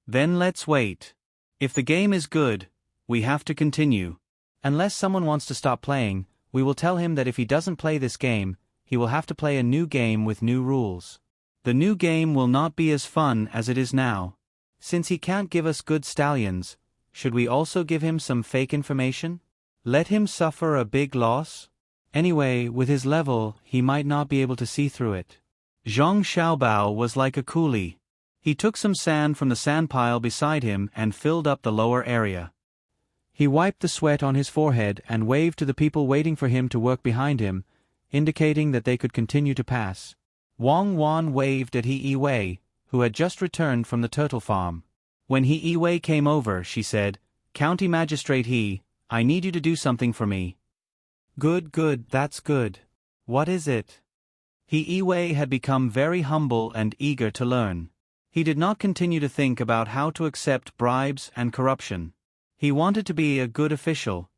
Then let's wait. If the game is good, we have to continue. Unless someone wants to stop playing, we will tell him that if he doesn't play this game, he will have to play a new game with new rules. The new game will not be as fun as it is now. Since he can't give us good stallions, should we also give him some fake information? Let him suffer a big loss? Anyway, with his level, he might not be able to see through it. Zhang Xiaobao was like a coolie. He took some sand from the sand pile beside him and filled up the lower area. He wiped the sweat on his forehead and waved to the people waiting for him to work behind him, indicating that they could continue to pass. Wang Wan waved at He Wei, who had just returned from the turtle farm. When He Wei came over, she said, "County Magistrate He, I need you to do something for me." Good, that's good. What is it? He Wei had become very humble and eager to learn. He did not continue to think about how to accept bribes and corruption. He wanted to be a good official.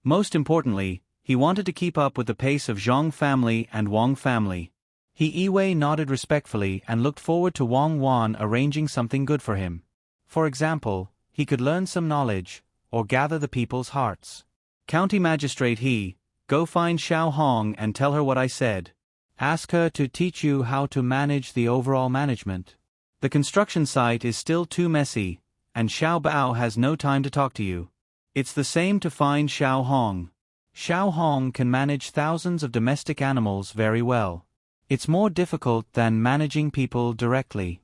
Most importantly, he wanted to keep up with the pace of Zhang family and Wang family. He Wei nodded respectfully and looked forward to Wang Wan arranging something good for him. For example, he could learn some knowledge, or gather the people's hearts. County Magistrate He, go find Xiao Hong and tell her what I said. Ask her to teach you how to manage the overall management. The construction site is still too messy, and Xiao Bao has no time to talk to you. It's the same to find Xiao Hong. Xiao Hong can manage thousands of domestic animals very well. It's more difficult than managing people directly.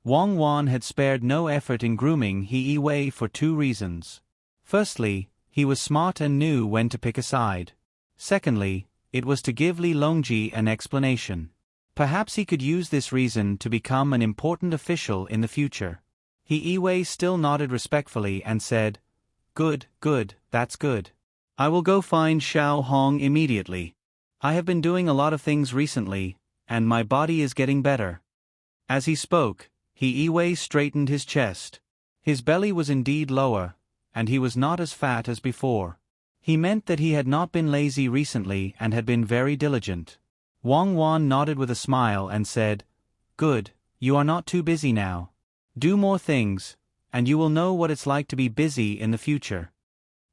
Wang Wan had spared no effort in grooming He Wei for 2 reasons. Firstly, he was smart and knew when to pick a side. Secondly, it was to give Li Longji an explanation. Perhaps he could use this reason to become an important official in the future. He Wei still nodded respectfully and said, Good, that's good. I will go find Xiao Hong immediately. I have been doing a lot of things recently, and my body is getting better. As he spoke, He Wei straightened his chest. His belly was indeed lower, and he was not as fat as before. He meant that he had not been lazy recently and had been very diligent. Wang Wan nodded with a smile and said, Good, you are not too busy now. Do more things, and you will know what it's like to be busy in the future.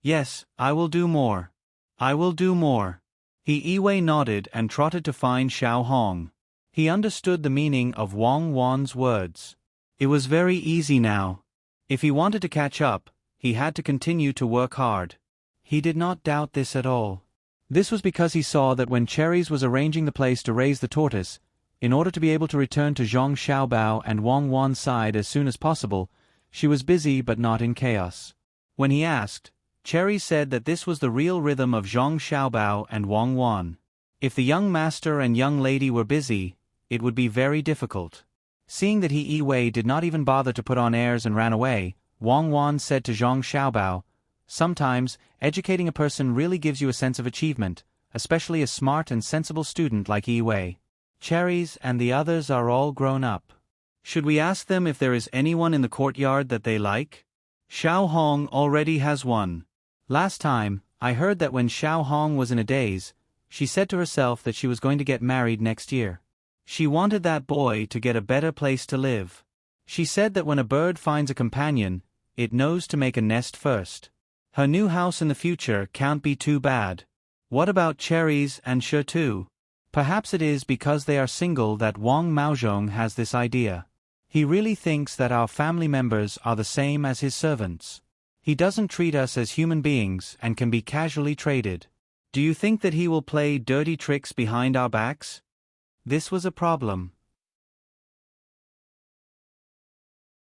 Yes, I will do more. I will do more. He Wei nodded and trotted to find Xiao Hong. He understood the meaning of Wang Wan's words. It was very easy now. If he wanted to catch up, he had to continue to work hard. He did not doubt this at all. This was because he saw that when Cherries was arranging the place to raise the tortoise, in order to be able to return to Zhang Xiaobao and Wang Wan's side as soon as possible, she was busy but not in chaos. When he asked, Cherries said that this was the real rhythm of Zhang Xiaobao and Wang Wan. If the young master and young lady were busy, it would be very difficult. Seeing that He Wei did not even bother to put on airs and ran away, Wang Wan said to Zhang Xiaobao, Sometimes, educating a person really gives you a sense of achievement, especially a smart and sensible student like He Wei. Cherries and the others are all grown up. Should we ask them if there is anyone in the courtyard that they like? Xiao Hong already has one. Last time, I heard that when Xiao Hong was in a daze, She said to herself that she was going to get married next year. She wanted that boy to get a better place to live. She said that when a bird finds a companion, it knows to make a nest first. Her new house in the future can't be too bad. What about Cherries and Shi too? Perhaps it is because they are single that Wang Maozhong has this idea. He really thinks that our family members are the same as his servants. He doesn't treat us as human beings and can be casually traded. Do you think that he will play dirty tricks behind our backs? This was a problem.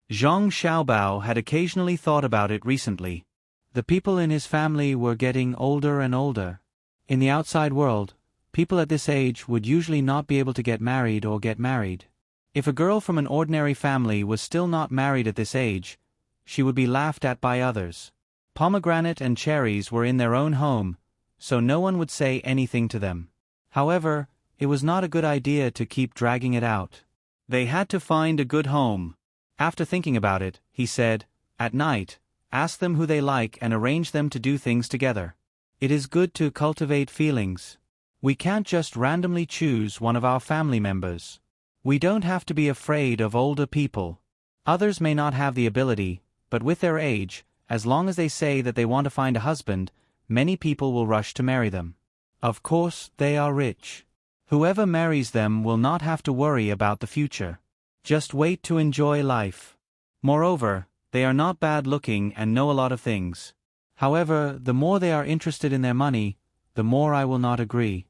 Zhang Xiaobao had occasionally thought about it recently. The people in his family were getting older and older. In the outside world, people at this age would usually not be able to get married or get married. If a girl from an ordinary family was still not married at this age, she would be laughed at by others. Pomegranate and Cherries were in their own home, so no one would say anything to them. However, it was not a good idea to keep dragging it out. They had to find a good home. After thinking about it, he said, "At night, ask them who they like and arrange them to do things together. It is good to cultivate feelings. We can't just randomly choose one of our family members. We don't have to be afraid of older people. Others may not have the ability, but with their age, as long as they say that they want to find a husband, many people will rush to marry them. Of course, they are rich. Whoever marries them will not have to worry about the future. Just wait to enjoy life. Moreover, they are not bad looking and know a lot of things. However, the more they are interested in their money, the more I will not agree."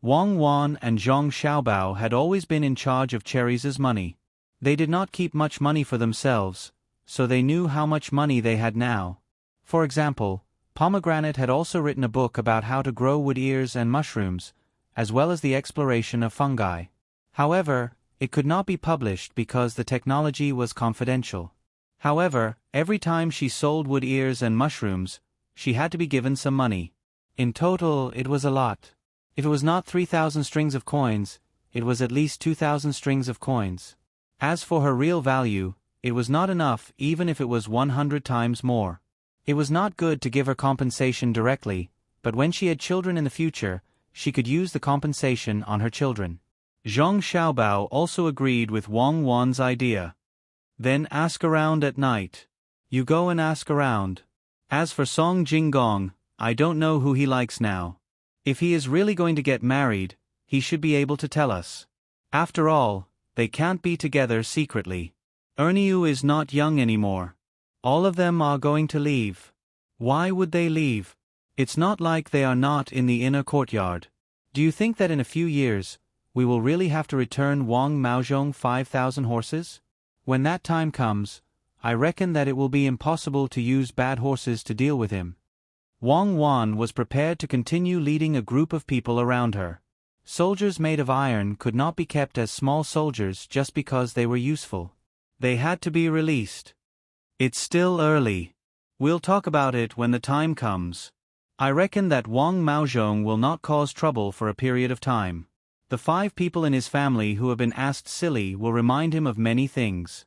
Wang Wan and Zhang Xiaobao had always been in charge of Cherries' money. They did not keep much money for themselves, so they knew how much money they had now. For example, Pomegranate had also written a book about how to grow wood ears and mushrooms, as well as the exploration of fungi. However, it could not be published because the technology was confidential. However, every time she sold wood ears and mushrooms, she had to be given some money. In total, it was a lot. If it was not 3,000 strings of coins, it was at least 2,000 strings of coins. As for her real value, it was not enough even if it was 100 times more. It was not good to give her compensation directly, but when she had children in the future, she could use the compensation on her children. Zhang Xiaobao also agreed with Wang Wan's idea. Then ask around at night. You go and ask around. As for Song Jinggong, I don't know who he likes now. If he is really going to get married, he should be able to tell us. After all, they can't be together secretly. Erniu is not young anymore. All of them are going to leave. Why would they leave? It's not like they are not in the inner courtyard. Do you think that in a few years, we will really have to return Wang Maozhong 5,000 horses? When that time comes, I reckon that it will be impossible to use bad horses to deal with him. Wang Wan was prepared to continue leading a group of people around her. Soldiers made of iron could not be kept as small soldiers just because they were useful. They had to be released. It's still early. We'll talk about it when the time comes. I reckon that Wang Maozhong will not cause trouble for a period of time. The 5 people in his family who have been asked silly will remind him of many things.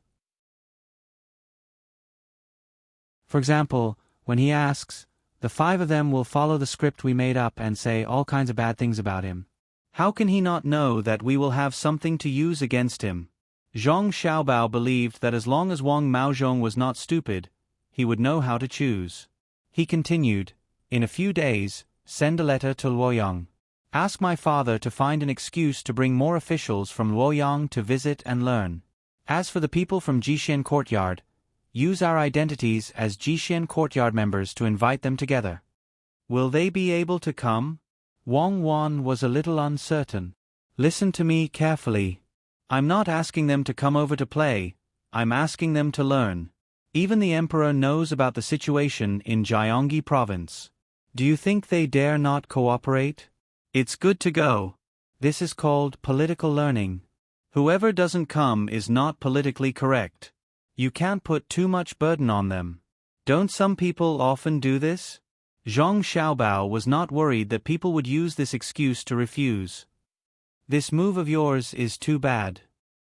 For example, when he asks, the 5 of them will follow the script we made up and say all kinds of bad things about him. How can he not know that we will have something to use against him? Zhang Xiaobao believed that as long as Wang Maozhong was not stupid, he would know how to choose. He continued, in a few days, send a letter to Luoyang. Ask my father to find an excuse to bring more officials from Luoyang to visit and learn. As for the people from Jishan Courtyard, use our identities as Jishan Courtyard members to invite them together. Will they be able to come? Wang Wan was a little uncertain. Listen to me carefully. I'm not asking them to come over to play, I'm asking them to learn. Even the emperor knows about the situation in Gyeonggi province. Do you think they dare not cooperate? It's good to go. This is called political learning. Whoever doesn't come is not politically correct. You can't put too much burden on them. Don't some people often do this? Zhang Xiaobao was not worried that people would use this excuse to refuse. This move of yours is too bad.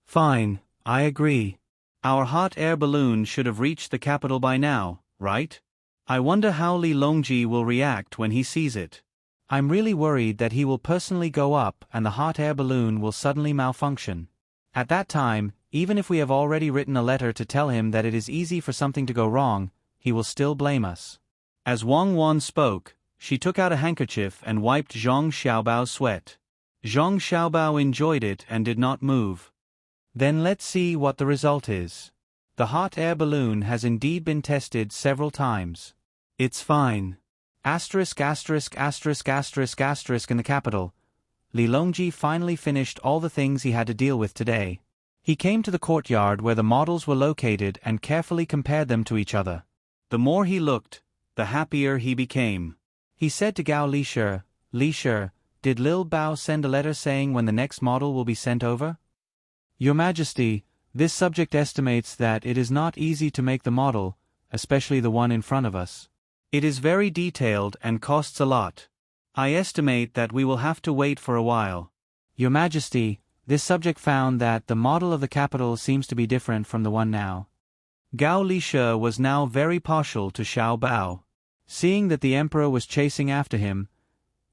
Fine, I agree. Our hot air balloon should have reached the capital by now, right? I wonder how Li Longji will react when he sees it. I'm really worried that he will personally go up and the hot air balloon will suddenly malfunction. At that time, even if we have already written a letter to tell him that it is easy for something to go wrong, he will still blame us." As Wang Wan spoke, she took out a handkerchief and wiped Zhang Xiaobao's sweat. Zhang Xiaobao enjoyed it and did not move. "Then let's see what the result is. The hot air balloon has indeed been tested several times. It's fine. Asterisk asterisk asterisk asterisk asterisk. In the capital, Li Longji finally finished all the things he had to deal with today. He came to the courtyard where the models were located and carefully compared them to each other. The more he looked, the happier he became. He said to Gao Lisher, "Lisher, did Lil Bao send a letter saying when the next model will be sent over?" "Your Majesty, this subject estimates that it is not easy to make the model, especially the one in front of us. It is very detailed and costs a lot. I estimate that we will have to wait for a while." "Your Majesty, this subject found that the model of the capital seems to be different from the one now." Gao Lishe was now very partial to Xiao Bao. Seeing that the emperor was chasing after him,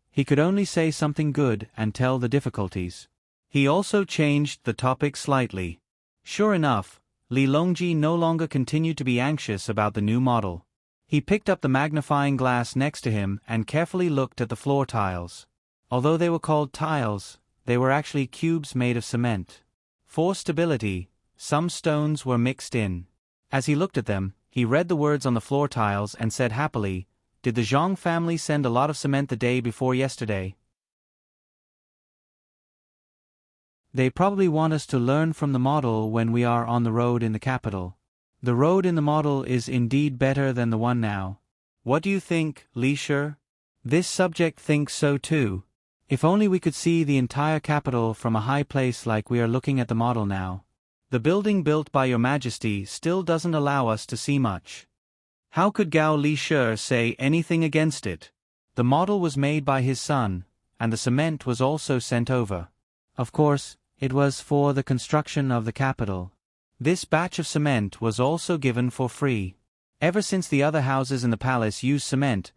he could only say something good and tell the difficulties. He also changed the topic slightly. Sure enough, Li Longji no longer continued to be anxious about the new model. He picked up the magnifying glass next to him and carefully looked at the floor tiles. Although they were called tiles, they were actually cubes made of cement. For stability, some stones were mixed in. As he looked at them, he read the words on the floor tiles and said happily, "Did the Zhang family send a lot of cement the day before yesterday? They probably want us to learn from the model when we are on the road in the capital. The road in the model is indeed better than the one now. What do you think, Li Shi?" "This subject thinks so too. If only we could see the entire capital from a high place like we are looking at the model now. The building built by Your Majesty still doesn't allow us to see much." How could Gao Li Shi say anything against it? The model was made by his son, and the cement was also sent over. Of course, it was for the construction of the capital. This batch of cement was also given for free. Ever since the other houses in the palace used cement,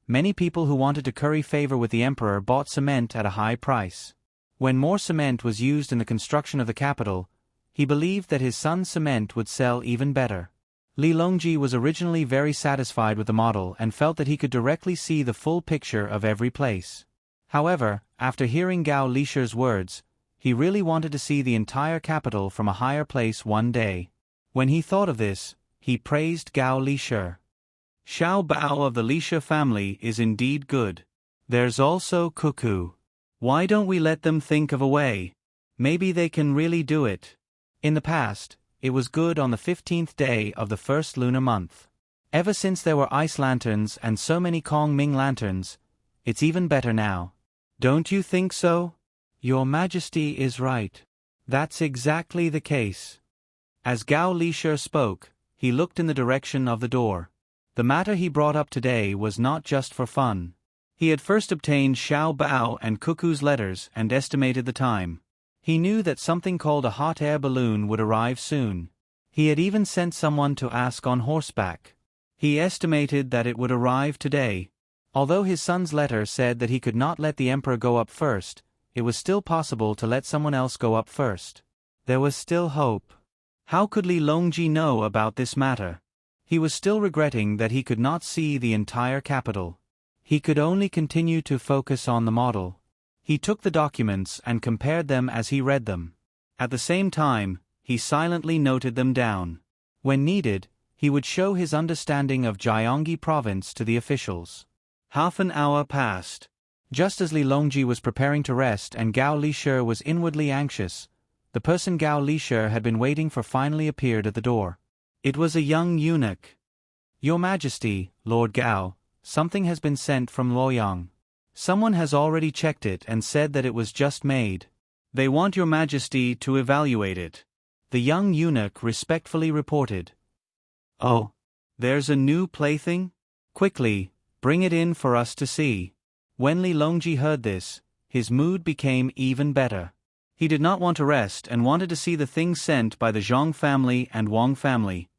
many people who wanted to curry favor with the emperor bought cement at a high price. When more cement was used in the construction of the capital, he believed that his son's cement would sell even better. Li Longji was originally very satisfied with the model and felt that he could directly see the full picture of every place. However, after hearing Gao Lisher's words, he really wanted to see the entire capital from a higher place one day. When he thought of this, he praised Gao Lisher. "Xiao Bao of the Lisher family is indeed good. There's also Cuckoo. Why don't we let them think of a way? Maybe they can really do it." In the past, it was good on the 15th day of the first lunar month. Ever since there were ice lanterns and so many Kong Ming lanterns, it's even better now. Don't you think so? Your Majesty is right. That's exactly the case. As Gao Lisher spoke, he looked in the direction of the door. The matter he brought up today was not just for fun. He had first obtained Xiao Bao and Cuckoo's letters and estimated the time. He knew that something called a hot air balloon would arrive soon. He had even sent someone to ask on horseback. He estimated that it would arrive today. Although his son's letter said that he could not let the emperor go up first, it was still possible to let someone else go up first. There was still hope. How could Li Longji know about this matter? He was still regretting that he could not see the entire capital. He could only continue to focus on the model. He took the documents and compared them as he read them. At the same time, he silently noted them down. When needed, he would show his understanding of Gyeonggi province to the officials. Half an hour passed. Just as Li Longji was preparing to rest and Gao Lisher was inwardly anxious, the person Gao Lisher had been waiting for finally appeared at the door. It was a young eunuch. "Your Majesty, Lord Gao, something has been sent from Luoyang. Someone has already checked it and said that it was just made. They want Your Majesty to evaluate it," the young eunuch respectfully reported. "Oh, there's a new plaything? Quickly, bring it in for us to see." When Li Longji heard this, his mood became even better. He did not want to rest and wanted to see the things sent by the Zhang family and Wang family.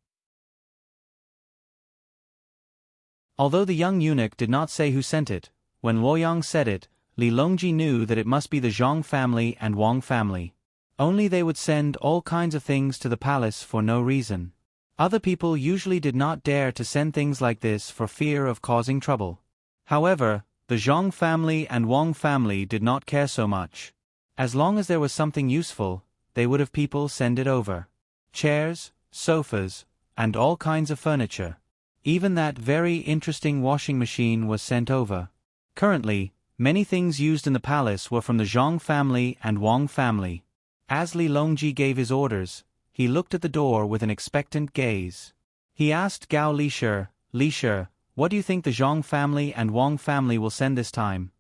Although the young eunuch did not say who sent it, When Luoyang said it, Li Longji knew that it must be the Zhang family and Wang family. Only they would send all kinds of things to the palace for no reason. Other people usually did not dare to send things like this for fear of causing trouble. However, the Zhang family and Wang family did not care so much. As long as there was something useful, they would have people send it over. Chairs, sofas, and all kinds of furniture. Even that very interesting washing machine was sent over. Currently, many things used in the palace were from the Zhang family and Wang family. As Li Longji gave his orders, he looked at the door with an expectant gaze. He asked Gao Lishe, what do you think the Zhang family and Wang family will send this time?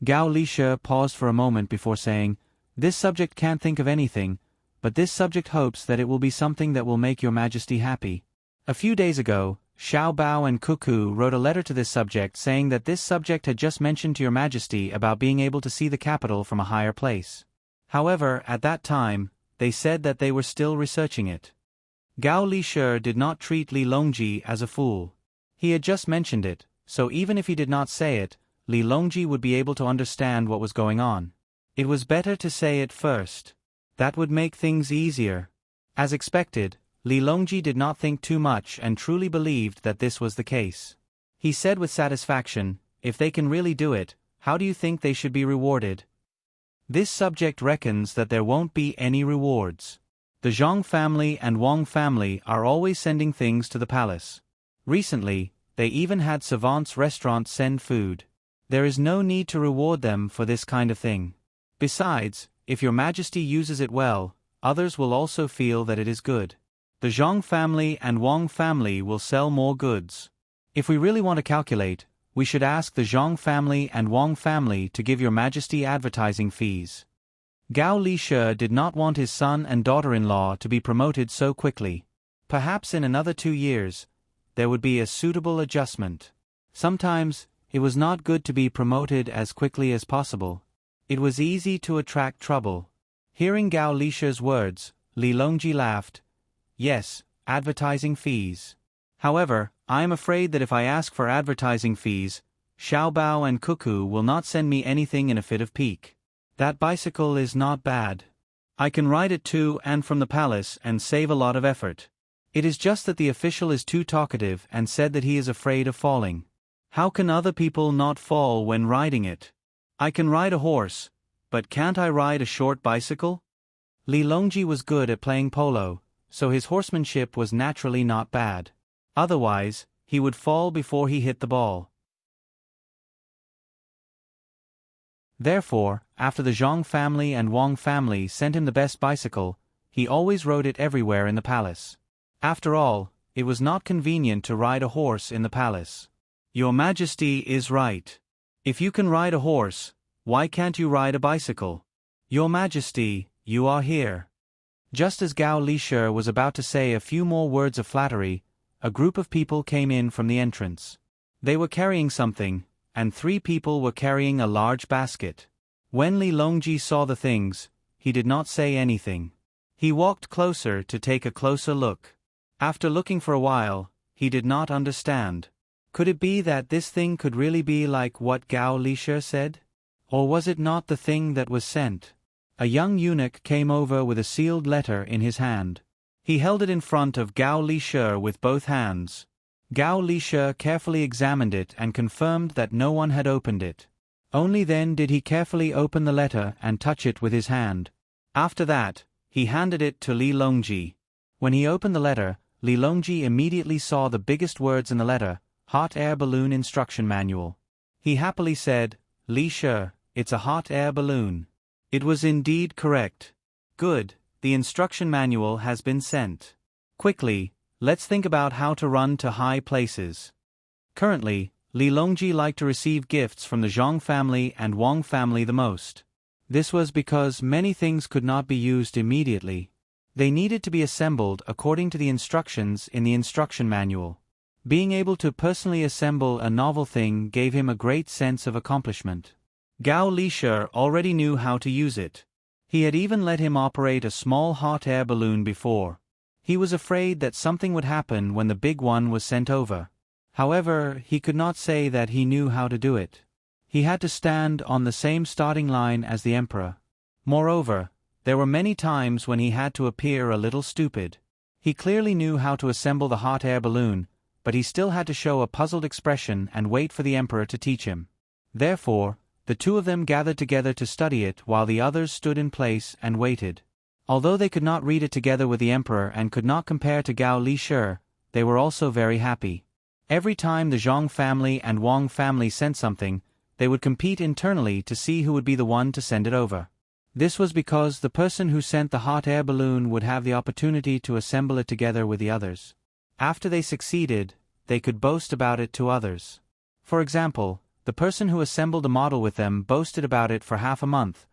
Gao Lishe paused for a moment before saying, this subject can't think of anything, but this subject hopes that it will be something that will make your majesty happy. A few days ago, Xiao Bao and Cuckoo wrote a letter to this subject saying that this subject had just mentioned to your majesty about being able to see the capital from a higher place. However, at that time, they said that they were still researching it. Gao Lishe did not treat Li Longji as a fool. He had just mentioned it, so even if he did not say it, Li Longji would be able to understand what was going on. It was better to say it first. That would make things easier. As expected, Li Longji did not think too much and truly believed that this was the case. He said with satisfaction, if they can really do it, how do you think they should be rewarded? This subject reckons that there won't be any rewards. The Zhang family and Wang family are always sending things to the palace. Recently, they even had savants' restaurants send food. There is no need to reward them for this kind of thing. Besides, if your majesty uses it well, others will also feel that it is good. The Zhang family and Wang family will sell more goods. If we really want to calculate, we should ask the Zhang family and Wang family to give your majesty advertising fees. Gao Lishe did not want his son and daughter-in-law to be promoted so quickly. Perhaps in another 2 years, there would be a suitable adjustment. Sometimes, it was not good to be promoted as quickly as possible. It was easy to attract trouble. Hearing Gao Lishe's words, Li Longji laughed. Yes, advertising fees. However, I am afraid that if I ask for advertising fees, Xiao Bao and Cuckoo will not send me anything in a fit of pique. That bicycle is not bad. I can ride it to and from the palace and save a lot of effort. It is just that the official is too talkative and said that he is afraid of falling. How can other people not fall when riding it? I can ride a horse, but can't I ride a short bicycle? Li Longji was good at playing polo, so his horsemanship was naturally not bad. Otherwise, he would fall before he hit the ball. Therefore, after the Zhang family and Wang family sent him the best bicycle, he always rode it everywhere in the palace. After all, it was not convenient to ride a horse in the palace. Your Majesty is right. If you can ride a horse, why can't you ride a bicycle? Your Majesty, you are here. Just as Gao Lishe was about to say a few more words of flattery, a group of people came in from the entrance. They were carrying something, and 3 people were carrying a large basket. When Li Longji saw the things, he did not say anything. He walked closer to take a closer look. After looking for a while, he did not understand. Could it be that this thing could really be like what Gao Lishe said? Or was it not the thing that was sent? A young eunuch came over with a sealed letter in his hand. He held it in front of Gao Lishe with both hands. Gao Lishe carefully examined it and confirmed that no one had opened it. Only then did he carefully open the letter and touch it with his hand. After that, he handed it to Li Longji. When he opened the letter, Li Longji immediately saw the biggest words in the letter, Hot Air Balloon Instruction Manual. He happily said, Lishe, it's a hot air balloon. It was indeed correct. Good, the instruction manual has been sent. Quickly, let's think about how to run to high places. Currently, Li Longji liked to receive gifts from the Zhang family and Wang family the most. This was because many things could not be used immediately. They needed to be assembled according to the instructions in the instruction manual. Being able to personally assemble a novel thing gave him a great sense of accomplishment. Gao Lishe already knew how to use it. He had even let him operate a small hot air balloon before. He was afraid that something would happen when the big one was sent over. However, he could not say that he knew how to do it. He had to stand on the same starting line as the emperor. Moreover, there were many times when he had to appear a little stupid. He clearly knew how to assemble the hot air balloon, but he still had to show a puzzled expression and wait for the emperor to teach him. Therefore, the two of them gathered together to study it while the others stood in place and waited. Although they could not read it together with the emperor and could not compare to Gao Li Shi, they were also very happy. Every time the Zhang family and Wang family sent something, they would compete internally to see who would be the one to send it over. This was because the person who sent the hot air balloon would have the opportunity to assemble it together with the others. After they succeeded, they could boast about it to others. For example, the person who assembled a model with them boasted about it for half a month,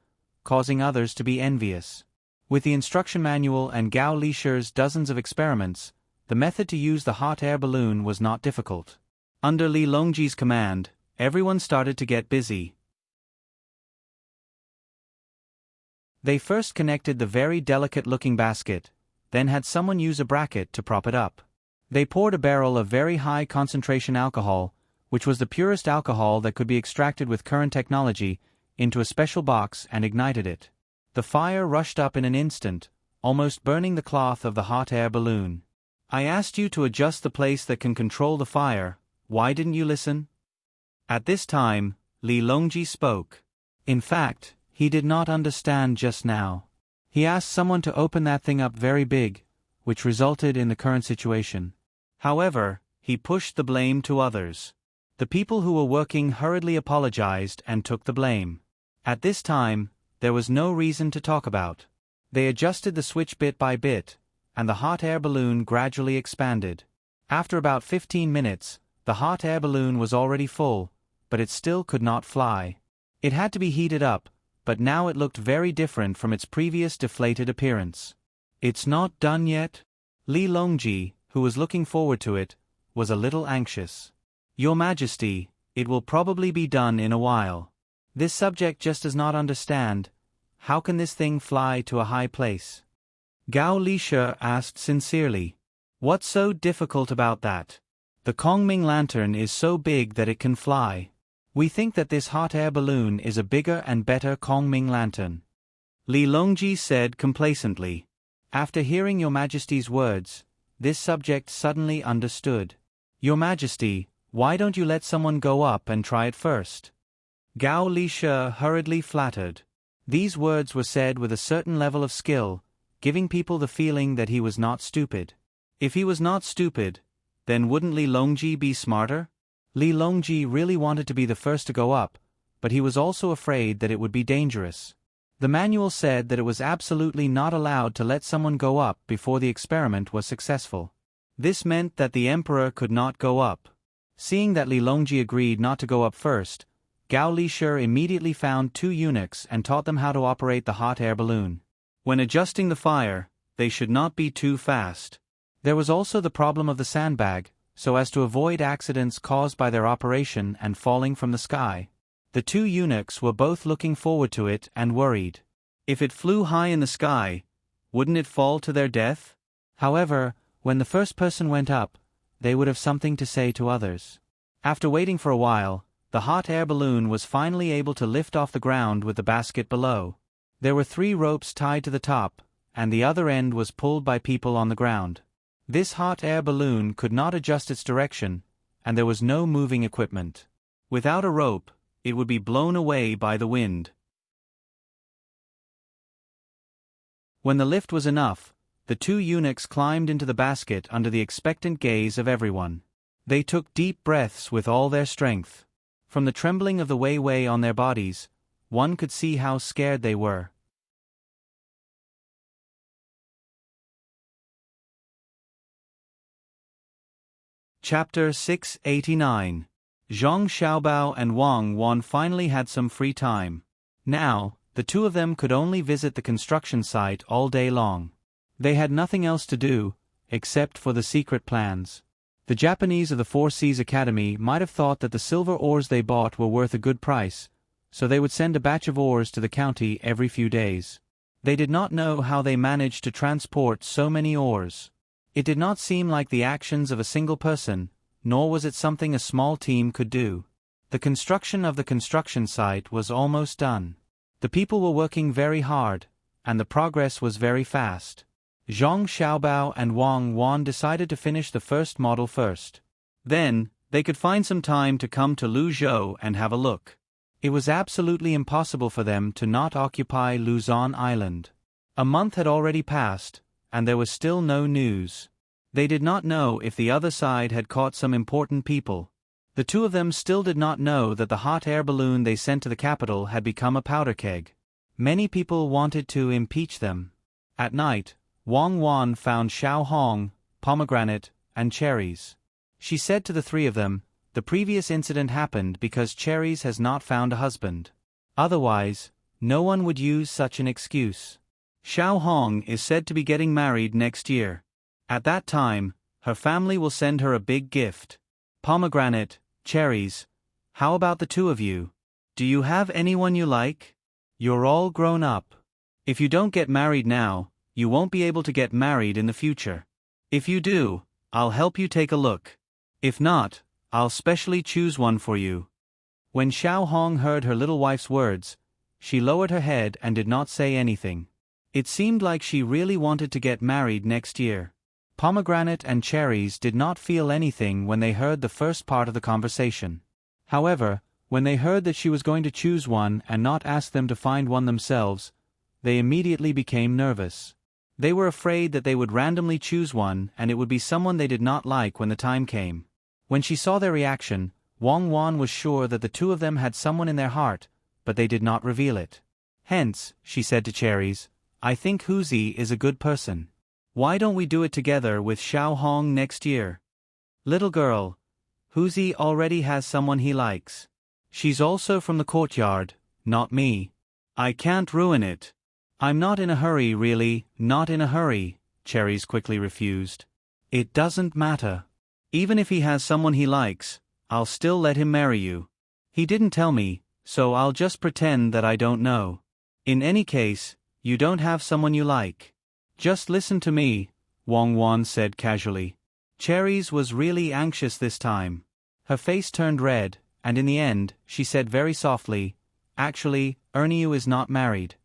causing others to be envious. With the instruction manual and Gao Li Shi's dozens of experiments, the method to use the hot air balloon was not difficult. Under Li Longji's command, everyone started to get busy. They first connected the very delicate-looking basket, then had someone use a bracket to prop it up. They poured a barrel of very high-concentration alcohol, which was the purest alcohol that could be extracted with current technology, into a special box and ignited it. The fire rushed up in an instant, almost burning the cloth of the hot air balloon. "I asked you to adjust the place that can control the fire, why didn't you listen?" At this time, Li Longji spoke. In fact, he did not understand just now. He asked someone to open that thing up very big, which resulted in the current situation. However, he pushed the blame to others. The people who were working hurriedly apologized and took the blame. At this time, there was no reason to talk about. They adjusted the switch bit by bit, and the hot air balloon gradually expanded. After about 15 minutes, the hot air balloon was already full, but it still could not fly. It had to be heated up, but now it looked very different from its previous deflated appearance. "It's not done yet?" Li Longji, who was looking forward to it, was a little anxious. "Your Majesty, it will probably be done in a while. This subject just does not understand. How can this thing fly to a high place?" Gao Li Shi asked sincerely. "What's so difficult about that? The Kongming lantern is so big that it can fly. We think that this hot air balloon is a bigger and better Kongming lantern," Li Longji said complacently. After hearing Your Majesty's words, this subject suddenly understood. "Your Majesty, why don't you let someone go up and try it first?" Gao Li Shi hurriedly flattered. These words were said with a certain level of skill, giving people the feeling that he was not stupid. If he was not stupid, then wouldn't Li Longji be smarter? Li Longji really wanted to be the first to go up, but he was also afraid that it would be dangerous. The manual said that it was absolutely not allowed to let someone go up before the experiment was successful. This meant that the emperor could not go up. Seeing that Li Longji agreed not to go up first, Gao Li Shi immediately found 2 eunuchs and taught them how to operate the hot air balloon. When adjusting the fire, they should not be too fast. There was also the problem of the sandbag, so as to avoid accidents caused by their operation and falling from the sky. The 2 eunuchs were both looking forward to it and worried. If it flew high in the sky, wouldn't it fall to their death? However, when the first person went up, they would have something to say to others. After waiting for a while, the hot air balloon was finally able to lift off the ground with the basket below. There were 3 ropes tied to the top, and the other end was pulled by people on the ground. This hot air balloon could not adjust its direction, and there was no moving equipment. Without a rope, it would be blown away by the wind. When the lift was enough, the 2 eunuchs climbed into the basket under the expectant gaze of everyone. They took deep breaths with all their strength. From the trembling of the Wei on their bodies, one could see how scared they were. Chapter 689. Zhang Xiaobao and Wang Wan finally had some free time. Now, the 2 of them could only visit the construction site all day long. They had nothing else to do, except for the secret plans. The Japanese of the Four Seas Academy might have thought that the silver ores they bought were worth a good price, so they would send a batch of ores to the county every few days. They did not know how they managed to transport so many ores. It did not seem like the actions of a single person, nor was it something a small team could do. The construction of the construction site was almost done. The people were working very hard, and the progress was very fast. Zhang Xiaobao and Wang Wan decided to finish the first model first. Then, they could find some time to come to Luzhou and have a look. It was absolutely impossible for them to not occupy Luzon Island. A month had already passed, and there was still no news. They did not know if the other side had caught some important people. The two of them still did not know that the hot air balloon they sent to the capital had become a powder keg. Many people wanted to impeach them. At night, Wang Wan found Xiao Hong, pomegranate, and cherries. She said to the three of them, "The previous incident happened because Cherries has not found a husband. Otherwise, no one would use such an excuse. Xiao Hong is said to be getting married next year. At that time, her family will send her a big gift. Pomegranate, Cherries, how about the two of you? Do you have anyone you like? You're all grown up. If you don't get married now, you won't be able to get married in the future. If you do, I'll help you take a look. If not, I'll specially choose one for you." When Xiao Hong heard her little wife's words, she lowered her head and did not say anything. It seemed like she really wanted to get married next year. Pomegranate and Cherries did not feel anything when they heard the first part of the conversation. However, when they heard that she was going to choose one and not ask them to find one themselves, they immediately became nervous. They were afraid that they would randomly choose one and it would be someone they did not like when the time came. When she saw their reaction, Wang Wan was sure that the two of them had someone in their heart, but they did not reveal it. Hence, she said to Cherries, "I think Huzi is a good person. Why don't we do it together with Xiao Hong next year? Little girl, Huzi already has someone he likes. She's also from the courtyard, not me. I can't ruin it." "I'm not in a hurry really, not in a hurry," Cherries quickly refused. "It doesn't matter. Even if he has someone he likes, I'll still let him marry you. He didn't tell me, so I'll just pretend that I don't know. In any case, you don't have someone you like. Just listen to me," Wang Wan said casually. Cherries was really anxious this time. Her face turned red, and in the end, she said very softly, "Actually, Erniu is not married."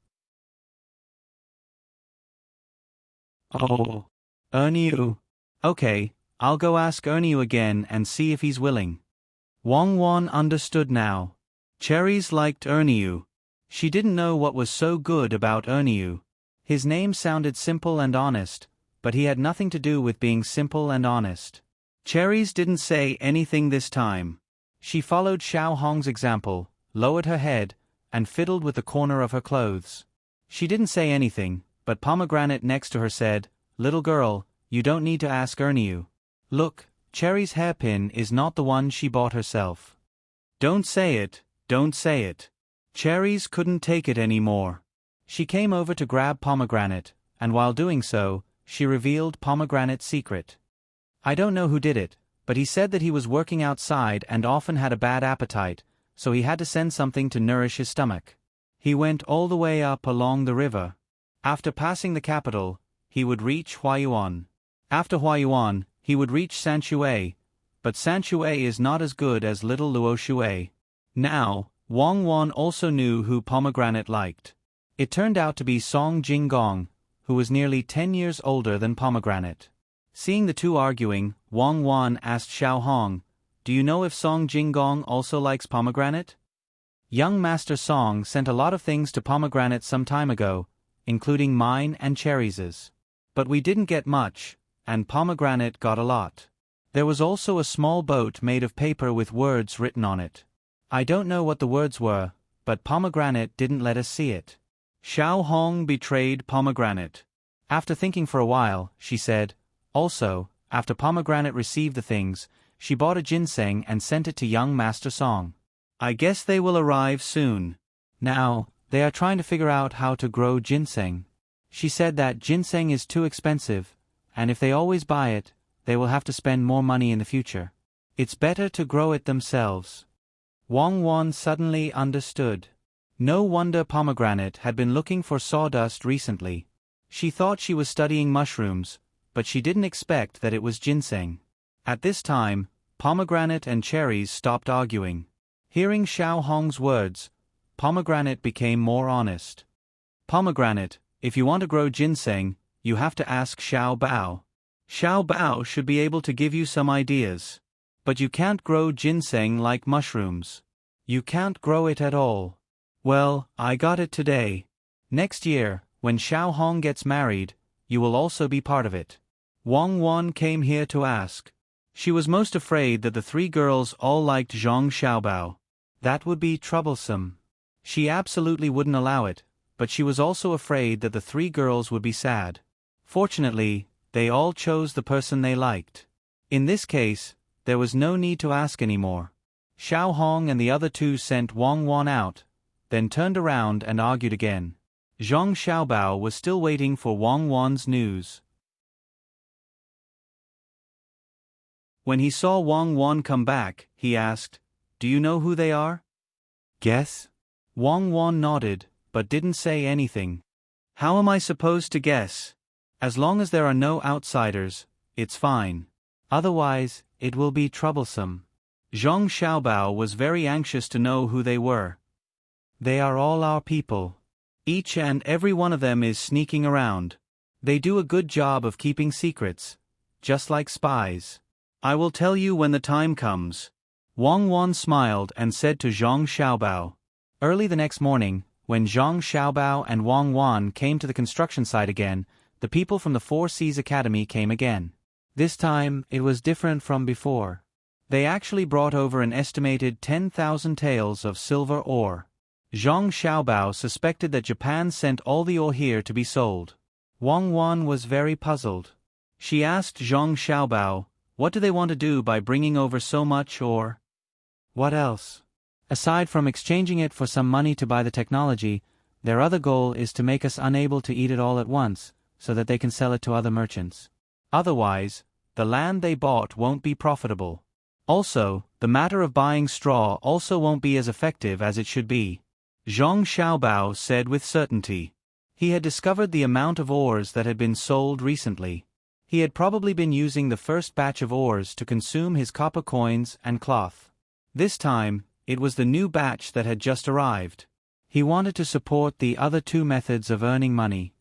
"Oh, Erniu. Okay, I'll go ask Erniu again and see if he's willing." Wang Wan understood now. Cherries liked Erniu. She didn't know what was so good about Erniu. His name sounded simple and honest, but he had nothing to do with being simple and honest. Cherries didn't say anything this time. She followed Xiao Hong's example, lowered her head, and fiddled with the corner of her clothes. She didn't say anything, but Pomegranate next to her said, "Little girl, you don't need to ask Erniu. Look, Cherry's hairpin is not the one she bought herself." "Don't say it, don't say it." Cherries couldn't take it anymore. She came over to grab Pomegranate, and while doing so, she revealed Pomegranate's secret. "I don't know who did it, but he said that he was working outside and often had a bad appetite, so he had to send something to nourish his stomach. He went all the way up along the river. After passing the capital, he would reach Huayuan. After Huayuan, he would reach Sanshui, but Sanshui is not as good as Little Luoshui." Now, Wang Wan also knew who Pomegranate liked. It turned out to be Song Jinggong, who was nearly 10 years older than Pomegranate. Seeing the two arguing, Wang Wan asked Xiao Hong, "Do you know if Song Jinggong also likes Pomegranate?" "Young Master Song sent a lot of things to Pomegranate some time ago, including mine and Cherries's. But we didn't get much, and Pomegranate got a lot. There was also a small boat made of paper with words written on it. I don't know what the words were, but Pomegranate didn't let us see it." Xiao Hong betrayed Pomegranate. After thinking for a while, she said, "Also, after Pomegranate received the things, she bought a ginseng and sent it to young Master Song. I guess they will arrive soon. Now, they are trying to figure out how to grow ginseng. She said that ginseng is too expensive, and if they always buy it, they will have to spend more money in the future. It's better to grow it themselves." Wang Wan suddenly understood. No wonder Pomegranate had been looking for sawdust recently. She thought she was studying mushrooms, but she didn't expect that it was ginseng. At this time, Pomegranate and Cherries stopped arguing. Hearing Xiao Hong's words, Pomegranate became more honest. Pomegranate, if you want to grow ginseng, you have to ask Xiao Bao. Xiao Bao should be able to give you some ideas. But you can't grow ginseng like mushrooms. You can't grow it at all. Well, I got it today. Next year, when Xiao Hong gets married, you will also be part of it. Wang Wan came here to ask. She was most afraid that the three girls all liked Zhang Xiaobao. That would be troublesome. She absolutely wouldn't allow it, but she was also afraid that the three girls would be sad. Fortunately, they all chose the person they liked. In this case, there was no need to ask anymore. Xiao Hong and the other two sent Wang Wan out, then turned around and argued again. Zhang Xiaobao was still waiting for Wang Wan's news. When he saw Wang Wan come back, he asked, "Do you know who they are?" "Guess?" Wang Wan nodded, but didn't say anything. "How am I supposed to guess? As long as there are no outsiders, it's fine. Otherwise, it will be troublesome." Zhang Xiaobao was very anxious to know who they were. "They are all our people. Each and every one of them is sneaking around. They do a good job of keeping secrets, just like spies. I will tell you when the time comes." Wang Wan smiled and said to Zhang Xiaobao. Early the next morning, when Zhang Xiaobao and Wang Wan came to the construction site again, the people from the Four Seas Academy came again. This time, it was different from before. They actually brought over an estimated 10,000 taels of silver ore. Zhang Xiaobao suspected that Japan sent all the ore here to be sold. Wang Wan was very puzzled. She asked Zhang Xiaobao, "What do they want to do by bringing over so much ore?" "What else? Aside from exchanging it for some money to buy the technology, their other goal is to make us unable to eat it all at once, so that they can sell it to other merchants. Otherwise, the land they bought won't be profitable. Also, the matter of buying straw also won't be as effective as it should be." Zhang Xiaobao said with certainty. He had discovered the amount of ores that had been sold recently. He had probably been using the first batch of ores to consume his copper coins and cloth. This time, it was the new batch that had just arrived. He wanted to support the other two methods of earning money.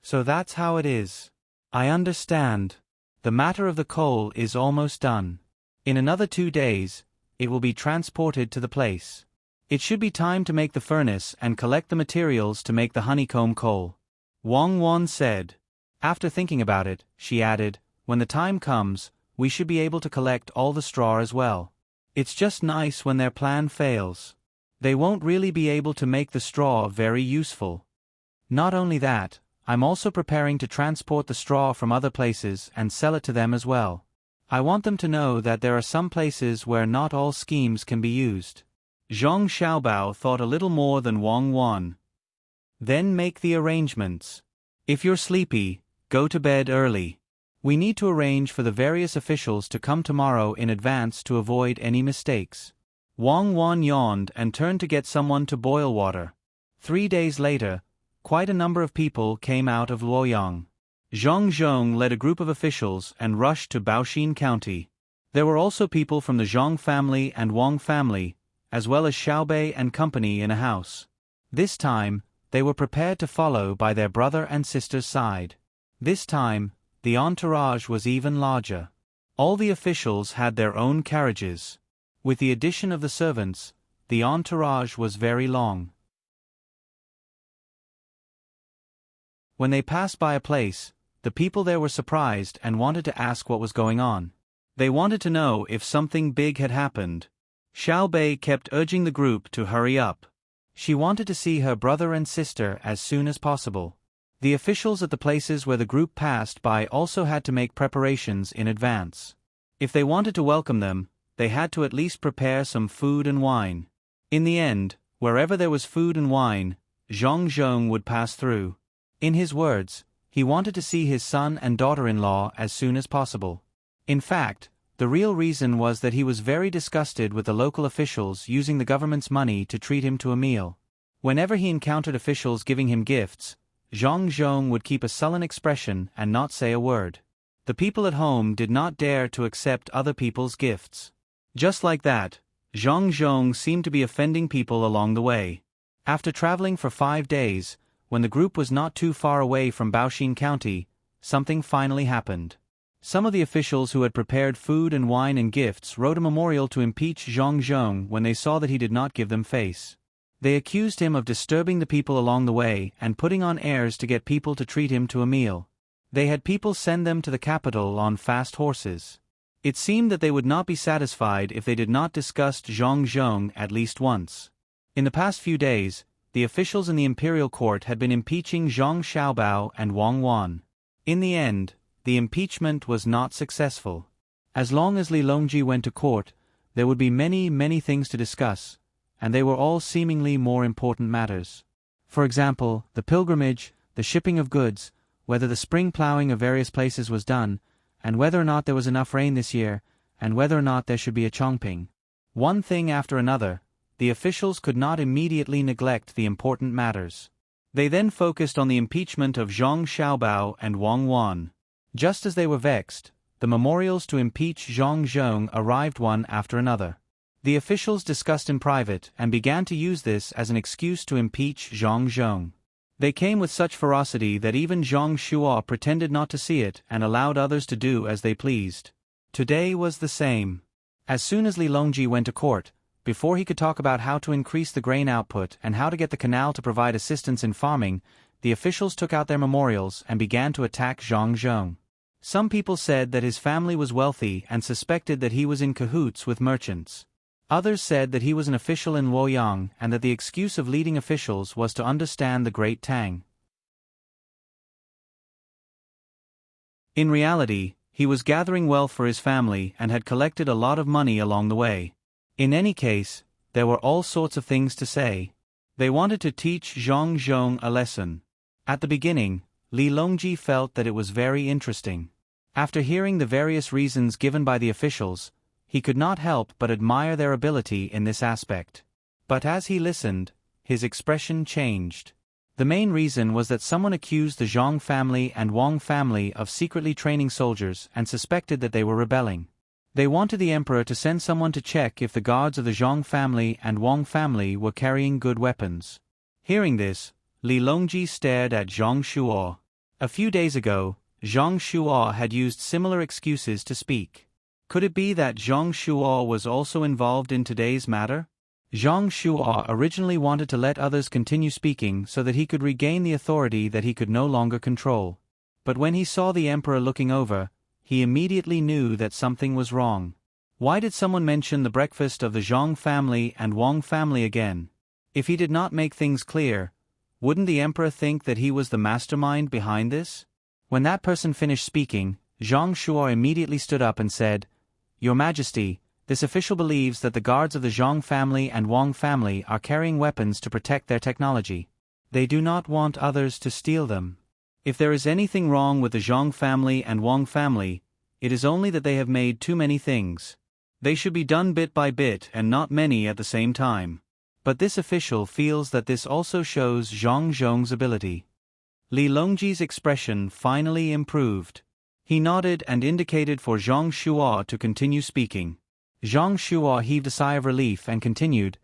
"So that's how it is. I understand. The matter of the coal is almost done. In another 2 days, it will be transported to the place. It should be time to make the furnace and collect the materials to make the honeycomb coal," Wang Wan said. After thinking about it, she added, "When the time comes, we should be able to collect all the straw as well. It's just nice when their plan fails. They won't really be able to make the straw very useful. Not only that, I'm also preparing to transport the straw from other places and sell it to them as well. I want them to know that there are some places where not all schemes can be used." Zhang Xiaobao thought a little more than Wang Wan. "Then make the arrangements. If you're sleepy, go to bed early. We need to arrange for the various officials to come tomorrow in advance to avoid any mistakes." Wang Wan yawned and turned to get someone to boil water. 3 days later, quite a number of people came out of Luoyang. Zhang Zhong led a group of officials and rushed to Baoxin County. There were also people from the Zhang family and Wang family, as well as Xiaobei and company in a house. This time, they were prepared to follow by their brother and sister's side. This time, the entourage was even larger. All the officials had their own carriages. With the addition of the servants, the entourage was very long. When they passed by a place, the people there were surprised and wanted to ask what was going on. They wanted to know if something big had happened. Xiaobei kept urging the group to hurry up. She wanted to see her brother and sister as soon as possible. The officials at the places where the group passed by also had to make preparations in advance. If they wanted to welcome them, they had to at least prepare some food and wine. In the end, wherever there was food and wine, Zhang Zhong would pass through. In his words, he wanted to see his son and daughter-in-law as soon as possible. In fact, the real reason was that he was very disgusted with the local officials using the government's money to treat him to a meal. Whenever he encountered officials giving him gifts, Zhang Zhong would keep a sullen expression and not say a word. The people at home did not dare to accept other people's gifts. Just like that, Zhang Zhong seemed to be offending people along the way. After traveling for 5 days, when the group was not too far away from Baoxin County, something finally happened. Some of the officials who had prepared food and wine and gifts wrote a memorial to impeach Zhang Zhong when they saw that he did not give them face. They accused him of disturbing the people along the way and putting on airs to get people to treat him to a meal. They had people send them to the capital on fast horses. It seemed that they would not be satisfied if they did not discuss Zhang Zhong at least once. In the past few days, the officials in the imperial court had been impeaching Zhang Xiaobao and Wang Wan. In the end, the impeachment was not successful. As long as Li Longji went to court, there would be many things to discuss, and they were all seemingly more important matters. For example, the pilgrimage, the shipping of goods, whether the spring plowing of various places was done, and whether or not there was enough rain this year, and whether or not there should be a Chongping. One thing after another, the officials could not immediately neglect the important matters. They then focused on the impeachment of Zhang Xiaobao and Wang Wan. Just as they were vexed, the memorials to impeach Zhang Zhong arrived one after another. The officials discussed in private and began to use this as an excuse to impeach Zhang Zhong. They came with such ferocity that even Zhang Shuo pretended not to see it and allowed others to do as they pleased. Today was the same. As soon as Li Longji went to court, before he could talk about how to increase the grain output and how to get the canal to provide assistance in farming, the officials took out their memorials and began to attack Zhang Zhong. Some people said that his family was wealthy and suspected that he was in cahoots with merchants. Others said that he was an official in Luoyang and that the excuse of leading officials was to understand the great Tang. In reality, he was gathering wealth for his family and had collected a lot of money along the way. In any case, there were all sorts of things to say. They wanted to teach Zhang Zhong a lesson. At the beginning, Li Longji felt that it was very interesting. After hearing the various reasons given by the officials, he could not help but admire their ability in this aspect. But as he listened, his expression changed. The main reason was that someone accused the Zhang family and Wang family of secretly training soldiers and suspected that they were rebelling. They wanted the emperor to send someone to check if the guards of the Zhang family and Wang family were carrying good weapons. Hearing this, Li Longji stared at Zhang Shuo. A few days ago, Zhang Shuo had used similar excuses to speak. Could it be that Zhang Shuo was also involved in today's matter? Zhang Shuo originally wanted to let others continue speaking so that he could regain the authority that he could no longer control. But when he saw the emperor looking over, he immediately knew that something was wrong. Why did someone mention the breakfast of the Zhang family and Wang family again? If he did not make things clear, wouldn't the emperor think that he was the mastermind behind this? When that person finished speaking, Zhang Shuo immediately stood up and said, "Your Majesty, this official believes that the guards of the Zhang family and Wang family are carrying weapons to protect their technology. They do not want others to steal them. If there is anything wrong with the Zhang family and Wang family, it is only that they have made too many things. They should be done bit by bit and not many at the same time." But this official feels that this also shows Zhang Zhong's ability. Li Longji's expression finally improved. He nodded and indicated for Zhang Shuo to continue speaking. Zhang Shuo heaved a sigh of relief and continued,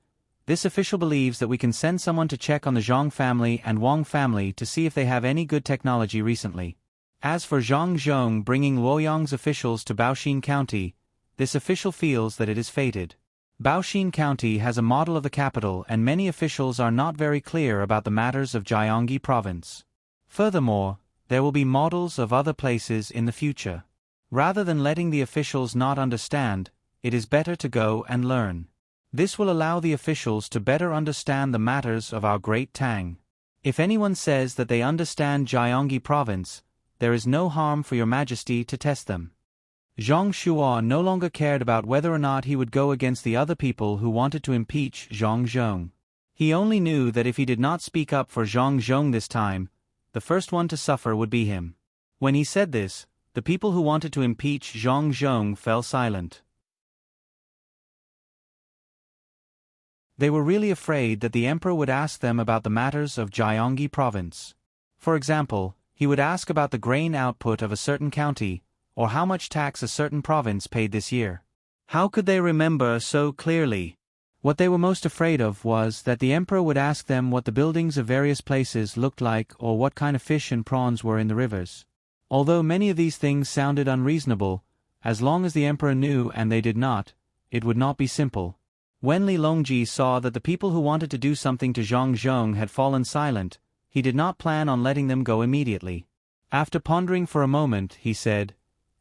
"This official believes that we can send someone to check on the Zhang family and Wang family to see if they have any good technology recently. As for Zhang Zhong bringing Luoyang's officials to Baoxin County, this official feels that it is fated. Baoxin County has a model of the capital and many officials are not very clear about the matters of Jiangxi province. Furthermore, there will be models of other places in the future. Rather than letting the officials not understand, it is better to go and learn. This will allow the officials to better understand the matters of our great Tang. If anyone says that they understand Jiangxi province, there is no harm for your Majesty to test them." Zhang Shuo no longer cared about whether or not he would go against the other people who wanted to impeach Zhang Zhong. He only knew that if he did not speak up for Zhang Zhong this time, the first one to suffer would be him. When he said this, the people who wanted to impeach Zhang Zhong fell silent. They were really afraid that the emperor would ask them about the matters of Jiangxi province. For example, he would ask about the grain output of a certain county, or how much tax a certain province paid this year. How could they remember so clearly? What they were most afraid of was that the emperor would ask them what the buildings of various places looked like or what kind of fish and prawns were in the rivers. Although many of these things sounded unreasonable, as long as the emperor knew and they did not, it would not be simple. When Li Longji saw that the people who wanted to do something to Zhang Zhong had fallen silent, he did not plan on letting them go immediately. After pondering for a moment, he said,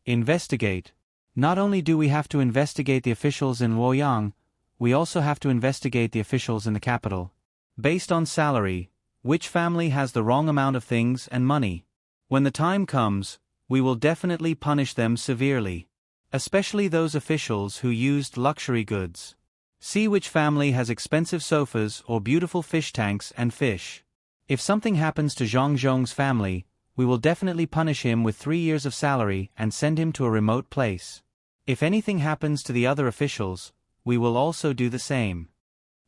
"Investigate. Not only do we have to investigate the officials in Luoyang, we also have to investigate the officials in the capital. Based on salary, which family has the wrong amount of things and money? When the time comes, we will definitely punish them severely. Especially those officials who used luxury goods. See which family has expensive sofas or beautiful fish tanks and fish. If something happens to Zhang Zhong's family, we will definitely punish him with 3 years of salary and send him to a remote place. If anything happens to the other officials, we will also do the same."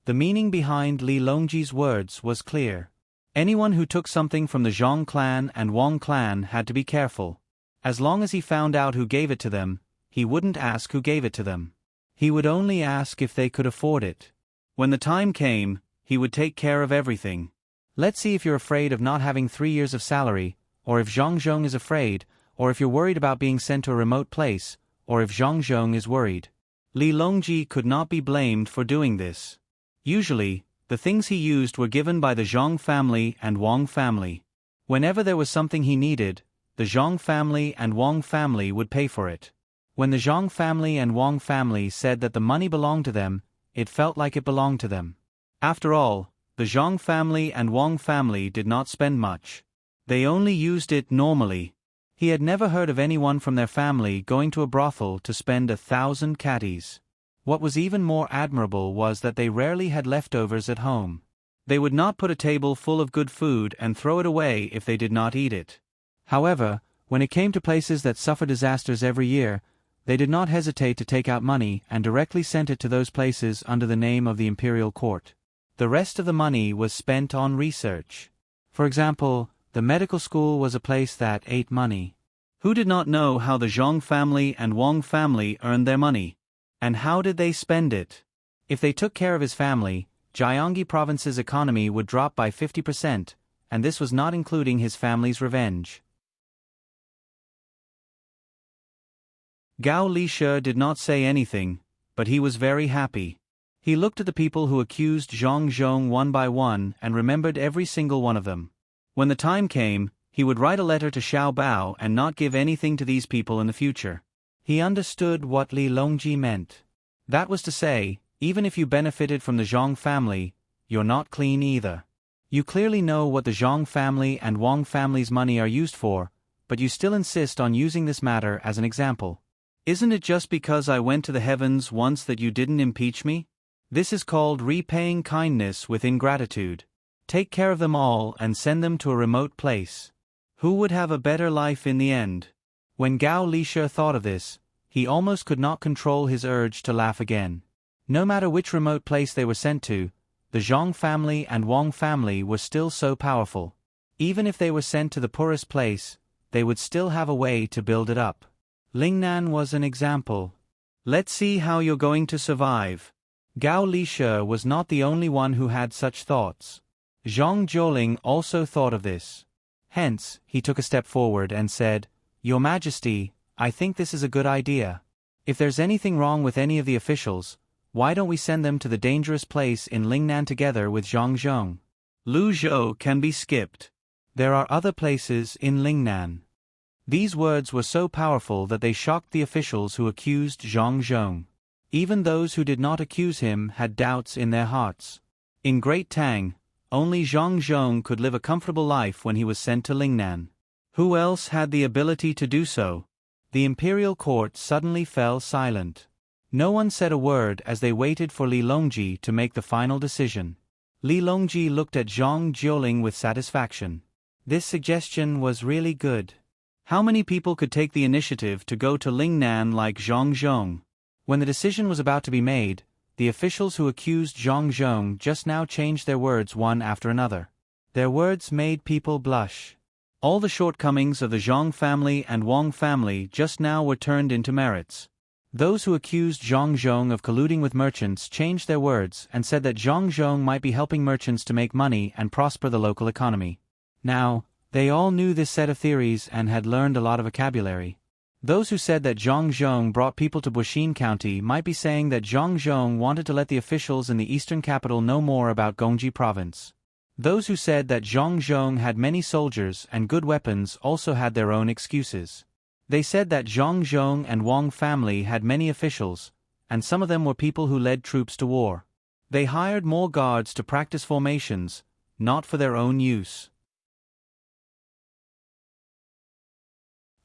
The meaning behind Li Longji's words was clear. Anyone who took something from the Zhang clan and Wang clan had to be careful. As long as he found out who gave it to them, he wouldn't ask who gave it to them. He would only ask if they could afford it. When the time came, he would take care of everything. Let's see if you're afraid of not having 3 years of salary, or if Zhang Zhong is afraid, or if you're worried about being sent to a remote place, or if Zhang Zhong is worried. Li Longji could not be blamed for doing this. Usually, the things he used were given by the Zhang family and Wang family. Whenever there was something he needed, the Zhang family and Wang family would pay for it. When the Zhang family and Wang family said that the money belonged to them, it felt like it belonged to them. After all, the Zhang family and Wang family did not spend much. They only used it normally. He had never heard of anyone from their family going to a brothel to spend 1,000 catties. What was even more admirable was that they rarely had leftovers at home. They would not put a table full of good food and throw it away if they did not eat it. However, when it came to places that suffer disasters every year, they did not hesitate to take out money and directly sent it to those places under the name of the imperial court. The rest of the money was spent on research. For example, the medical school was a place that ate money. Who did not know how the Zhang family and Wang family earned their money? And how did they spend it? If they took care of his family, Jiangxi province's economy would drop by 50%, and this was not including his family's revenge. Gao Lishe did not say anything, but he was very happy. He looked at the people who accused Zhang Zhong one by one and remembered every single one of them. When the time came, he would write a letter to Xiao Bao and not give anything to these people in the future. He understood what Li Longji meant. That was to say, even if you benefited from the Zhang family, you're not clean either. You clearly know what the Zhang family and Wang family's money are used for, but you still insist on using this matter as an example. Isn't it just because I went to the heavens once that you didn't impeach me? This is called repaying kindness with ingratitude. Take care of them all and send them to a remote place. Who would have a better life in the end? When Gao Lishe thought of this, he almost could not control his urge to laugh again. No matter which remote place they were sent to, the Zhang family and Wang family were still so powerful. Even if they were sent to the poorest place, they would still have a way to build it up. Lingnan was an example. Let's see how you're going to survive. Gao Lishe was not the only one who had such thoughts. Zhang Zhouling also thought of this. Hence, he took a step forward and said, "Your Majesty, I think this is a good idea. If there's anything wrong with any of the officials, why don't we send them to the dangerous place in Lingnan together with Zhang Zhong? Luzhou can be skipped. There are other places in Lingnan." These words were so powerful that they shocked the officials who accused Zhang Zhong. Even those who did not accuse him had doubts in their hearts. In Great Tang, only Zhang Zhong could live a comfortable life when he was sent to Lingnan. Who else had the ability to do so? The imperial court suddenly fell silent. No one said a word as they waited for Li Longji to make the final decision. Li Longji looked at Zhang Zhouling with satisfaction. This suggestion was really good. How many people could take the initiative to go to Lingnan like Zhang Zhong? When the decision was about to be made, the officials who accused Zhang Zhong just now changed their words one after another. Their words made people blush. All the shortcomings of the Zhang family and Wang family just now were turned into merits. Those who accused Zhang Zhong of colluding with merchants changed their words and said that Zhang Zhong might be helping merchants to make money and prosper the local economy. Now, they all knew this set of theories and had learned a lot of vocabulary. Those who said that Zhang Zhong brought people to Buxin County might be saying that Zhang Zhong wanted to let the officials in the eastern capital know more about Gongji province. Those who said that Zhang Zhong had many soldiers and good weapons also had their own excuses. They said that Zhang Zhong and Wang family had many officials, and some of them were people who led troops to war. They hired more guards to practice formations, not for their own use.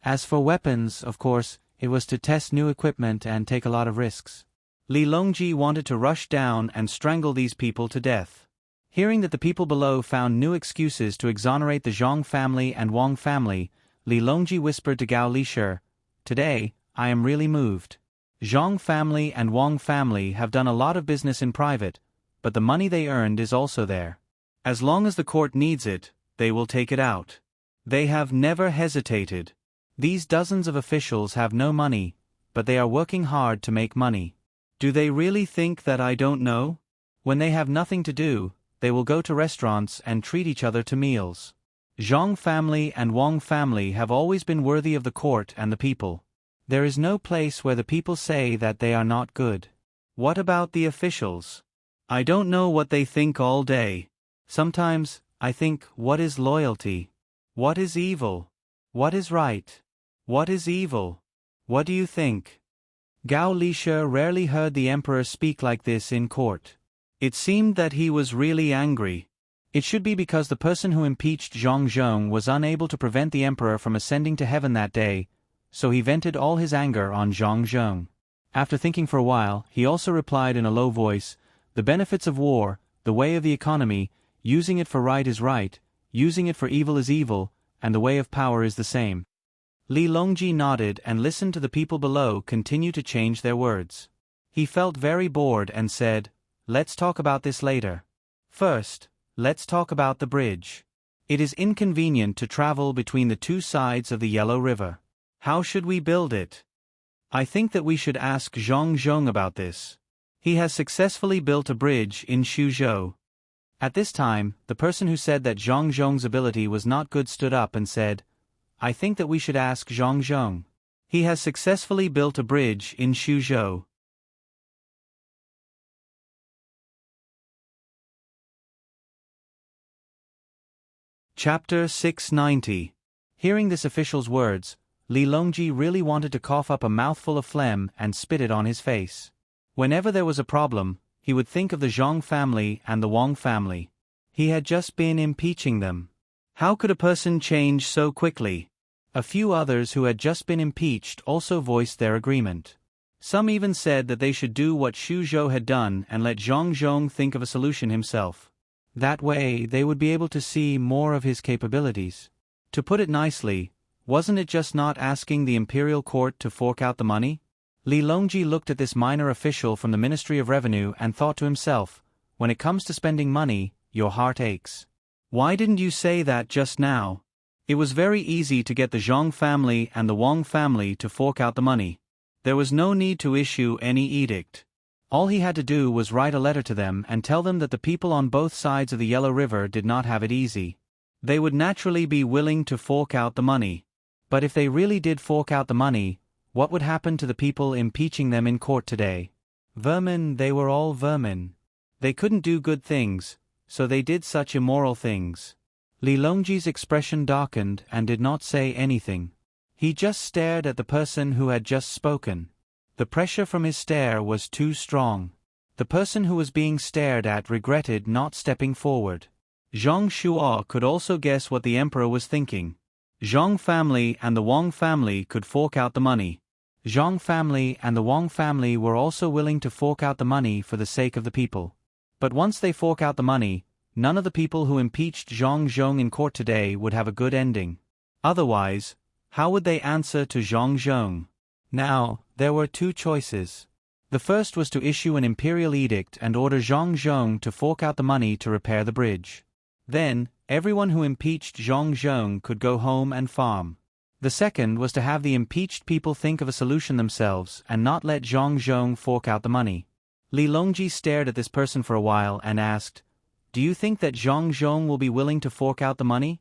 As for weapons, of course, it was to test new equipment and take a lot of risks. Li Longji wanted to rush down and strangle these people to death. Hearing that the people below found new excuses to exonerate the Zhang family and Wang family, Li Longji whispered to Gao Lisher, "Today, I am really moved. Zhang family and Wang family have done a lot of business in private, but the money they earned is also there. As long as the court needs it, they will take it out. They have never hesitated. These dozens of officials have no money, but they are working hard to make money. Do they really think that I don't know? When they have nothing to do, they will go to restaurants and treat each other to meals. Zhang family and Wang family have always been worthy of the court and the people. There is no place where the people say that they are not good. What about the officials? I don't know what they think all day. Sometimes, I think, what is loyalty? What is evil? What is right? What is evil? What do you think?" Gao Lisher rarely heard the emperor speak like this in court. It seemed that he was really angry. It should be because the person who impeached Zhang Zhong was unable to prevent the emperor from ascending to heaven that day, so he vented all his anger on Zhang Zhong. After thinking for a while, he also replied in a low voice, "The benefits of war, the way of the economy, using it for right is right, using it for evil is evil, and the way of power is the same." Li Longji nodded and listened to the people below continue to change their words. He felt very bored and said, "Let's talk about this later. First, let's talk about the bridge. It is inconvenient to travel between the two sides of the Yellow River. How should we build it? I think that we should ask Zhang Zhong about this. He has successfully built a bridge in Xuzhou." At this time, the person who said that Zhang Zhong's ability was not good stood up and said, "I think that we should ask Zhang Zhong. He has successfully built a bridge in Xuzhou." Chapter 690. Hearing this official's words, Li Longji really wanted to cough up a mouthful of phlegm and spit it on his face. Whenever there was a problem, he would think of the Zhang family and the Wang family. He had just been impeaching them. How could a person change so quickly? A few others who had just been impeached also voiced their agreement. Some even said that they should do what Xuzhou had done and let Zhang Zhong think of a solution himself. That way, they would be able to see more of his capabilities. To put it nicely, wasn't it just not asking the imperial court to fork out the money? Li Longji looked at this minor official from the Ministry of Revenue and thought to himself, when it comes to spending money, your heart aches. Why didn't you say that just now? It was very easy to get the Zhang family and the Wang family to fork out the money. There was no need to issue any edict. All he had to do was write a letter to them and tell them that the people on both sides of the Yellow River did not have it easy. They would naturally be willing to fork out the money. But if they really did fork out the money, what would happen to the people impeaching them in court today? Vermin, they were all vermin. They couldn't do good things, so they did such immoral things. Li Longji's expression darkened and did not say anything. He just stared at the person who had just spoken. The pressure from his stare was too strong. The person who was being stared at regretted not stepping forward. Zhang Shuo could also guess what the emperor was thinking. Zhang family and the Wang family could fork out the money. Zhang family and the Wang family were also willing to fork out the money for the sake of the people. But once they fork out the money, none of the people who impeached Zhang Zhong in court today would have a good ending. Otherwise, how would they answer to Zhang Zhong? Now, there were two choices. The first was to issue an imperial edict and order Zhang Zhong to fork out the money to repair the bridge. Then, everyone who impeached Zhang Zhong could go home and farm. The second was to have the impeached people think of a solution themselves and not let Zhang Zhong fork out the money. Li Longji stared at this person for a while and asked, "Do you think that Zhang Zhong will be willing to fork out the money?"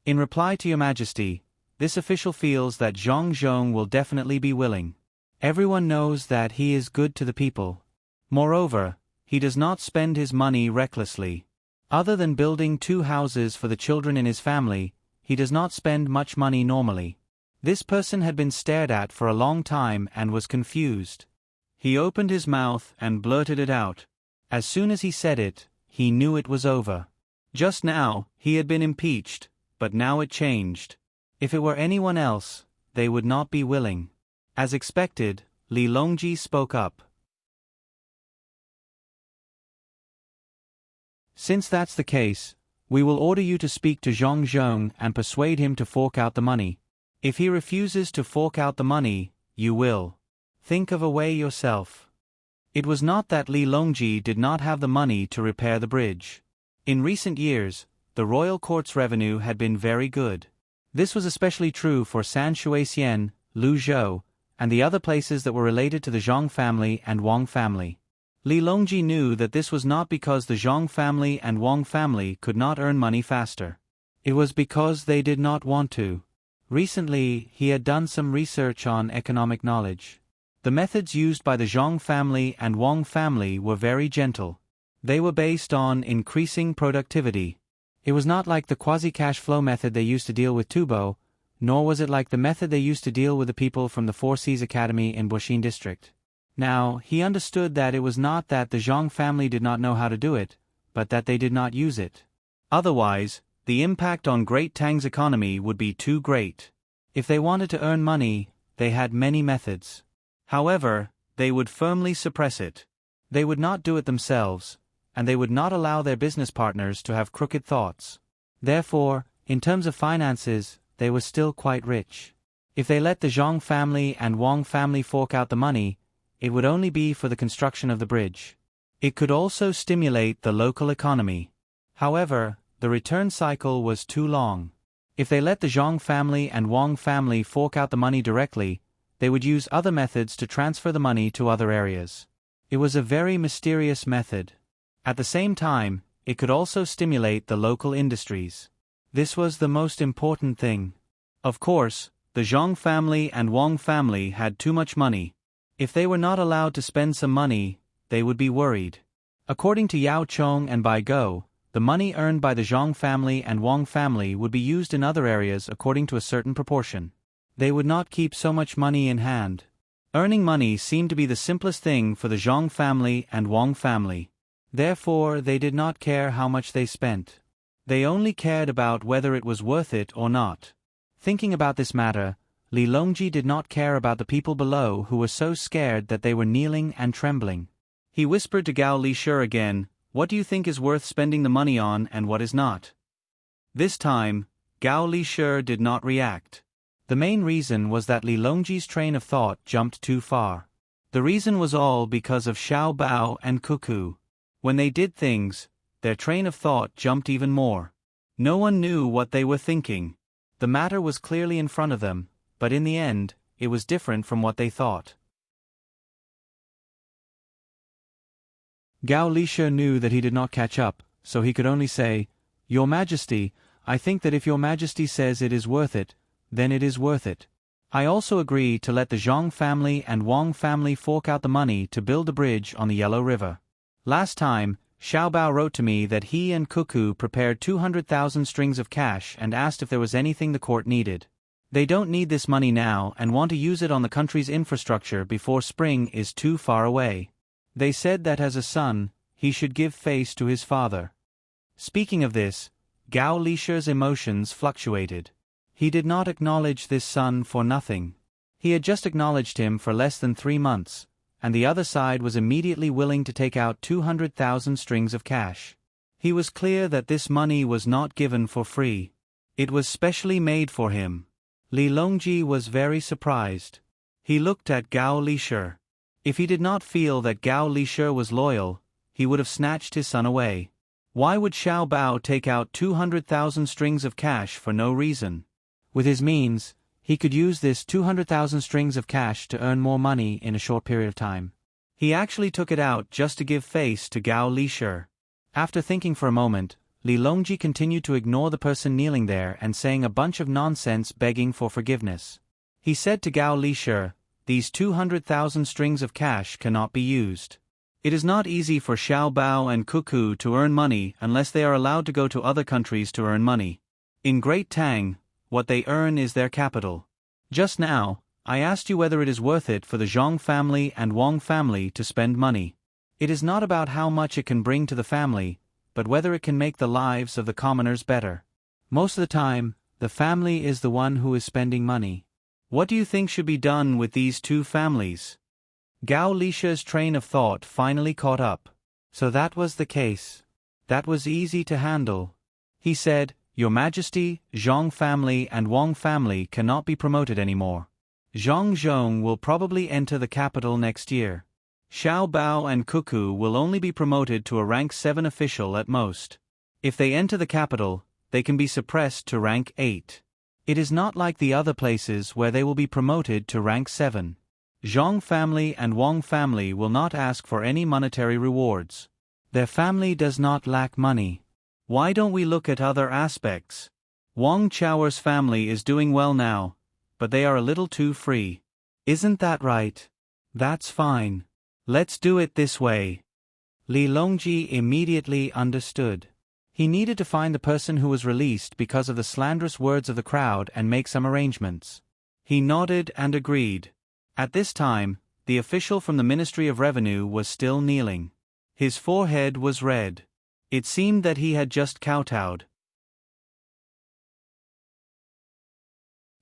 "In reply to your majesty, this official feels that Zhang Zhong will definitely be willing. Everyone knows that he is good to the people. Moreover, he does not spend his money recklessly. Other than building 2 houses for the children in his family, he does not spend much money normally." This person had been stared at for a long time and was confused. He opened his mouth and blurted it out. As soon as he said it, he knew it was over. Just now, he had been impeached, but now it changed. If it were anyone else, they would not be willing. As expected, Li Longji spoke up. "Since that's the case, we will order you to speak to Zhang Zhong and persuade him to fork out the money. If he refuses to fork out the money, you will. Think of a way yourself." It was not that Li Longji did not have the money to repair the bridge. In recent years, the royal court's revenue had been very good. This was especially true for San Shuixian, Luzhou, and the other places that were related to the Zhang family and Wang family. Li Longji knew that this was not because the Zhang family and Wang family could not earn money faster. It was because they did not want to. Recently, he had done some research on economic knowledge. The methods used by the Zhang family and Wang family were very gentle. They were based on increasing productivity. It was not like the quasi-cash flow method they used to deal with Tubo, nor was it like the method they used to deal with the people from the Four Seas Academy in Buxin district. Now, he understood that it was not that the Zhang family did not know how to do it, but that they did not use it. Otherwise, the impact on Great Tang's economy would be too great. If they wanted to earn money, they had many methods. However, they would firmly suppress it. They would not do it themselves, and they would not allow their business partners to have crooked thoughts. Therefore, in terms of finances, they were still quite rich. If they let the Zhang family and Wang family fork out the money, it would only be for the construction of the bridge. It could also stimulate the local economy. However, the return cycle was too long. If they let the Zhang family and Wang family fork out the money directly, they would use other methods to transfer the money to other areas. It was a very mysterious method. At the same time, it could also stimulate the local industries. This was the most important thing. Of course, the Zhang family and Wang family had too much money. If they were not allowed to spend some money, they would be worried. According to Yao Chong and Bai Go, the money earned by the Zhang family and Wang family would be used in other areas according to a certain proportion. They would not keep so much money in hand. Earning money seemed to be the simplest thing for the Zhang family and Wang family. Therefore, they did not care how much they spent. They only cared about whether it was worth it or not. Thinking about this matter, Li Longji did not care about the people below who were so scared that they were kneeling and trembling. He whispered to Gao Lishur again, "What do you think is worth spending the money on and what is not?" This time, Gao Lishur did not react. The main reason was that Li Longji's train of thought jumped too far. The reason was all because of Xiao Bao and Cuckoo. When they did things, their train of thought jumped even more. No one knew what they were thinking. The matter was clearly in front of them, but in the end, it was different from what they thought. Gao Lishur knew that he did not catch up, so he could only say, "Your Majesty, I think that if Your Majesty says it is worth it, then it is worth it. I also agree to let the Zhang family and Wang family fork out the money to build a bridge on the Yellow River. Last time, Xiao Bao wrote to me that he and Cuckoo prepared 200,000 strings of cash and asked if there was anything the court needed. They don't need this money now and want to use it on the country's infrastructure before spring is too far away. They said that as a son, he should give face to his father." Speaking of this, Gao Lishur's emotions fluctuated. He did not acknowledge this son for nothing. He had just acknowledged him for less than 3 months, and the other side was immediately willing to take out 200,000 strings of cash. He was clear that this money was not given for free. It was specially made for him. Li Longji was very surprised. He looked at Gao Lishur. If he did not feel that Gao Lishur was loyal, he would have snatched his son away. Why would Xiao Bao take out 200,000 strings of cash for no reason? With his means, He could use this 200,000 strings of cash to earn more money in a short period of time. He actually took it out just to give face to Gao Lishir. After thinking for a moment, Li Longji continued to ignore the person kneeling there and saying a bunch of nonsense begging for forgiveness. He said to Gao Lishir, "These 200,000 strings of cash cannot be used. It is not easy for Xiao Bao and Cuckoo to earn money unless they are allowed to go to other countries to earn money. In Great Tang, what they earn is their capital. Just now, I asked you whether it is worth it for the Zhong family and Wang family to spend money. It is not about how much it can bring to the family, but whether it can make the lives of the commoners better. Most of the time, the family is the one who is spending money. What do you think should be done with these two families?" Gao Lishir's train of thought finally caught up. So that was the case. That was easy to handle. He said, "Your Majesty, Zhong family and Wang family cannot be promoted anymore. Zhong Zhong will probably enter the capital next year. Xiao Bao and Cuckoo will only be promoted to a rank 7 official at most. If they enter the capital, they can be suppressed to rank 8. It is not like the other places where they will be promoted to rank 7. Zhong family and Wang family will not ask for any monetary rewards. Their family does not lack money. Why don't we look at other aspects? Wang Chaoer's family is doing well now, but they are a little too free. Isn't that right? That's fine. Let's do it this way." Li Longji immediately understood. He needed to find the person who was released because of the slanderous words of the crowd and make some arrangements. He nodded and agreed. At this time, the official from the Ministry of Revenue was still kneeling. His forehead was red. It seemed that he had just kowtowed.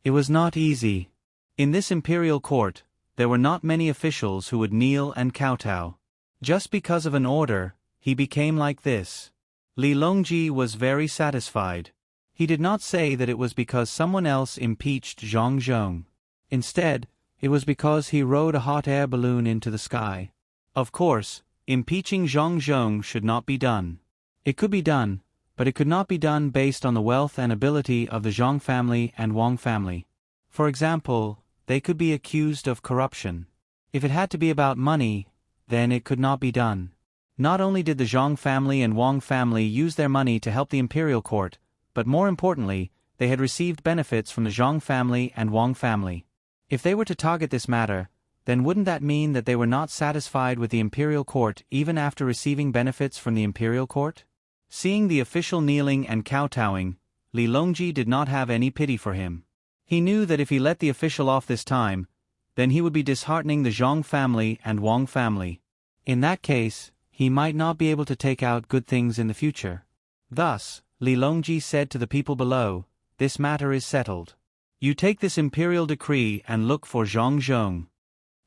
It was not easy. In this imperial court, there were not many officials who would kneel and kowtow. Just because of an order, he became like this. Li Longji was very satisfied. He did not say that it was because someone else impeached Zhong Zhong. Instead, it was because he rode a hot air balloon into the sky. Of course, impeaching Zhong Zhong should not be done. It could be done, but it could not be done based on the wealth and ability of the Zhong family and Wang family. For example, they could be accused of corruption. If it had to be about money, then it could not be done. Not only did the Zhong family and Wang family use their money to help the imperial court, but more importantly, they had received benefits from the Zhong family and Wang family. If they were to target this matter, then wouldn't that mean that they were not satisfied with the imperial court even after receiving benefits from the imperial court? Seeing the official kneeling and kowtowing, Li Longji did not have any pity for him. He knew that if he let the official off this time, then he would be disheartening the Zhong family and Wang family. In that case, he might not be able to take out good things in the future. Thus, Li Longji said to the people below, "This matter is settled. You take this imperial decree and look for Zhong Zhong."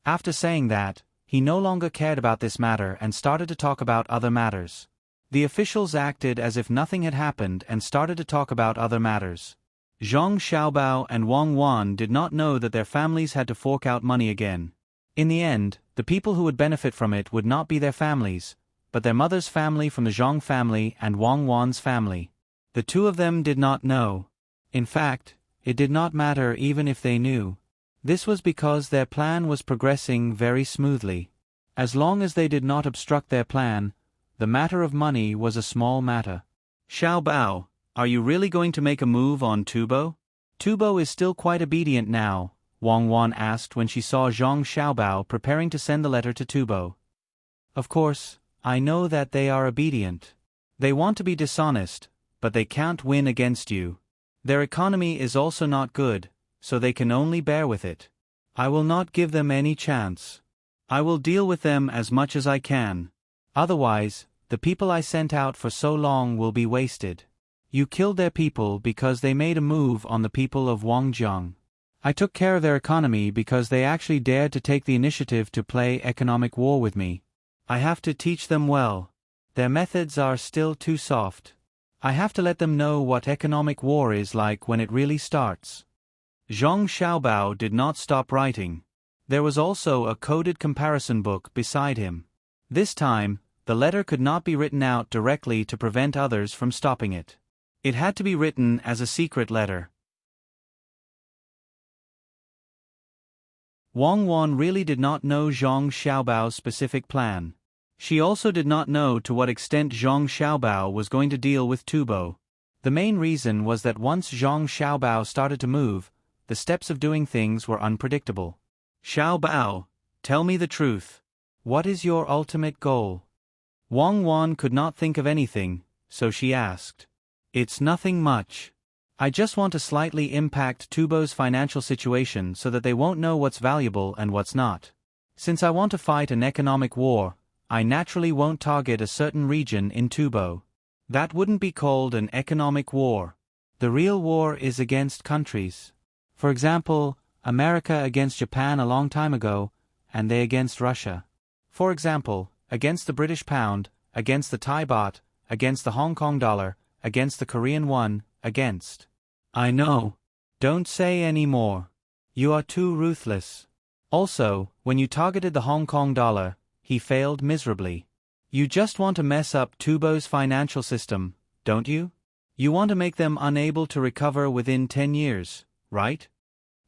After saying that, he no longer cared about this matter and started to talk about other matters. The officials acted as if nothing had happened and started to talk about other matters. Zhong Xiaobao and Wang Wan did not know that their families had to fork out money again. In the end, the people who would benefit from it would not be their families, but their mother's family from the Zhong family and Wang Wan's family. The two of them did not know. In fact, it did not matter even if they knew. This was because their plan was progressing very smoothly. As long as they did not obstruct their plan, the matter of money was a small matter. "Xiao Bao, are you really going to make a move on Tubo?" "Tubo is still quite obedient now," Wang Wan asked when she saw Zhong Xiaobao preparing to send the letter to Tubo. "Of course, I know that they are obedient. They want to be dishonest, but they can't win against you. Their economy is also not good, so they can only bear with it. I will not give them any chance. I will deal with them as much as I can. Otherwise, the people I sent out for so long will be wasted. You killed their people because they made a move on the people of Wangjiang. I took care of their economy because they actually dared to take the initiative to play economic war with me. I have to teach them well. Their methods are still too soft. I have to let them know what economic war is like when it really starts." Zhong Xiaobao did not stop writing. There was also a coded comparison book beside him. This time, the letter could not be written out directly to prevent others from stopping it. It had to be written as a secret letter. Wang Wan really did not know Zhang Xiaobao's specific plan. She also did not know to what extent Zhang Xiaobao was going to deal with Tubo. The main reason was that once Zhang Xiaobao started to move, the steps of doing things were unpredictable. Xiaobao, tell me the truth. What is your ultimate goal? Wang Wan could not think of anything, so she asked. It's nothing much. I just want to slightly impact Tubo's financial situation so that they won't know what's valuable and what's not. Since I want to fight an economic war, I naturally won't target a certain region in Tubo. That wouldn't be called an economic war. The real war is against countries. For example, America against Japan a long time ago, and they against Russia. For example, against the British pound, against the Thai baht, against the Hong Kong dollar, against the Korean won, against. I know. Don't say any more. You are too ruthless. Also, when you targeted the Hong Kong dollar, he failed miserably. You just want to mess up Tubo's financial system, don't you? You want to make them unable to recover within 10 years, right?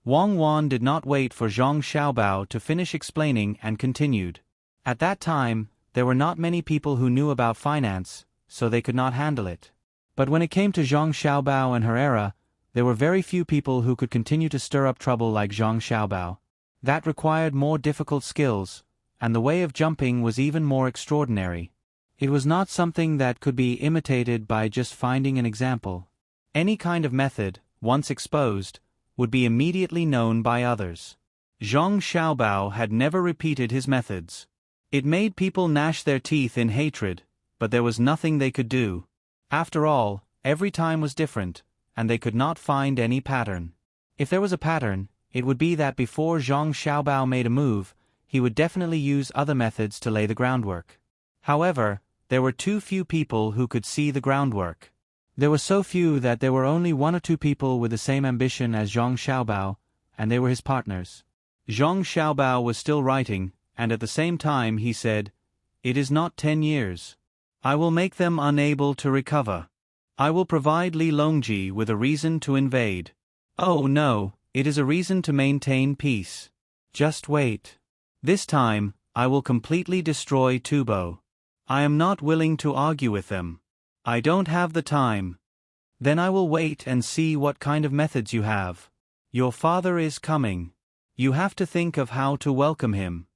Wang Wan did not wait for Zhang Xiaobao to finish explaining and continued. At that time, there were not many people who knew about finance, so they could not handle it. But when it came to Zhang Xiaobao and her era, there were very few people who could continue to stir up trouble like Zhang Xiaobao. That required more difficult skills, and the way of jumping was even more extraordinary. It was not something that could be imitated by just finding an example. Any kind of method, once exposed, would be immediately known by others. Zhang Xiaobao had never repeated his methods. It made people gnash their teeth in hatred, but there was nothing they could do. After all, every time was different, and they could not find any pattern. If there was a pattern, it would be that before Zhang Xiaobao made a move, he would definitely use other methods to lay the groundwork. However, there were too few people who could see the groundwork. There were so few that there were only one or two people with the same ambition as Zhang Xiaobao, and they were his partners. Zhang Xiaobao was still writing, and at the same time he said, "It is not 10 years. I will make them unable to recover. I will provide Li Longji with a reason to invade. Oh no, it is a reason to maintain peace. Just wait. This time, I will completely destroy Tubo. I am not willing to argue with them. I don't have the time. Then I will wait and see what kind of methods you have. Your father is coming. You have to think of how to welcome him."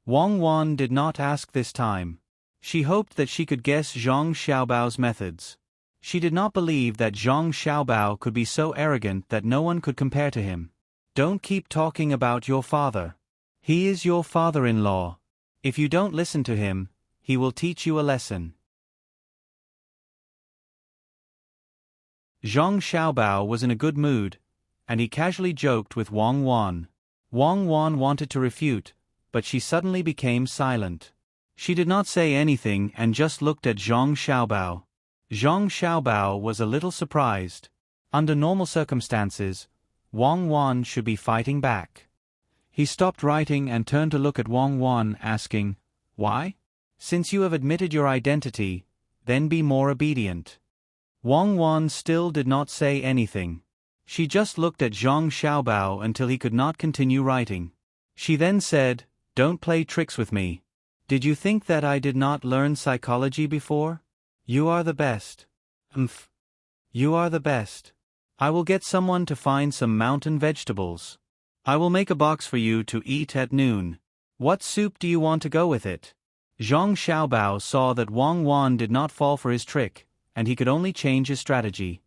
Wang Wan did not ask this time. She hoped that she could guess Zhang Xiaobao's methods. She did not believe that Zhang Xiaobao could be so arrogant that no one could compare to him. Don't keep talking about your father. He is your father-in-law. If you don't listen to him, he will teach you a lesson. Zhang Xiaobao was in a good mood, and he casually joked with Wang Wan. Wang Wan wanted to refute, but she suddenly became silent. She did not say anything and just looked at Zhang Xiaobao. Zhang Xiaobao was a little surprised. Under normal circumstances, Wang Wan should be fighting back. He stopped writing and turned to look at Wang Wan, asking, "Why? Since you have admitted your identity, then be more obedient." Wang Wan still did not say anything. She just looked at Zhang Xiaobao until he could not continue writing. She then said, "Don't play tricks with me. Did you think that I did not learn psychology before? You are the best. You are the best. I will get someone to find some mountain vegetables. I will make a box for you to eat at noon. What soup do you want to go with it?" Zhang Xiaobao saw that Wang Wan did not fall for his trick, and he could only change his strategy.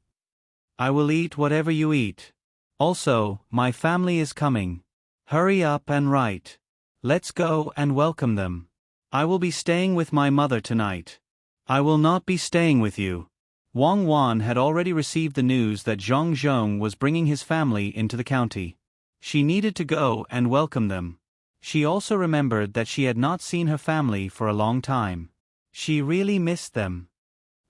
"I will eat whatever you eat. Also, my family is coming. Hurry up and write. Let's go and welcome them. I will be staying with my mother tonight. I will not be staying with you." Wang Wan had already received the news that Zhang Zhong was bringing his family into the county. She needed to go and welcome them. She also remembered that she had not seen her family for a long time. She really missed them.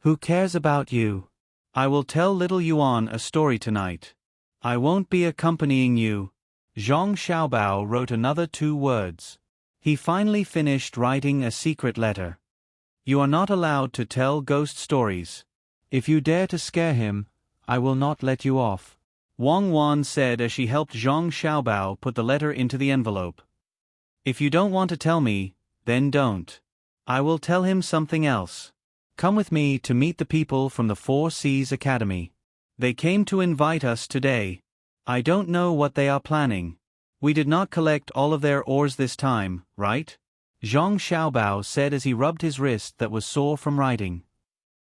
"Who cares about you? I will tell little Yuan a story tonight. I won't be accompanying you." Zhang Xiaobao wrote another 2 words. He finally finished writing a secret letter. "You are not allowed to tell ghost stories. If you dare to scare him, I will not let you off." Wang Wan said as she helped Zhang Xiaobao put the letter into the envelope. If you don't want to tell me, then don't. I will tell him something else. Come with me to meet the people from the Four Seas Academy. They came to invite us today. I don't know what they are planning. We did not collect all of their ores this time, right? Zhang Xiaobao said as he rubbed his wrist that was sore from writing.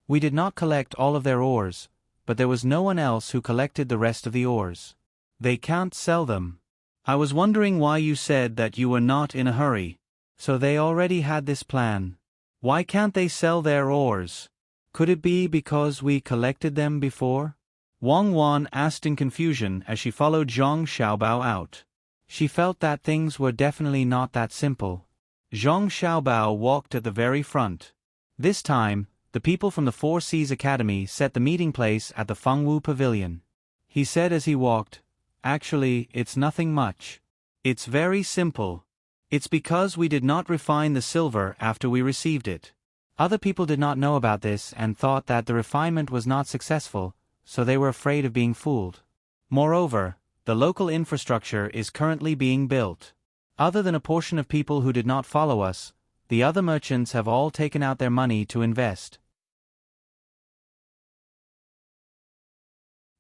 We did not collect all of their ores, but there was no one else who collected the rest of the ores. They can't sell them. I was wondering why you said that you were not in a hurry. So they already had this plan. Why can't they sell their ores? Could it be because we collected them before? Wang Wan asked in confusion as she followed Zhang Xiaobao out. She felt that things were definitely not that simple. Zhang Xiaobao walked at the very front. This time, the people from the Four Seas Academy set the meeting place at the Fengwu Pavilion. He said as he walked, "Actually, it's nothing much. It's very simple. It's because we did not refine the silver after we received it. Other people did not know about this and thought that the refinement was not successful, so they were afraid of being fooled. Moreover, the local infrastructure is currently being built. Other than a portion of people who did not follow us, the other merchants have all taken out their money to invest.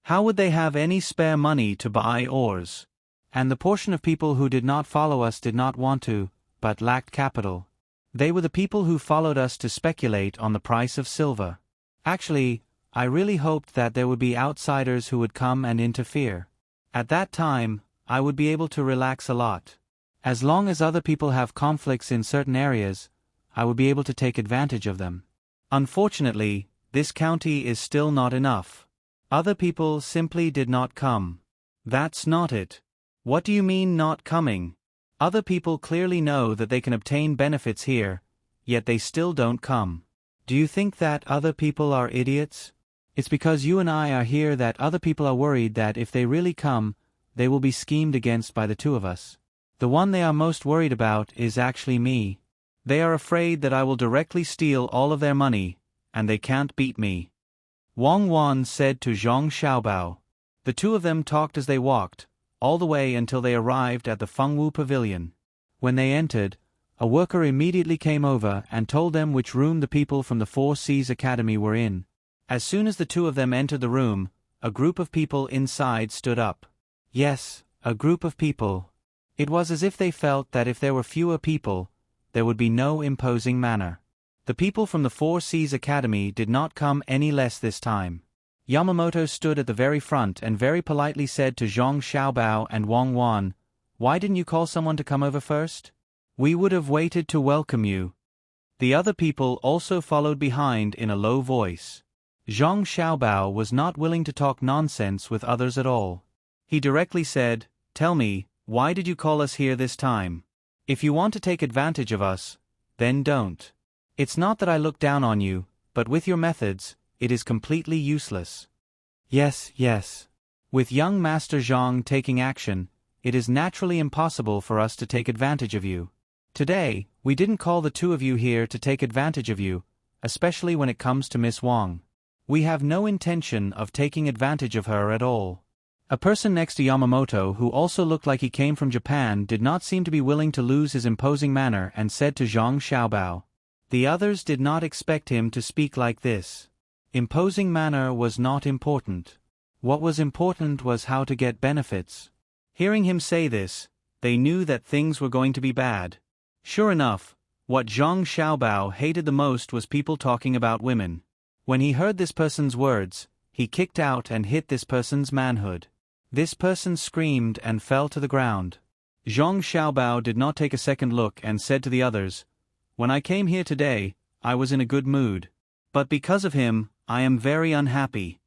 How would they have any spare money to buy ores? And the portion of people who did not follow us did not want to, but lacked capital. They were the people who followed us to speculate on the price of silver. Actually, I really hoped that there would be outsiders who would come and interfere. At that time, I would be able to relax a lot. As long as other people have conflicts in certain areas, I would be able to take advantage of them. Unfortunately, this county is still not enough. Other people simply did not come. That's not it. What do you mean not coming? Other people clearly know that they can obtain benefits here, yet they still don't come. Do you think that other people are idiots? It's because you and I are here that other people are worried that if they really come, they will be schemed against by the two of us. The one they are most worried about is actually me. They are afraid that I will directly steal all of their money, and they can't beat me. Wang Wan said to Zhang Xiaobao. The two of them talked as they walked, all the way until they arrived at the Fengwu Pavilion. When they entered, a worker immediately came over and told them which room the people from the Four Seas Academy were in. As soon as the two of them entered the room, a group of people inside stood up. Yes, a group of people. It was as if they felt that if there were fewer people, there would be no imposing manner. The people from the Four Seas Academy did not come any less this time. Yamamoto stood at the very front and very politely said to Zhang Xiaobao and Wang Wan, "Why didn't you call someone to come over first? We would have waited to welcome you." The other people also followed behind in a low voice. Zhang Xiaobao was not willing to talk nonsense with others at all. He directly said, "Tell me, why did you call us here this time? If you want to take advantage of us, then don't. It's not that I look down on you, but with your methods, it is completely useless." Yes. With young Master Zhang taking action, it is naturally impossible for us to take advantage of you. Today, we didn't call the two of you here to take advantage of you, especially when it comes to Miss Wang. We have no intention of taking advantage of her at all. A person next to Yamamoto who also looked like he came from Japan did not seem to be willing to lose his imposing manner and said to Zhang Xiaobao. The others did not expect him to speak like this. Imposing manner was not important. What was important was how to get benefits. Hearing him say this, they knew that things were going to be bad. Sure enough, what Zhang Xiaobao hated the most was people talking about women. When he heard this person's words, he kicked out and hit this person's manhood. This person screamed and fell to the ground. Zhang Xiaobao did not take a second look and said to the others, "When I came here today, I was in a good mood. But because of him, I am very unhappy.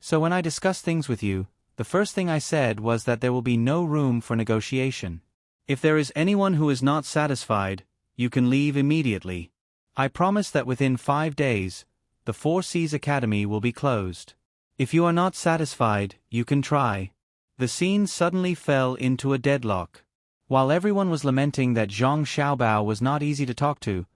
So when I discussed things with you, the first thing I said was that there will be no room for negotiation. If there is anyone who is not satisfied, you can leave immediately. I promise that within 5 days, the Four Seas Academy will be closed. If you are not satisfied, you can try." The scene suddenly fell into a deadlock. While everyone was lamenting that Zhang Xiaobao was not easy to talk to,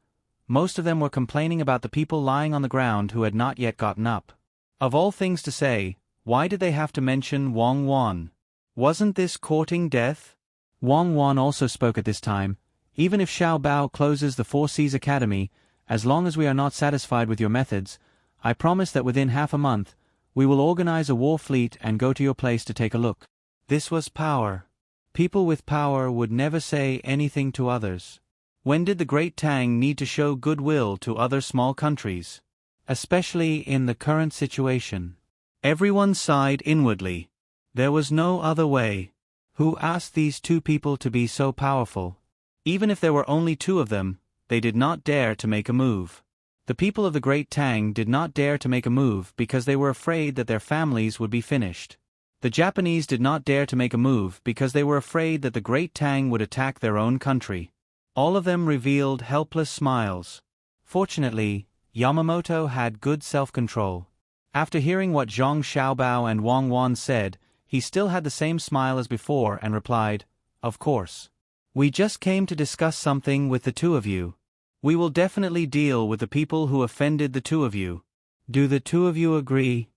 Most of them were complaining about the people lying on the ground who had not yet gotten up. Of all things to say, why did they have to mention Wang Wan? Wasn't this courting death? Wang Wan also spoke at this time. Even if Xiao Bao closes the Four Seas Academy, as long as we are not satisfied with your methods, I promise that within half a month, we will organize a war fleet and go to your place to take a look. This was power. People with power would never say anything to others. When did the great Tang need to show goodwill to other small countries? Especially in the current situation. Everyone sighed inwardly. There was no other way. Who asked these two people to be so powerful? Even if there were only two of them, they did not dare to make a move. The people of the great Tang did not dare to make a move because they were afraid that their families would be finished. The Japanese did not dare to make a move because they were afraid that the great Tang would attack their own country. All of them revealed helpless smiles. Fortunately, Yamamoto had good self-control. After hearing what Zhang Xiaobao and Wang Wan said, he still had the same smile as before and replied, "Of course. We just came to discuss something with the two of you. We will definitely deal with the people who offended the two of you. Do the two of you agree?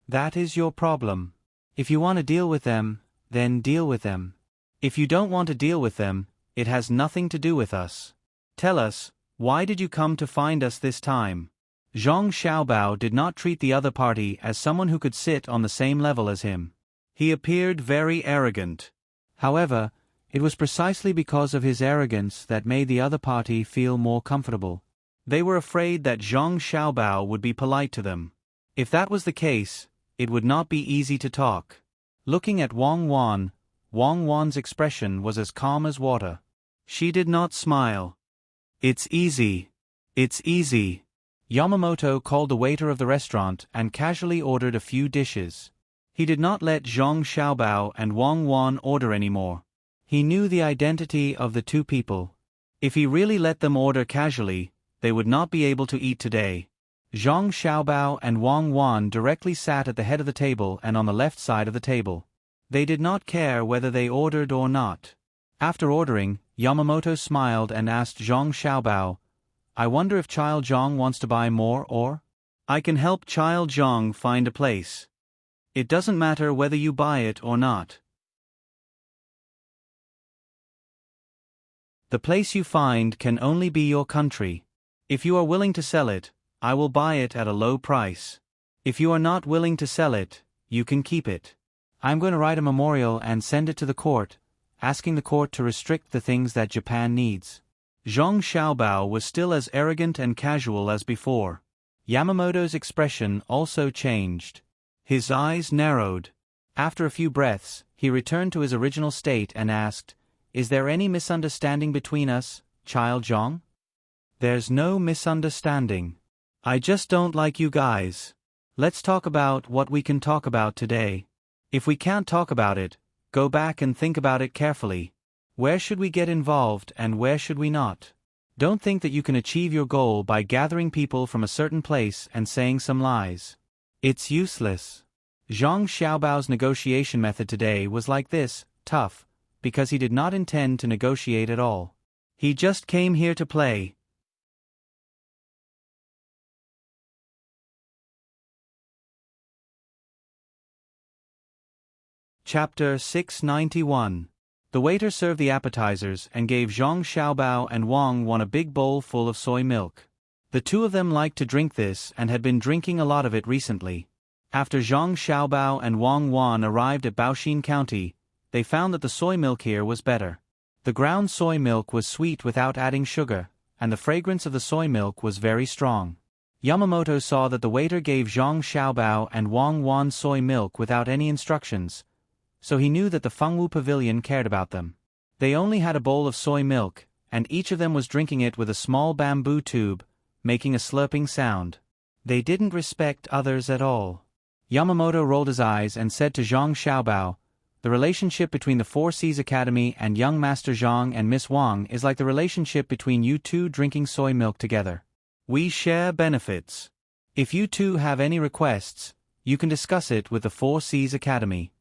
That is your problem. If you want to deal with them, then deal with them. If you don't want to deal with them, it has nothing to do with us. Tell us, why did you come to find us this time?" Zhang Xiaobao did not treat the other party as someone who could sit on the same level as him. He appeared very arrogant. However, it was precisely because of his arrogance that made the other party feel more comfortable. They were afraid that Zhang Xiaobao would be polite to them. If that was the case, it would not be easy to talk. Looking at Wang Wan's expression was as calm as water. She did not smile. "It's easy. It's easy." Yamamoto called the waiter of the restaurant and casually ordered a few dishes. He did not let Zhang Xiaobao and Wang Wan order anymore. He knew the identity of the two people. If he really let them order casually, they would not be able to eat today. Zhang Xiaobao and Wang Wan directly sat at the head of the table and on the left side of the table. They did not care whether they ordered or not. After ordering, Yamamoto smiled and asked Zhang Xiaobao, "I wonder if Child Zhang wants to buy more or?" "I can help Child Zhang find a place. It doesn't matter whether you buy it or not. The place you find can only be your country. If you are willing to sell it, I will buy it at a low price. If you are not willing to sell it, you can keep it. I'm going to write a memorial and send it to the court, asking the court to restrict the things that Japan needs." Zhang Xiaobao was still as arrogant and casual as before. Yamamoto's expression also changed. His eyes narrowed. After a few breaths, he returned to his original state and asked, "Is there any misunderstanding between us, Child Zhang?" "There's no misunderstanding. I just don't like you guys. Let's talk about what we can talk about today. If we can't talk about it, go back and think about it carefully. Where should we get involved and where should we not? Don't think that you can achieve your goal by gathering people from a certain place and saying some lies. It's useless." Zhang Xiaobao's negotiation method today was like this, tough, because he did not intend to negotiate at all. He just came here to play. Chapter 691. The waiter served the appetizers and gave Zhang Xiaobao and Wang Wan a big bowl full of soy milk. The two of them liked to drink this and had been drinking a lot of it recently. After Zhang Xiaobao and Wang Wan arrived at Baoxin County, they found that the soy milk here was better. The ground soy milk was sweet without adding sugar, and the fragrance of the soy milk was very strong. Yamamoto saw that the waiter gave Zhang Xiaobao and Wang Wan soy milk without any instructions, so he knew that the Fengwu Pavilion cared about them. They only had a bowl of soy milk, and each of them was drinking it with a small bamboo tube, making a slurping sound. They didn't respect others at all. Yamamoto rolled his eyes and said to Zhang Xiaobao, "The relationship between the Four Seas Academy and young Master Zhang and Miss Wang is like the relationship between you two drinking soy milk together. We share benefits. If you two have any requests, you can discuss it with the Four Seas Academy.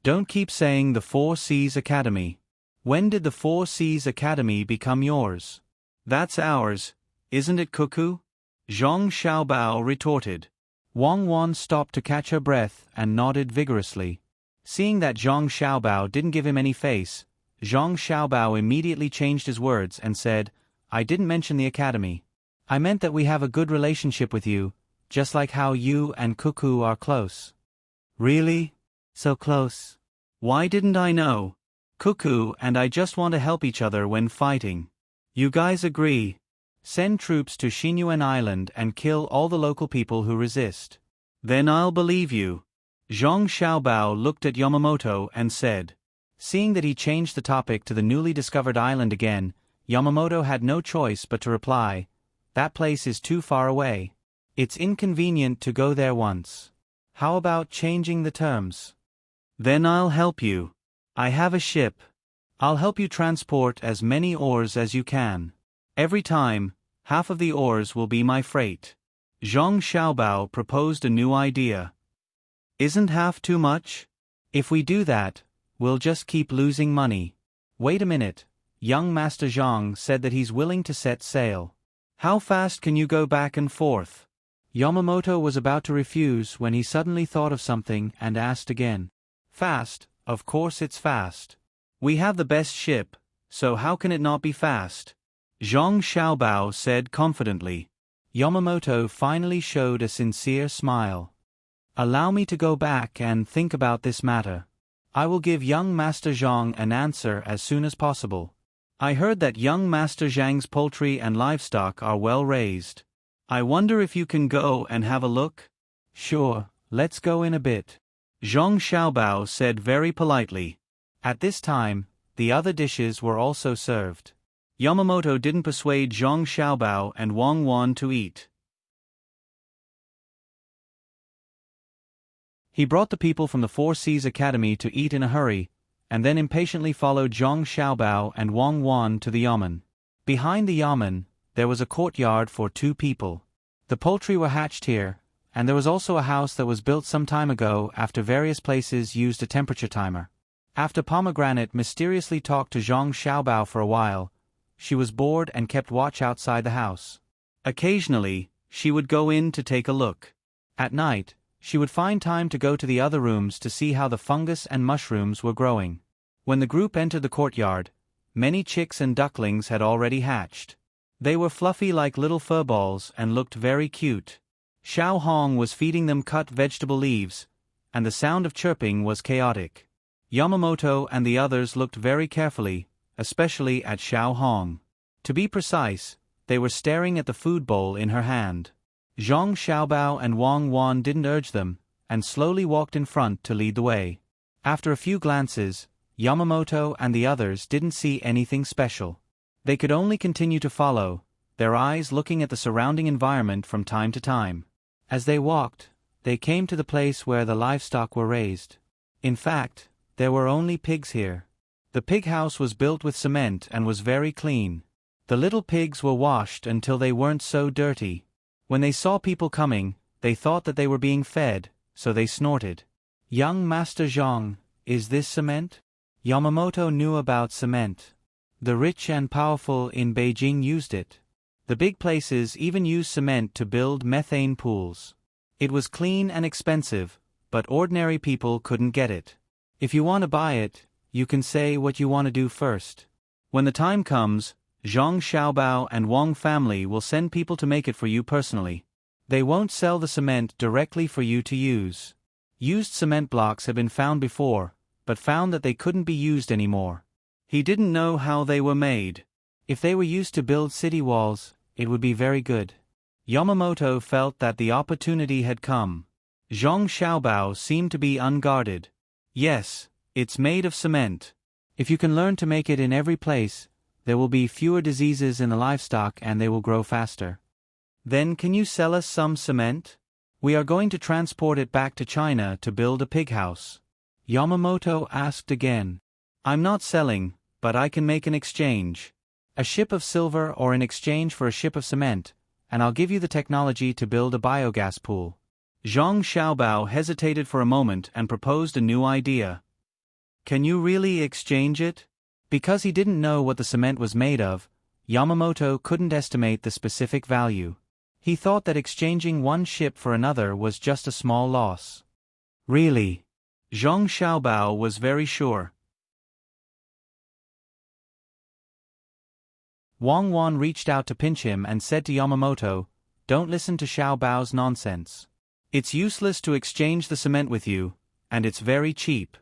Don't keep saying the Four Seas Academy. When did the Four Seas Academy become yours? That's ours. isn't it, Cuckoo? Zhang Xiaobao retorted. Wang Wan stopped to catch her breath and nodded vigorously. Seeing that Zhang Xiaobao didn't give him any face, Zhang Xiaobao immediately changed his words and said, I didn't mention the academy. I meant that we have a good relationship with you, just like how you and Cuckoo are close. Really? So close? Why didn't I know? Cuckoo and I just want to help each other when fighting. You guys agree? Send troops to Xinyuan Island and kill all the local people who resist. Then I'll believe you. Zhang Xiaobao looked at Yamamoto and said. Seeing that he changed the topic to the newly discovered island again, Yamamoto had no choice but to reply, that place is too far away. It's inconvenient to go there once. How about changing the terms? Then I'll help you. I have a ship. I'll help you transport as many ores as you can. Every time, half of the ores will be my freight. Zhang Xiaobao proposed a new idea. Isn't half too much? If we do that, we'll just keep losing money. Wait a minute, young Master Zhang said that he's willing to set sail. How fast can you go back and forth? Yamamoto was about to refuse when he suddenly thought of something and asked again. Fast, of course it's fast. We have the best ship, so how can it not be fast? Zhang Xiaobao said confidently. Yamamoto finally showed a sincere smile. Allow me to go back and think about this matter. I will give young Master Zhang an answer as soon as possible. I heard that young Master Zhang's poultry and livestock are well raised. I wonder if you can go and have a look? Sure, let's go in a bit. Zhang Xiaobao said very politely. At this time, the other dishes were also served. Yamamoto didn't persuade Zhang Xiaobao and Wang Wan to eat. He brought the people from the Four Seas Academy to eat in a hurry, and then impatiently followed Zhang Xiaobao and Wang Wan to the yamen. Behind the yamen, there was a courtyard for 2 people. The poultry were hatched here, and there was also a house that was built some time ago after various places used a temperature timer. After Pomegranate mysteriously talked to Zhang Xiaobao for a while, she was bored and kept watch outside the house. Occasionally, she would go in to take a look. At night, she would find time to go to the other rooms to see how the fungus and mushrooms were growing. When the group entered the courtyard, many chicks and ducklings had already hatched. They were fluffy like little furballs and looked very cute. Xiao Hong was feeding them cut vegetable leaves, and the sound of chirping was chaotic. Yamamoto and the others looked very carefully, especially at Xiao Hong. To be precise, they were staring at the food bowl in her hand. Zhang Xiaobao and Wang Wan didn't urge them, and slowly walked in front to lead the way. After a few glances, Yamamoto and the others didn't see anything special. They could only continue to follow, their eyes looking at the surrounding environment from time to time. As they walked, they came to the place where the livestock were raised. In fact, there were only pigs here. The pig house was built with cement and was very clean. The little pigs were washed until they weren't so dirty. When they saw people coming, they thought that they were being fed, so they snorted. Young Master Zhang, is this cement? Yamamoto knew about cement. The rich and powerful in Beijing used it. The big places even used cement to build methane pools. It was clean and expensive, but ordinary people couldn't get it. If you want to buy it, you can say what you want to do first. When the time comes, Zhang Xiaobao and Wang family will send people to make it for you personally. They won't sell the cement directly for you to use. Used cement blocks have been found before, but found that they couldn't be used anymore. He didn't know how they were made. If they were used to build city walls, it would be very good. Yamamoto felt that the opportunity had come. Zhang Xiaobao seemed to be unguarded. Yes, it's made of cement. If you can learn to make it in every place, there will be fewer diseases in the livestock and they will grow faster. Then can you sell us some cement? We are going to transport it back to China to build a pig house. Yamamoto asked again. I'm not selling, but I can make an exchange. A ship of silver or in exchange for a ship of cement, and I'll give you the technology to build a biogas pool. Zhang Xiaobao hesitated for a moment and proposed a new idea. Can you really exchange it? Because he didn't know what the cement was made of, Yamamoto couldn't estimate the specific value. He thought that exchanging one ship for another was just a small loss. Really? Zhang Xiaobao was very sure. Wang Wan reached out to pinch him and said to Yamamoto, "Don't listen to Xiaobao's nonsense. It's useless to exchange the cement with you, and it's very cheap.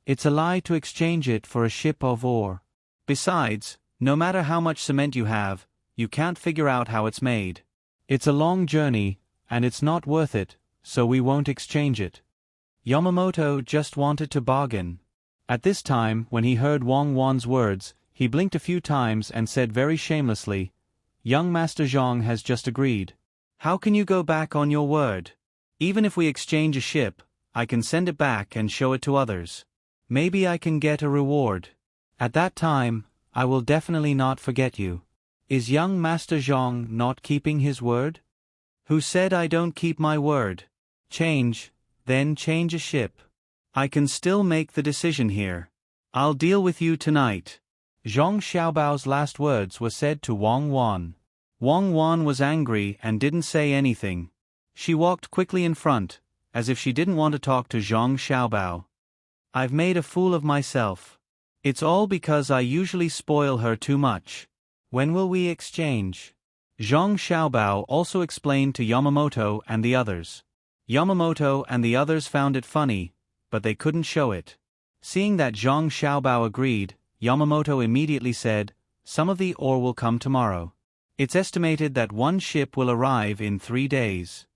It's a lie to exchange it for a ship of ore. Besides, no matter how much cement you have, you can't figure out how it's made. It's a long journey, and it's not worth it, so we won't exchange it." Yamamoto just wanted to bargain. At this time, when he heard Wang Wan's words, he blinked a few times and said very shamelessly, "Young Master Zhang has just agreed. How can you go back on your word? Even if we exchange a ship, I can send it back and show it to others. Maybe I can get a reward. At that time, I will definitely not forget you. Is young Master Zhang not keeping his word? Who said I don't keep my word? Then change a ship. I can still make the decision here. I'll deal with you tonight." Zhang Xiaobao's last words were said to Wang Wan. Wang Wan was angry and didn't say anything. She walked quickly in front, as if she didn't want to talk to Zhang Xiaobao. "I've made a fool of myself. It's all because I usually spoil her too much. When will we exchange?" Zhang Xiaobao also explained to Yamamoto and the others. Yamamoto and the others found it funny, but they couldn't show it. Seeing that Zhang Xiaobao agreed, Yamamoto immediately said, "Some of the ore will come tomorrow. It's estimated that one ship will arrive in 3 days.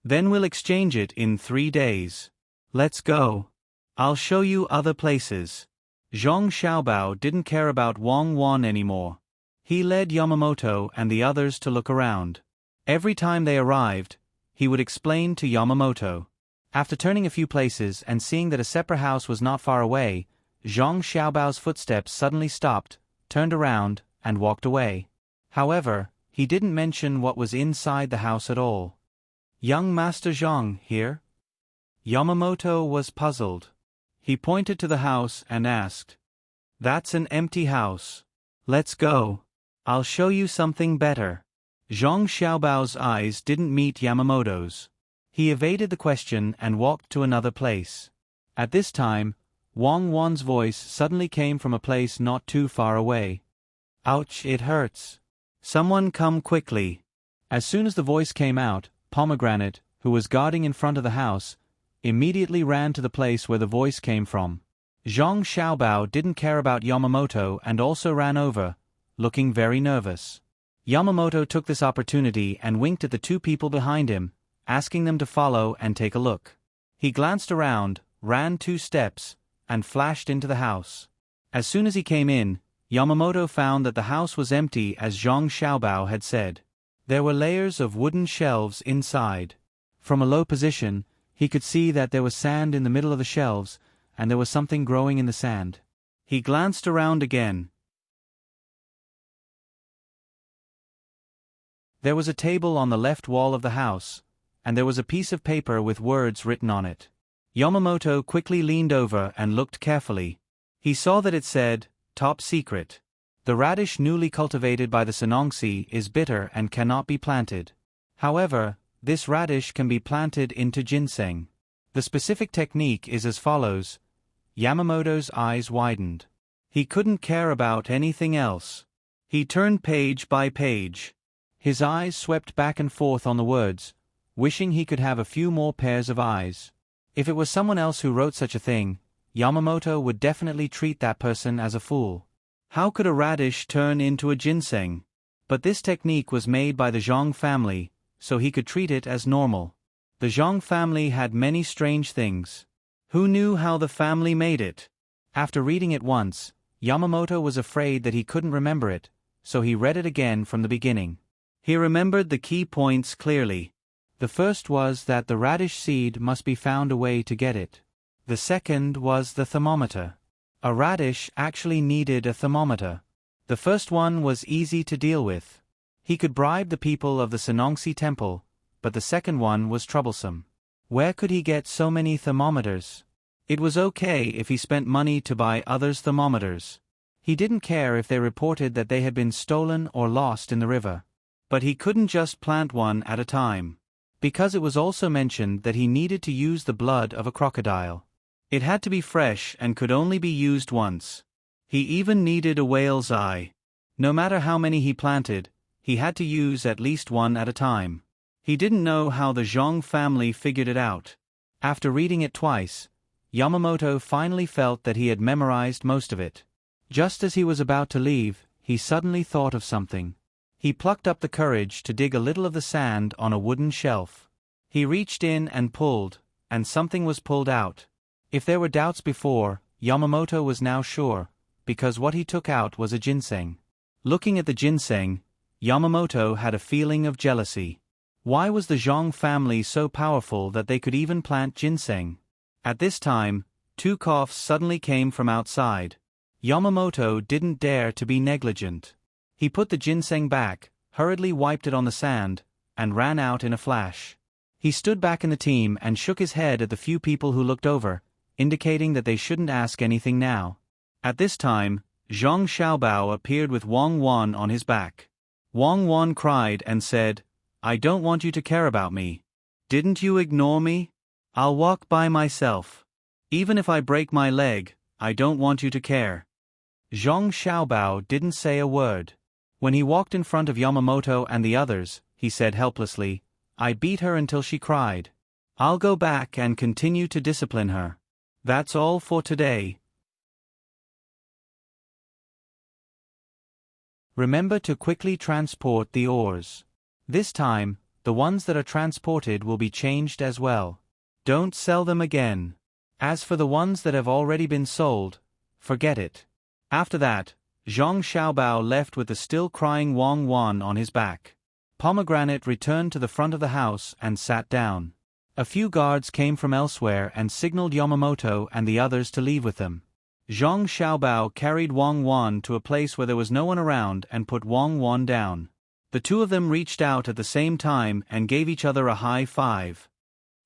Then we'll exchange it in 3 days. Let's go. I'll show you other places." Zhang Xiaobao didn't care about Wang Wan anymore. He led Yamamoto and the others to look around. Every time they arrived, he would explain to Yamamoto. After turning a few places and seeing that a separate house was not far away, Zhang Xiaobao's footsteps suddenly stopped, turned around, and walked away. However, he didn't mention what was inside the house at all. "Young Master Zhang here?" Yamamoto was puzzled. He pointed to the house and asked, "That's an empty house. Let's go. I'll show you something better." Zhang Xiaobao's eyes didn't meet Yamamoto's. He evaded the question and walked to another place. At this time, Wang Wan's voice suddenly came from a place not too far away. "Ouch, it hurts. Someone come quickly." As soon as the voice came out, Pomegranate, who was guarding in front of the house, immediately ran to the place where the voice came from. Zhang Xiaobao didn't care about Yamamoto and also ran over, looking very nervous. Yamamoto took this opportunity and winked at the two people behind him, asking them to follow and take a look. He glanced around, ran 2 steps, and flashed into the house. As soon as he came in, Yamamoto found that the house was empty as Zhang Xiaobao had said. There were layers of wooden shelves inside. From a low position, he could see that there was sand in the middle of the shelves, and there was something growing in the sand. He glanced around again. There was a table on the left wall of the house, and there was a piece of paper with words written on it. Yamamoto quickly leaned over and looked carefully. He saw that it said, "Top secret. The radish newly cultivated by the Senongsi is bitter and cannot be planted. However, this radish can be planted into ginseng. The specific technique is as follows." Yamamoto's eyes widened. He couldn't care about anything else. He turned page by page. His eyes swept back and forth on the words, wishing he could have a few more pairs of eyes. If it was someone else who wrote such a thing, Yamamoto would definitely treat that person as a fool. How could a radish turn into a ginseng? But this technique was made by the Zhang family, so he could treat it as normal. The Zhang family had many strange things. Who knew how the family made it? After reading it once, Yamamoto was afraid that he couldn't remember it, so he read it again from the beginning. He remembered the key points clearly. The first was that the radish seed must be found a way to get it. The second was the thermometer. A radish actually needed a thermometer. The first one was easy to deal with. He could bribe the people of the Senongsi temple, but the second one was troublesome. Where could he get so many thermometers? It was okay if he spent money to buy others' thermometers. He didn't care if they reported that they had been stolen or lost in the river. But he couldn't just plant one at a time. Because it was also mentioned that he needed to use the blood of a crocodile. It had to be fresh and could only be used once. He even needed a whale's eye. No matter how many he planted, he had to use at least one at a time. He didn't know how the Zhang family figured it out. After reading it twice, Yamamoto finally felt that he had memorized most of it. Just as he was about to leave, he suddenly thought of something. He plucked up the courage to dig a little of the sand on a wooden shelf. He reached in and pulled, and something was pulled out. If there were doubts before, Yamamoto was now sure, because what he took out was a ginseng. Looking at the ginseng, Yamamoto had a feeling of jealousy. Why was the Zhang family so powerful that they could even plant ginseng? At this time, 2 coughs suddenly came from outside. Yamamoto didn't dare to be negligent. He put the ginseng back, hurriedly wiped it on the sand, and ran out in a flash. He stood back in the team and shook his head at the few people who looked over, indicating that they shouldn't ask anything now. At this time, Zhang Xiaobao appeared with Wang Wan on his back. Wang Wan cried and said, "I don't want you to care about me. Didn't you ignore me? I'll walk by myself. Even if I break my leg, I don't want you to care." Zhang Xiaobao didn't say a word. When he walked in front of Yamamoto and the others, he said helplessly, "I beat her until she cried. I'll go back and continue to discipline her. That's all for today. Remember to quickly transport the ores. This time, the ones that are transported will be changed as well. Don't sell them again. As for the ones that have already been sold, forget it." After that, Zhang Xiaobao left with the still crying Wang Wan on his back. Pomegranate returned to the front of the house and sat down. A few guards came from elsewhere and signaled Yamamoto and the others to leave with them. Zhang Xiaobao carried Wang Wan to a place where there was no one around and put Wang Wan down. The two of them reached out at the same time and gave each other a high five.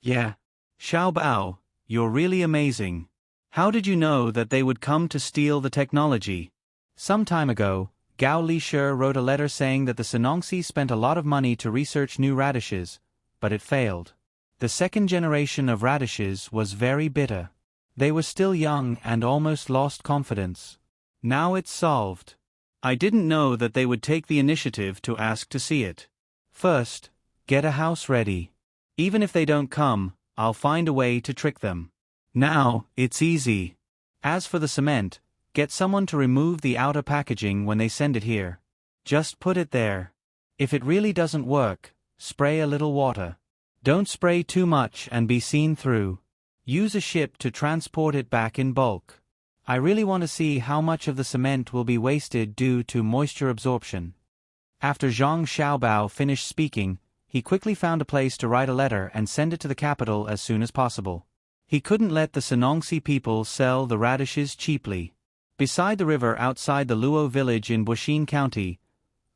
"Yeah. Xiaobao, you're really amazing. How did you know that they would come to steal the technology?" Some time ago, Gao Lishi wrote a letter saying that the Senongsi spent a lot of money to research new radishes, but it failed. The second generation of radishes was very bitter. They were still young and almost lost confidence. Now it's solved. I didn't know that they would take the initiative to ask to see it. First, get a house ready. Even if they don't come, I'll find a way to trick them. Now, it's easy. As for the cement, get someone to remove the outer packaging when they send it here. Just put it there. If it really doesn't work, spray a little water. Don't spray too much and be seen through. Use a ship to transport it back in bulk. I really want to see how much of the cement will be wasted due to moisture absorption. After Zhang Xiaobao finished speaking, he quickly found a place to write a letter and send it to the capital as soon as possible. He couldn't let the Senongsi people sell the radishes cheaply. Beside the river outside the Luo village in Buxin County,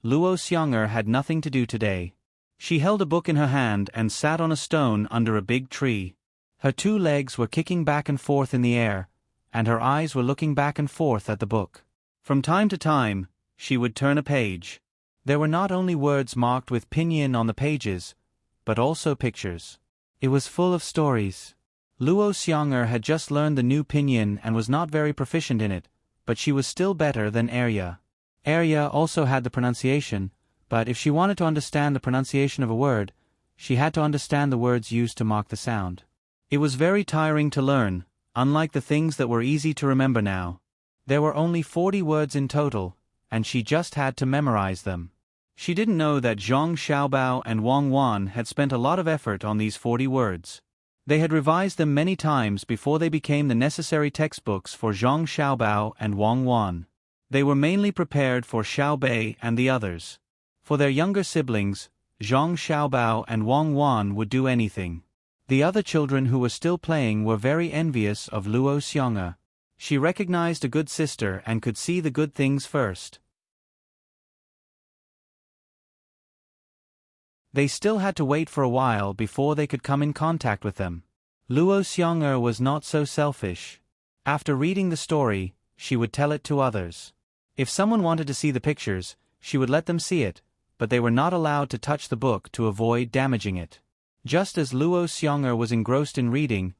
Luo Xiang'er had nothing to do today. She held a book in her hand and sat on a stone under a big tree. Her 2 legs were kicking back and forth in the air, and her eyes were looking back and forth at the book. From time to time, she would turn a page. There were not only words marked with pinyin on the pages, but also pictures. It was full of stories. Luo Xiang'er had just learned the new pinyin and was not very proficient in it, but she was still better than Arya. Arya also had the pronunciation, but if she wanted to understand the pronunciation of a word, she had to understand the words used to mark the sound. It was very tiring to learn, unlike the things that were easy to remember now. There were only 40 words in total, and she just had to memorize them. She didn't know that Zhang Xiaobao and Wang Wan had spent a lot of effort on these 40 words. They had revised them many times before they became the necessary textbooks for Zhang Xiaobao and Wang Wan. They were mainly prepared for Xiaobei and the others. For their younger siblings, Zhang Xiaobao and Wang Wan would do anything. The other children who were still playing were very envious of Luo Xiang'er. She recognized a good sister and could see the good things first. They still had to wait for a while before they could come in contact with them. Luo Xiang'er was not so selfish. After reading the story, she would tell it to others. If someone wanted to see the pictures, she would let them see it, but they were not allowed to touch the book to avoid damaging it. Just as Luo Xiong'er was engrossed in reading,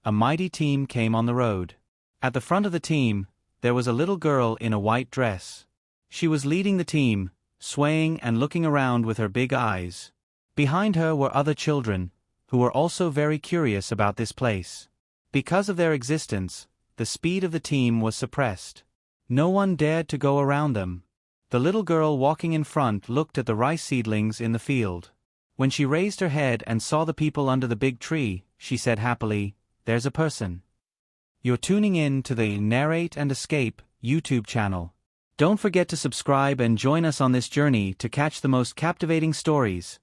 a mighty team came on the road. At the front of the team, there was a little girl in a white dress. She was leading the team, swaying and looking around with her big eyes. Behind her were other children, who were also very curious about this place. Because of their existence, the speed of the team was suppressed. No one dared to go around them. The little girl walking in front looked at the rice seedlings in the field. When she raised her head and saw the people under the big tree, she said happily, "There's a person." You're tuning in to the Narrate and Escape YouTube channel. Don't forget to subscribe and join us on this journey to catch the most captivating stories.